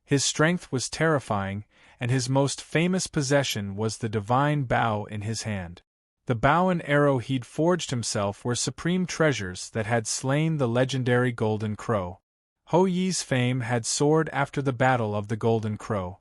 His strength was terrifying, and his most famous possession was the divine bow in his hand. The bow and arrow he'd forged himself were supreme treasures that had slain the legendary Golden Crow. Ho Yi's fame had soared after the Battle of the Golden Crow.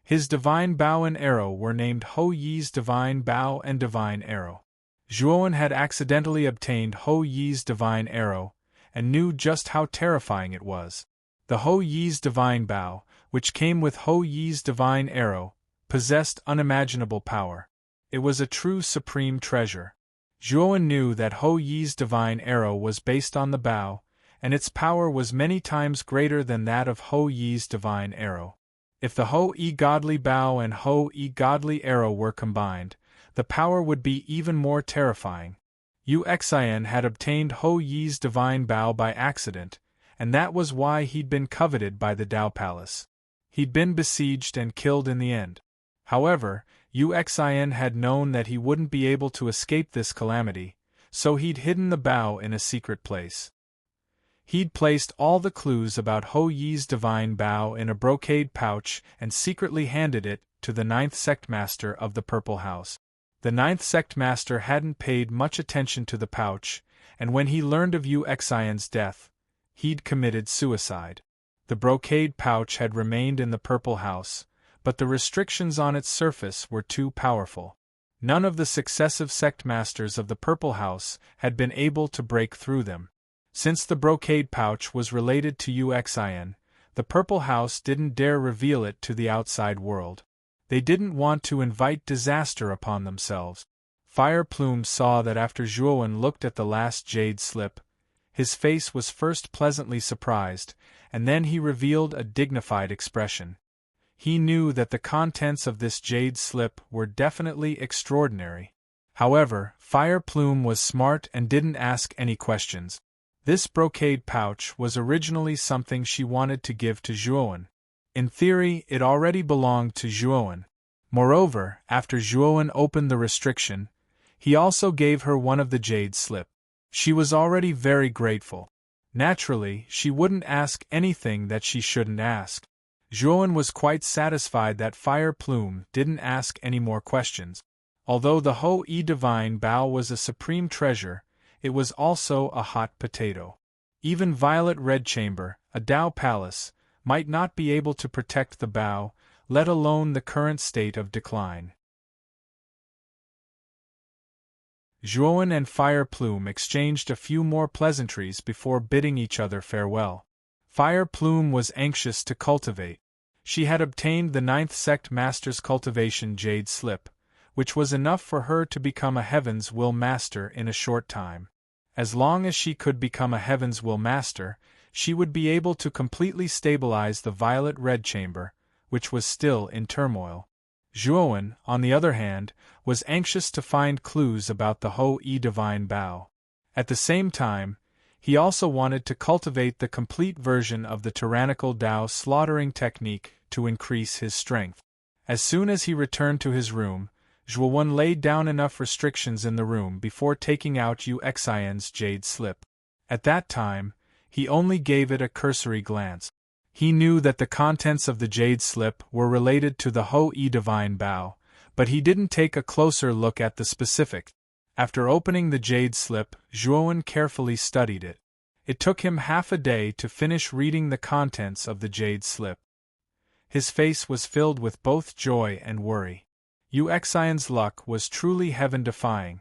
His divine bow and arrow were named Ho Yi's Divine Bow and Divine Arrow. Zhuowen had accidentally obtained Ho Yi's divine arrow, and knew just how terrifying it was. The Ho Yi's divine bow, which came with Ho Yi's divine arrow, possessed unimaginable power. It was a true supreme treasure. Zhuowen knew that Ho Yi's divine arrow was based on the bow, and its power was many times greater than that of Ho Yi's divine arrow. If the Ho Yi godly bow and Ho Yi godly arrow were combined, the power would be even more terrifying. Yu Xian had obtained Ho Yi's divine bow by accident, and that was why he'd been coveted by the Dao Palace. He'd been besieged and killed in the end. However, Yu Xian had known that he wouldn't be able to escape this calamity, so he'd hidden the bow in a secret place. He'd placed all the clues about Ho Yi's divine bow in a brocade pouch and secretly handed it to the 9th sect master of the Purple House. The 9th sect master hadn't paid much attention to the pouch, and when he learned of Yu Xian's death, he'd committed suicide. The brocade pouch had remained in the Purple House, but the restrictions on its surface were too powerful. None of the successive sect masters of the Purple House had been able to break through them. Since the brocade pouch was related to Yu Xian, the Purple House didn't dare reveal it to the outside world. They didn't want to invite disaster upon themselves. Fire Plume saw that after Zhuowen looked at the last jade slip, his face was first pleasantly surprised, and then he revealed a dignified expression. He knew that the contents of this jade slip were definitely extraordinary. However, Fire Plume was smart and didn't ask any questions. This brocade pouch was originally something she wanted to give to Zhuowen. In theory, it already belonged to Zhuowen. Moreover, after Zhuowen opened the restriction, he also gave her one of the jade slip. She was already very grateful. Naturally, she wouldn't ask anything that she shouldn't ask. Zhuowen was quite satisfied that Fire Plume didn't ask any more questions. Although the Ho Yi Divine Bao was a supreme treasure, it was also a hot potato. Even Violet Red Chamber, a Dao Palace, might not be able to protect the Bao, let alone the current state of decline. Zhuowen and Fire Plume exchanged a few more pleasantries before bidding each other farewell. Fire Plume was anxious to cultivate. She had obtained the 9th sect master's cultivation jade slip, which was enough for her to become a Heaven's Will Master in a short time. As long as she could become a Heaven's Will Master, she would be able to completely stabilize the violet-red chamber, which was still in turmoil. Zhuowen, on the other hand, was anxious to find clues about the Ho-E Divine Bow. At the same time, he also wanted to cultivate the complete version of the tyrannical Tao slaughtering technique to increase his strength. As soon as he returned to his room, Zhuowen laid down enough restrictions in the room before taking out Yu Xian's jade slip. At that time, he only gave it a cursory glance. He knew that the contents of the jade slip were related to the Ho-E Divine Bow, but he didn't take a closer look at the specifics. After opening the jade slip, Zhuowen carefully studied it. It took him half a day to finish reading the contents of the jade slip. His face was filled with both joy and worry. Yu Xian's luck was truly heaven-defying.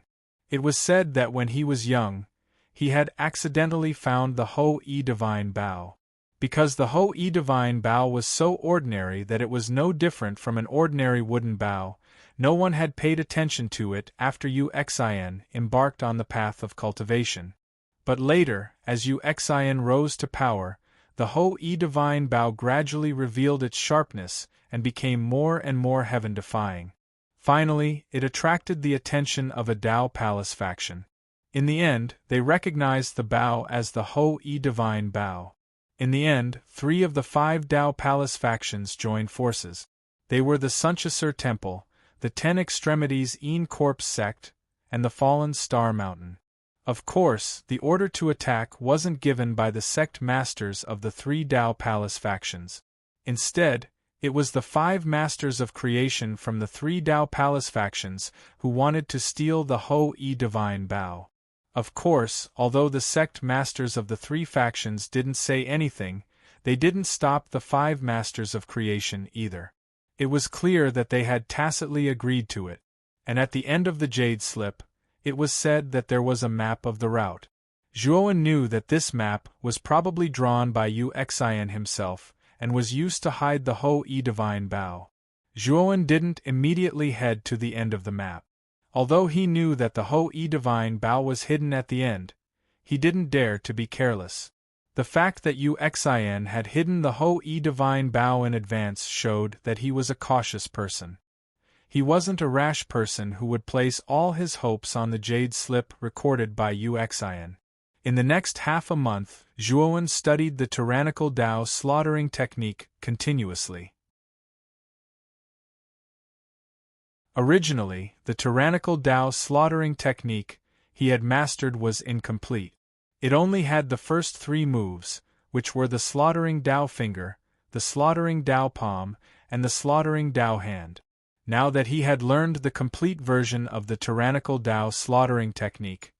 It was said that when he was young, he had accidentally found the Ho-E Divine Bow. Because the Ho-E Divine Bow was so ordinary that it was no different from an ordinary wooden bow, no one had paid attention to it after Yu Xian embarked on the path of cultivation. But later, as Yu Xian rose to power, the Ho-E Divine Bow gradually revealed its sharpness and became more and more heaven-defying. Finally, it attracted the attention of a Tao Palace faction. In the end, they recognized the bow as the Ho-E Divine Bow. In the end, 3 of the 5 Tao Palace factions joined forces. They were the Sunchasur Temple, the 10 Extremities Een Corpse Sect, and the Fallen Star Mountain. Of course, the order to attack wasn't given by the sect masters of the 3 Tao Palace factions. Instead, it was the 5 Masters of Creation from the 3 Tao Palace factions who wanted to steal the Ho-E Divine Bow. Of course, although the sect masters of the 3 factions didn't say anything, they didn't stop the 5 Masters of Creation either. It was clear that they had tacitly agreed to it, and at the end of the jade slip, it was said that there was a map of the route. Zhuowen knew that this map was probably drawn by Yu Xian himself, and was used to hide the Ho-E Divine Bow. Zhuowen didn't immediately head to the end of the map. Although he knew that the Ho-E Divine Bow was hidden at the end, he didn't dare to be careless. The fact that Yu Xian had hidden the Ho-E Divine Bow in advance showed that he was a cautious person. He wasn't a rash person who would place all his hopes on the jade slip recorded by Yu Xian. In the next half a month, Zhuowen studied the tyrannical Tao slaughtering technique continuously. Originally, the tyrannical Tao slaughtering technique he had mastered was incomplete. It only had the first 3 moves, which were the slaughtering Tao finger, the slaughtering Tao palm, and the slaughtering Tao hand. Now that he had learned the complete version of the tyrannical Tao slaughtering technique,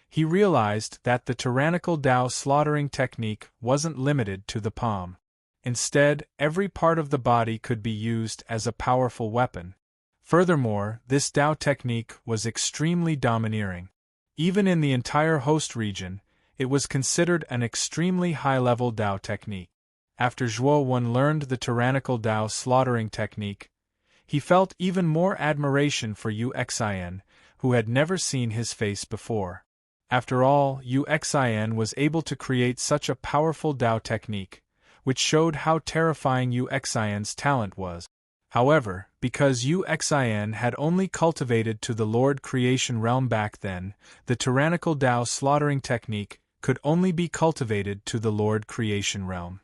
he realized that the tyrannical Tao slaughtering technique wasn't limited to the palm. Instead, every part of the body could be used as a powerful weapon. Furthermore, this Tao technique was extremely domineering. Even in the entire host region, it was considered an extremely high-level Tao technique. After Zhuowen learned the tyrannical Tao slaughtering technique, he felt even more admiration for Yu Xian, who had never seen his face before. After all, Yu Xian was able to create such a powerful Tao technique, which showed how terrifying Yu Xian's talent was. However, because Yu Xian had only cultivated to the Lord Creation Realm back then, the tyrannical Tao slaughtering technique could only be cultivated to the Lord Creation Realm.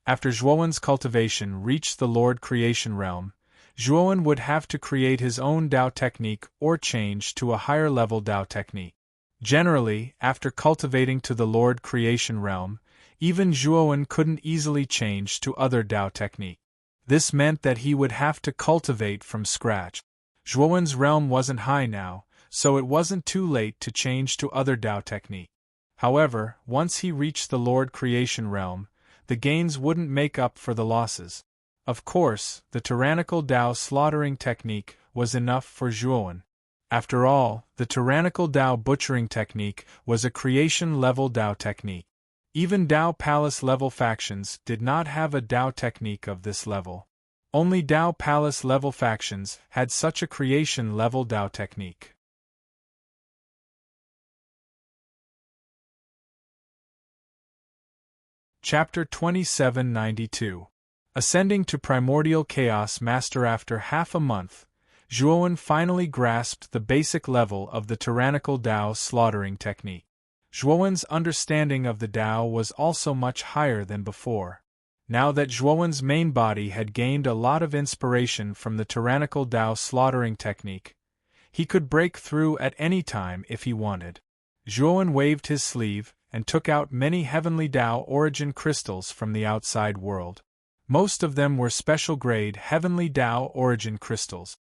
After Zhuowen's cultivation reached the Lord Creation Realm, Zhuowen would have to create his own Tao technique or change to a higher-level Tao technique. Generally, after cultivating to the Lord Creation Realm, even Zhuowen couldn't easily change to other Tao technique. This meant that he would have to cultivate from scratch. Zhuowen's realm wasn't high now, so it wasn't too late to change to other Tao technique. However, once he reached the Lord Creation Realm, the gains wouldn't make up for the losses. Of course, the tyrannical Tao slaughtering technique was enough for Zhuowen. After all, the tyrannical Dao butchering technique was a creation-level Dao technique. Even Dao Palace-level factions did not have a Dao technique of this level. Only Dao Palace-level factions had such a creation-level Dao technique. Chapter 2792. Ascending to Primordial Chaos Master. After half a month, Zhuowen finally grasped the basic level of the tyrannical Dao slaughtering technique. Zhuowen's understanding of the Dao was also much higher than before. Now that Zhuowen's main body had gained a lot of inspiration from the tyrannical Dao slaughtering technique, he could break through at any time if he wanted. Zhuowen waved his sleeve and took out many heavenly Dao origin crystals from the outside world. Most of them were special-grade heavenly Dao origin crystals.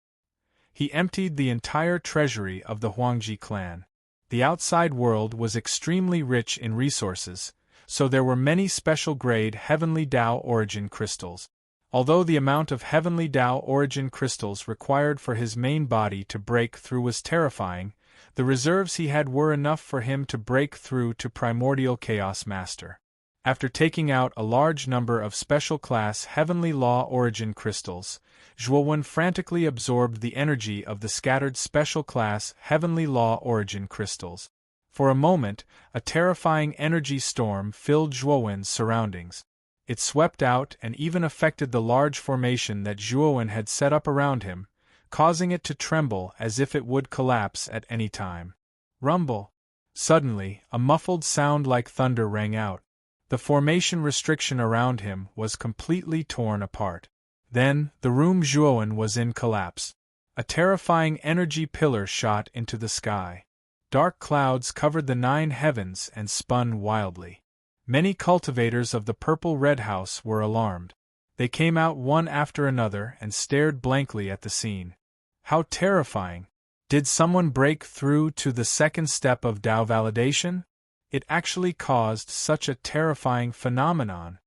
He emptied the entire treasury of the Huangji clan. The outside world was extremely rich in resources, so there were many special-grade heavenly Dao origin crystals. Although the amount of heavenly Dao origin crystals required for his main body to break through was terrifying, the reserves he had were enough for him to break through to Primordial Chaos Master. After taking out a large number of special-class Heavenly Law origin crystals, Zhuowen frantically absorbed the energy of the scattered special-class Heavenly Law origin crystals. For a moment, a terrifying energy storm filled Zhuowen's surroundings. It swept out and even affected the large formation that Zhuowen had set up around him, causing it to tremble as if it would collapse at any time. Rumble! Suddenly, a muffled sound like thunder rang out. The formation restriction around him was completely torn apart. Then, the room Zhuowen was in collapsed. A terrifying energy pillar shot into the sky. Dark clouds covered the 9 heavens and spun wildly. Many cultivators of the Purple-Red House were alarmed. They came out one after another and stared blankly at the scene. How terrifying! Did someone break through to the second step of Dao validation? It actually caused such a terrifying phenomenon.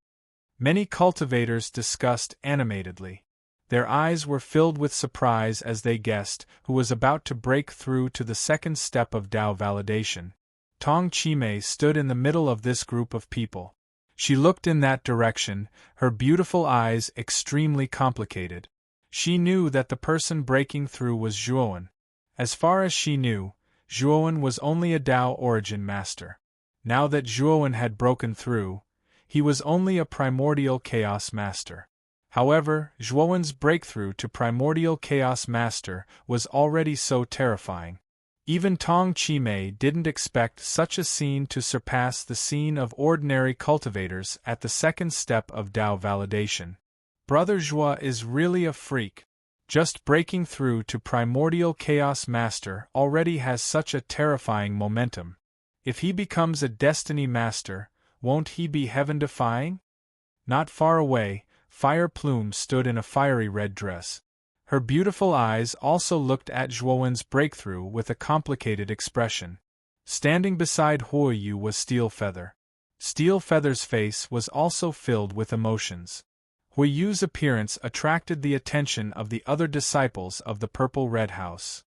Many cultivators discussed animatedly. Their eyes were filled with surprise as they guessed who was about to break through to the second step of Dao validation. Tong Chimei stood in the middle of this group of people. She looked in that direction, her beautiful eyes extremely complicated. She knew that the person breaking through was Zhuowen. As far as she knew, Zhuowen was only a Dao origin master. Now that Zhuowen had broken through, he was only a Primordial Chaos Master. However, Zhuowen's breakthrough to Primordial Chaos Master was already so terrifying. Even Tong Chimei didn't expect such a scene to surpass the scene of ordinary cultivators at the second step of Dao validation. Brother Zhua is really a freak. Just breaking through to Primordial Chaos Master already has such a terrifying momentum. If he becomes a Destiny Master, won't he be heaven-defying? Not far away, Fire Plume stood in a fiery red dress. Her beautiful eyes also looked at Zhuowen's breakthrough with a complicated expression. Standing beside Huoyu was Steel Feather. Steel Feather's face was also filled with emotions. Huoyu's appearance attracted the attention of the other disciples of the Purple-Red House.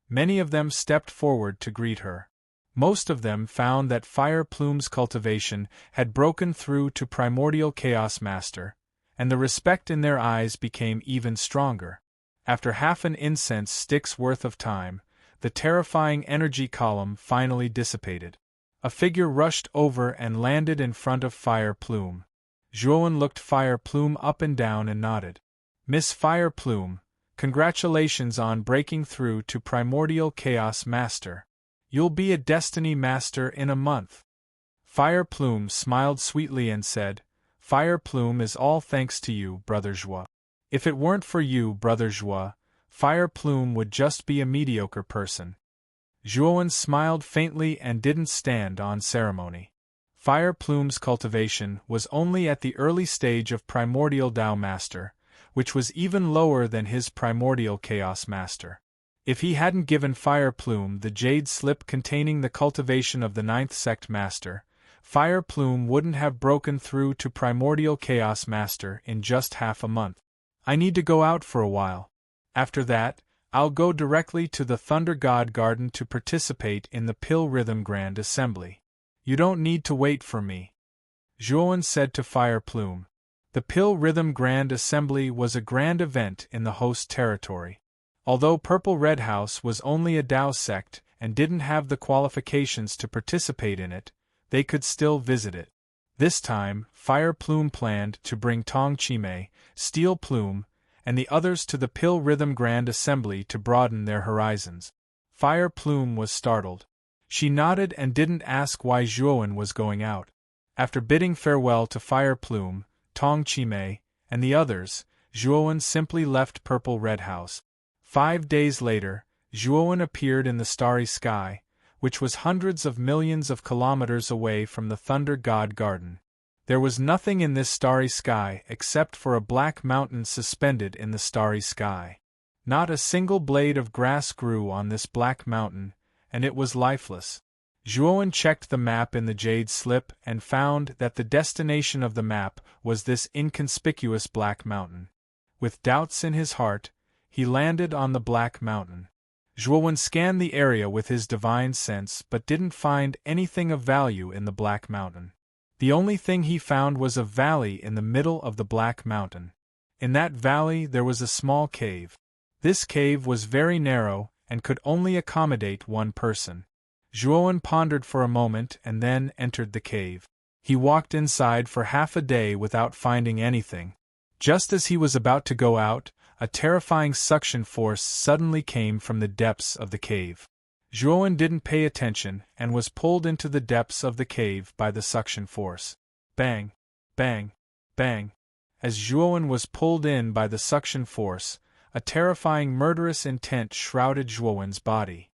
Many of them stepped forward to greet her. Most of them found that Fire Plume's cultivation had broken through to Primordial Chaos Master, and the respect in their eyes became even stronger. After half an incense stick's worth of time, the terrifying energy column finally dissipated. A figure rushed over and landed in front of Fire Plume. Zhuowen looked Fire Plume up and down and nodded. "Miss Fire Plume, congratulations on breaking through to Primordial Chaos Master. You'll be a Destiny Master in a month." Fire Plume smiled sweetly and said, "Fire Plume is all thanks to you, Brother Zhua. If it weren't for you, Brother Zhua, Fire Plume would just be a mediocre person." Zhuowen smiled faintly and didn't stand on ceremony. Fire Plume's cultivation was only at the early stage of Primordial Dao Master, which was even lower than his Primordial Chaos Master. If he hadn't given Fire Plume the jade slip containing the cultivation of the 9th Sect Master, Fire Plume wouldn't have broken through to Primordial Chaos Master in just half a month. I need to go out for a while. After that, I'll go directly to the Thunder God Garden to participate in the Pill Rhythm Grand Assembly. You don't need to wait for me, Zhuowen said to Fire Plume. The Pill Rhythm Grand Assembly was a grand event in the host territory. Although Purple Red House was only a Dao sect and didn't have the qualifications to participate in it, they could still visit it. This time, Fire Plume planned to bring Tong Chimei, Steel Plume, and the others to the Pill Rhythm Grand Assembly to broaden their horizons. Fire Plume was startled. She nodded and didn't ask why Zhuowen was going out. After bidding farewell to Fire Plume, Tong Chimei, and the others, Zhuowen simply left Purple Red House. 5 days later, Zhuowen appeared in the starry sky, which was hundreds of millions of kilometers away from the Thunder God Garden. There was nothing in this starry sky except for a black mountain suspended in the starry sky. Not a single blade of grass grew on this black mountain, and it was lifeless. Zhuowen checked the map in the jade slip and found that the destination of the map was this inconspicuous black mountain. With doubts in his heart, he landed on the black mountain. Zhuowen scanned the area with his divine sense but didn't find anything of value in the black mountain. The only thing he found was a valley in the middle of the black mountain. In that valley there was a small cave. This cave was very narrow and could only accommodate one person. Zhuowen pondered for a moment and then entered the cave. He walked inside for half a day without finding anything. Just as he was about to go out, a terrifying suction force suddenly came from the depths of the cave. Zhuowen didn't pay attention and was pulled into the depths of the cave by the suction force. Bang! Bang! Bang! As Zhuowen was pulled in by the suction force, a terrifying murderous intent shrouded Zhuowen's body.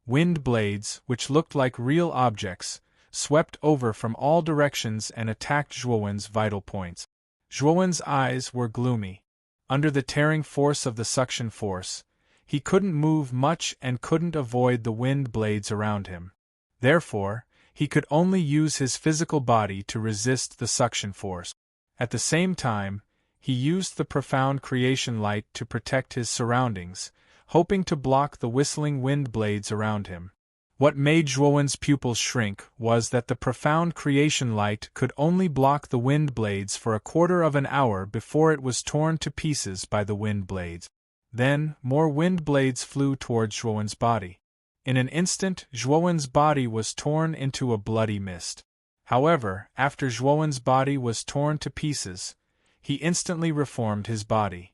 Wind blades, which looked like real objects, swept over from all directions and attacked Zhuowen's vital points. Zhuowen's eyes were gloomy. Under the tearing force of the suction force, he couldn't move much and couldn't avoid the wind blades around him. Therefore, he could only use his physical body to resist the suction force. At the same time, he used the profound creation light to protect his surroundings, hoping to block the whistling wind blades around him. What made Zhuowen's pupils shrink was that the profound creation light could only block the wind blades for a quarter of an hour before it was torn to pieces by the wind blades. Then, more wind blades flew towards Zhuowen's body. In an instant, Zhuowen's body was torn into a bloody mist. However, after Zhuowen's body was torn to pieces, he instantly reformed his body.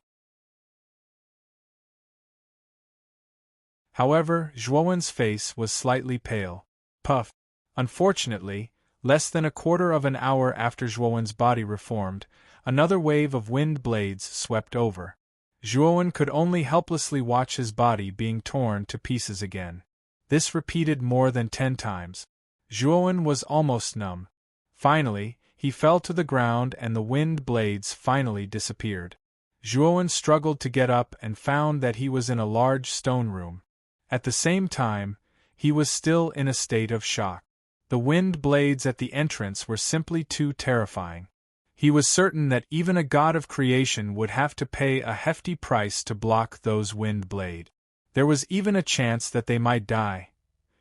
However, Zhuowen's face was slightly pale. Puff. Unfortunately, less than a quarter of an hour after Zhuowen's body reformed, another wave of wind blades swept over. Zhuowen could only helplessly watch his body being torn to pieces again. This repeated more than 10 times. Zhuowen was almost numb. Finally, he fell to the ground and the wind blades finally disappeared. Zhuowen struggled to get up and found that he was in a large stone room. At the same time, he was still in a state of shock. The wind blades at the entrance were simply too terrifying. He was certain that even a god of creation would have to pay a hefty price to block those wind blades. There was even a chance that they might die.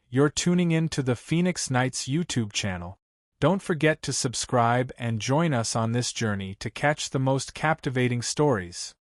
You're tuning in to the Phoenix Knights YouTube channel. Don't forget to subscribe and join us on this journey to catch the most captivating stories.